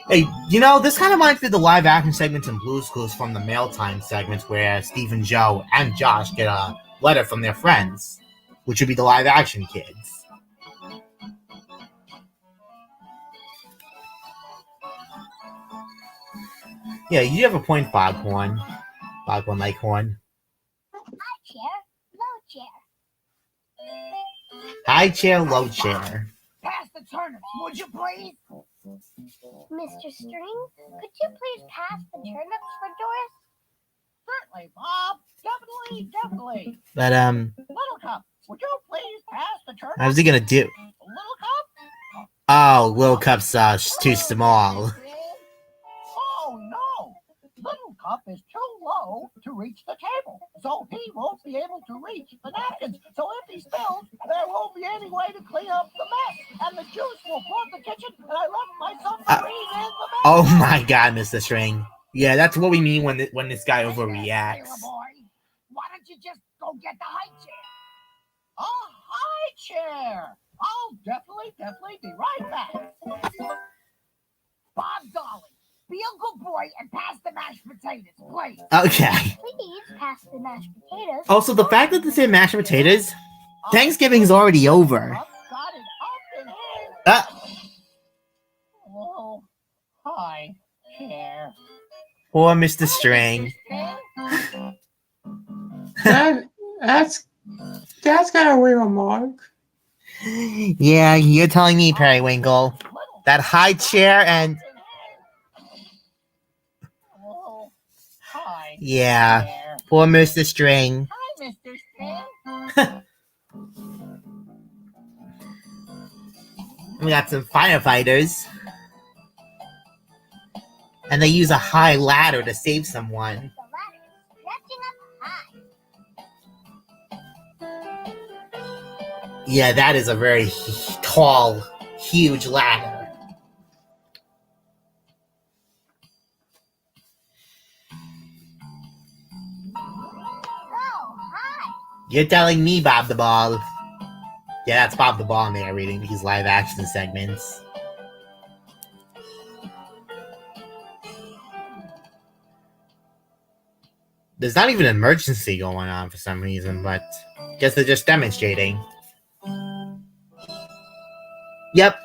Hey, you know, this kind of reminds me of the live action segments in Blue's Clues from the Mail Time segments where Steve and Joe and Josh get a letter from their friends, which would be the live action kids. Yeah, you have a point, Foghorn. Foghorn Leghorn. High chair, low chair. High chair, low chair. Pass the turnips, would you please? Mr. String, could you please pass the turnips for Doris? Certainly, Bob. Definitely. But, Little Cup, would you please pass the turnips? how's he gonna do? Little Cup? Oh, Little Cup's too small. Oh, no. Little Cup is too low to reach the table, so he won't be able to reach the napkins. So if he spills, there won't be any way to clean up the mess, and the juice will flood the kitchen, and I left my submarine in the mess. Oh my God, Mr. String. Yeah, that's what we mean when this guy overreacts. Boy, why don't you just go get the high chair? A high chair. I'll definitely be right back. Bob Dolly, be a good boy and pass the mashed potatoes, please. Okay. Please pass the mashed potatoes. Also, the fact that they say mashed potatoes, Thanksgiving's already over. Got it up in here. Oh, high chair. Poor Mr. String. That's gotta leave a mark. Yeah, you're telling me, Periwinkle. That high chair and... Yeah, poor Mr. String. Hi, Mr. String. We got some firefighters. And they use a high ladder to save someone. The ladder is stretching up high. Yeah, that is a very tall, huge ladder. Oh, hi. You're telling me, Bob the Ball. Yeah, that's Bob the Ball narrating these live action segments. There's not even an emergency going on for some reason, but I guess they're just demonstrating. Yep.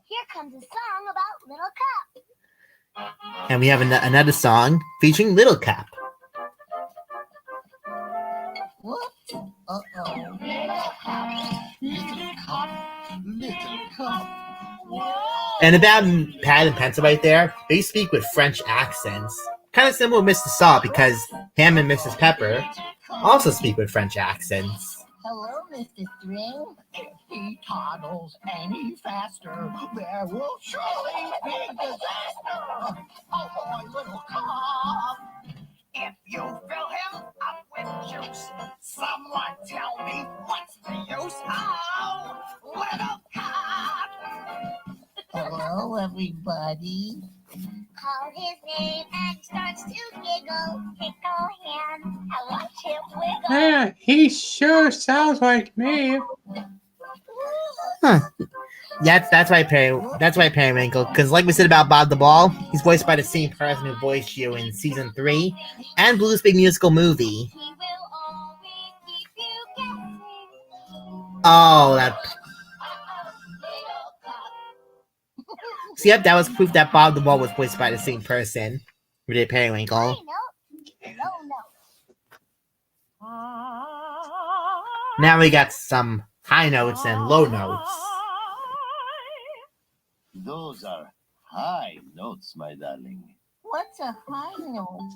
Here comes a song about Little Cup. And we have another song featuring Little Cup. What? Uh-oh. Little cup. And about pad and pencil right there, they speak with French accents. Kind of similar to Mr. Saw because him and Mrs. Pepper also speak with French accents. Hello, Mr. String. If he toddles any faster, there will surely be disaster. Oh, boy, little cup. If you fill him up with juice, someone tell me what's the use? Oh, little cup. Hello, everybody. Call his name and starts to giggle. Tickle him. I watch him wiggle. Yeah, he sure sounds like me. Huh. That's why Periwinkle, because like we said about Bob the Ball, he's voiced by the same person who voiced you in season 3 and Blue's Big Musical Movie. He will always Oh, that. See, yep, that was proof that Bob the Mole was voiced by the same person. We did Periwinkle. Now we got some high notes and low notes. Those are high notes, my darling. What's a high note?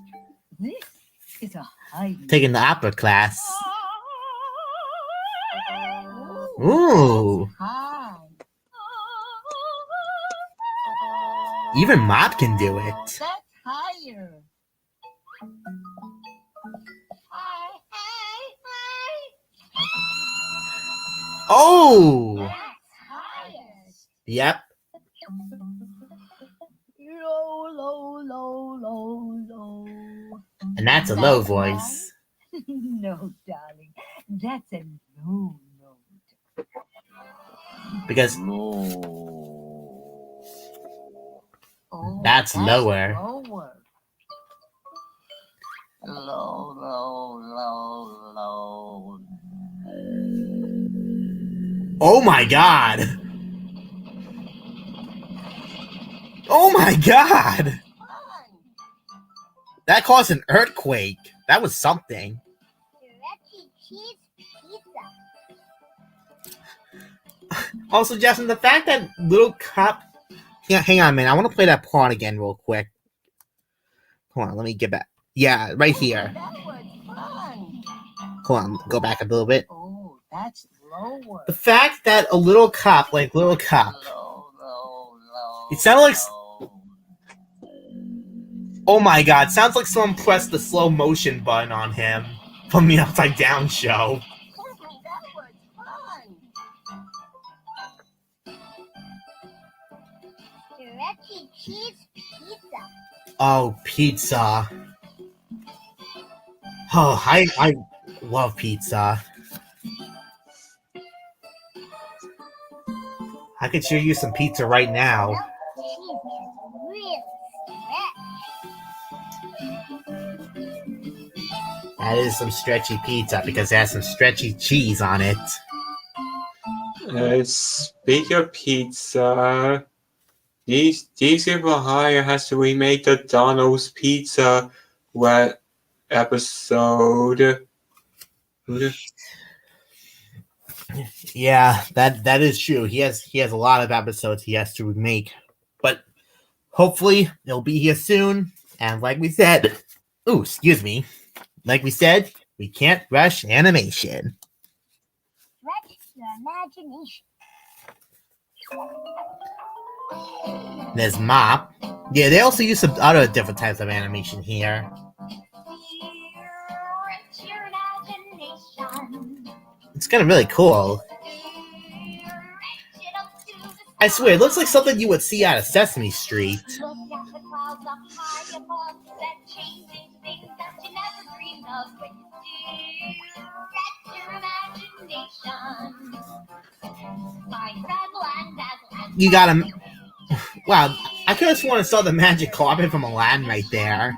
This is a high note. Taking the opera class. Ooh. High. Even Mop can do it. That's higher. Oh. That's highest. Yep. Low, low, low, low, low. And that's a low voice. No, darling. That's a low note. Because that's lower. Lower. Low, low, low, low. Oh my god. Oh my god. That caused an earthquake. That was something. Cheese pizza. Also, Justin, the fact that Little Cup... Yeah, hang on, man. I want to play that part again real quick. Hold on, let me get back. Yeah, right here. That was fun. Hold on, go back a little bit. Oh, that's lower. The fact that a Little Cup, like Little Cup, Low, low, low. it sounded like... Oh my god, sounds like someone pressed the slow motion button on him from the Upside Down show. That was fun. Stretchy cheese pizza. Oh, pizza. Oh, I love pizza. I could sure use some pizza right now. Cheese can really stretch. That is some stretchy pizza because it has some stretchy cheese on it. Speaking of pizza, these people hire has to remake the Donald's Pizza episode. Yeah, that is true. He has a lot of episodes he has to remake, but hopefully it'll be here soon. And like we said, like we said, we can't rush animation. Stretch your imagination. There's Mop. Yeah, they also use some other different types of animation here. Stretch your imagination. It's kind of really cool. I swear, it looks like something you would see out of Sesame Street. Look at the clouds up high above that changing things that you never dreamed of when you stretch your imagination. Find razzle and dazzle and You got him. Wow, I could have sworn I saw the magic carpet from Aladdin right there.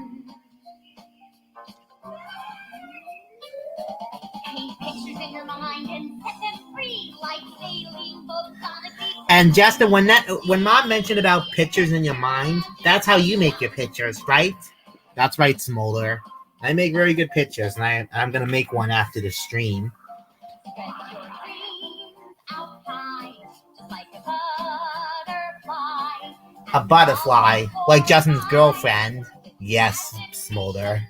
paint pictures in your mind and set them free like sailing boats on a beach. And Justin, when Mom mentioned about pictures in your mind, that's how you make your pictures, right? That's right, Smolder. I make very good pictures, and I'm gonna make one after the stream. Stretch your dreams out high, just like a butterfly. A butterfly, like Justin's girlfriend. Yes, Smolder.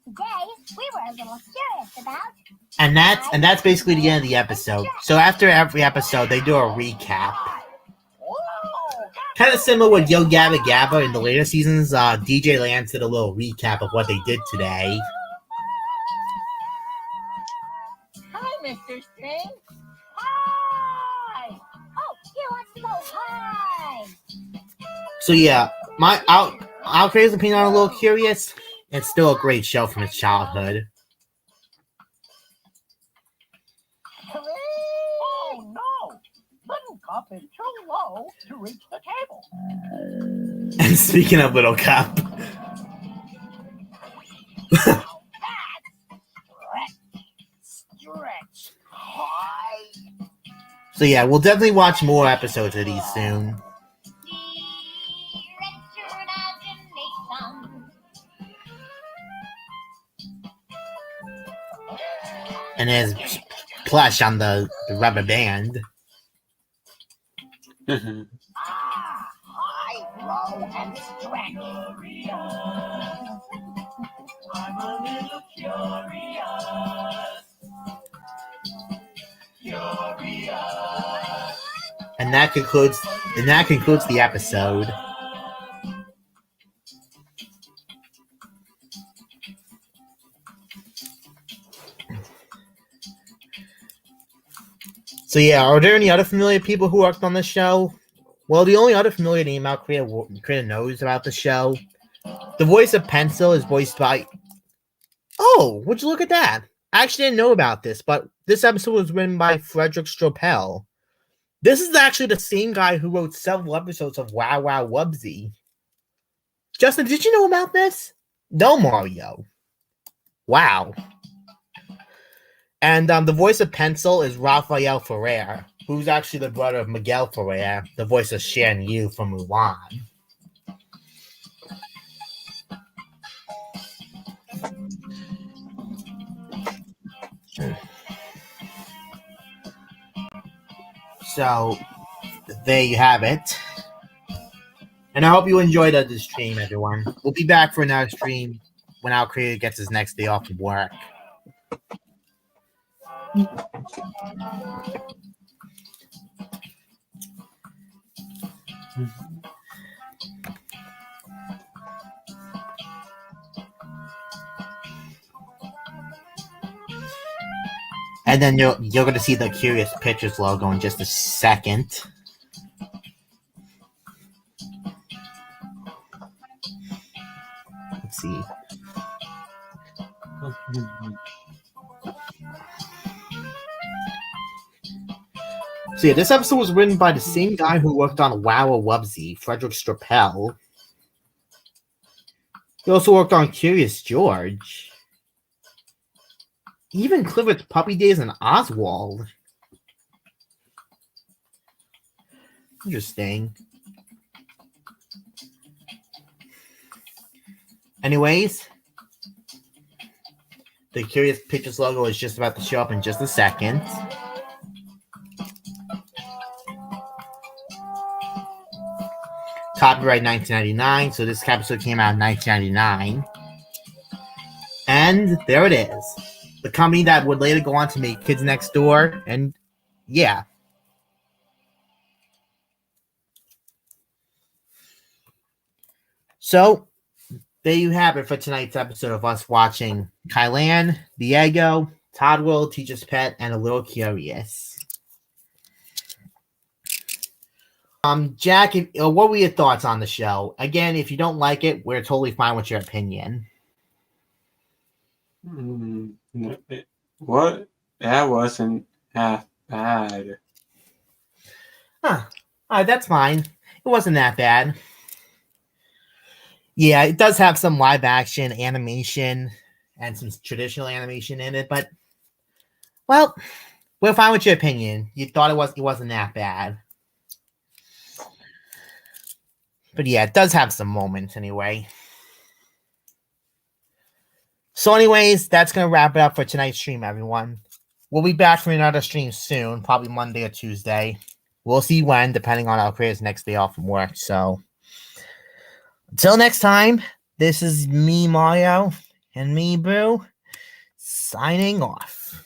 Today, we were a little curious about... And that's basically the end of the episode. So after every episode, they do a recap. Kind of similar with Yo Gabba Gabba in the later seasons. DJ Lance did a little recap of what they did today. Hi, Mr. String. Hi. Oh, he wants to go high. So yeah, I'll Crazy and Peanut are a little curious. It's still a great show from his childhood. Oh no! Little Cup is too low to reach the table. And speaking of Little Cup, Now that's stretch. Hi. So yeah, we'll definitely watch more episodes of these soon. Direct your imagination. And there's plush on the rubber band. High, low, and stretch. I'm a little curious. And that concludes the episode. So yeah, are there any other familiar people who worked on the show? Well, the only other familiar name our creator knows about the show, the voice of Pencil is voiced by... Oh, would you look at that? I actually didn't know about this, but this episode was written by Frederick Stropel. This is actually the same guy who wrote several episodes of Wow Wow Wubbzy. Justin, did you know about this? No, Mario. Wow. And the voice of Pencil is Rafael Ferrer, who's actually the brother of Miguel Ferrer, the voice of Shan Yu from Mulan. So, there you have it. And I hope you enjoyed this stream, everyone. We'll be back for another stream when our creator gets his next day off of work. And then you're going to see the Curious Pictures logo in just a second. Let's see. So yeah, this episode was written by the same guy who worked on Wow Wubbzy, Frederick Stropel. He also worked on Curious George. Even Clifford's Puppy Days and Oswald. Interesting. Anyways, the Curious Pictures logo is just about to show up in just a second. Copyright 1999, so this episode came out in 1999. And there it is. The company that would later go on to make Kids Next Door, and yeah. So, there you have it for tonight's episode of us watching Kylan, Diego, ToddWorld, Teacher's Pet, and A Little Curious. Jack, what were your thoughts on the show? Again, if you don't like it, we're totally fine with your opinion. What? That wasn't half bad. Huh. That's fine. It wasn't that bad. Yeah, it does have some live action animation and some traditional animation in it, but well, we're fine with your opinion. You thought it wasn't that bad. But yeah, it does have some moments anyway. So anyways, that's going to wrap it up for tonight's stream, everyone. We'll be back for another stream soon, probably Monday or Tuesday. We'll see when, depending on our creator's next day off from work. So until next time, this is me, Mario, and me, Boo, signing off.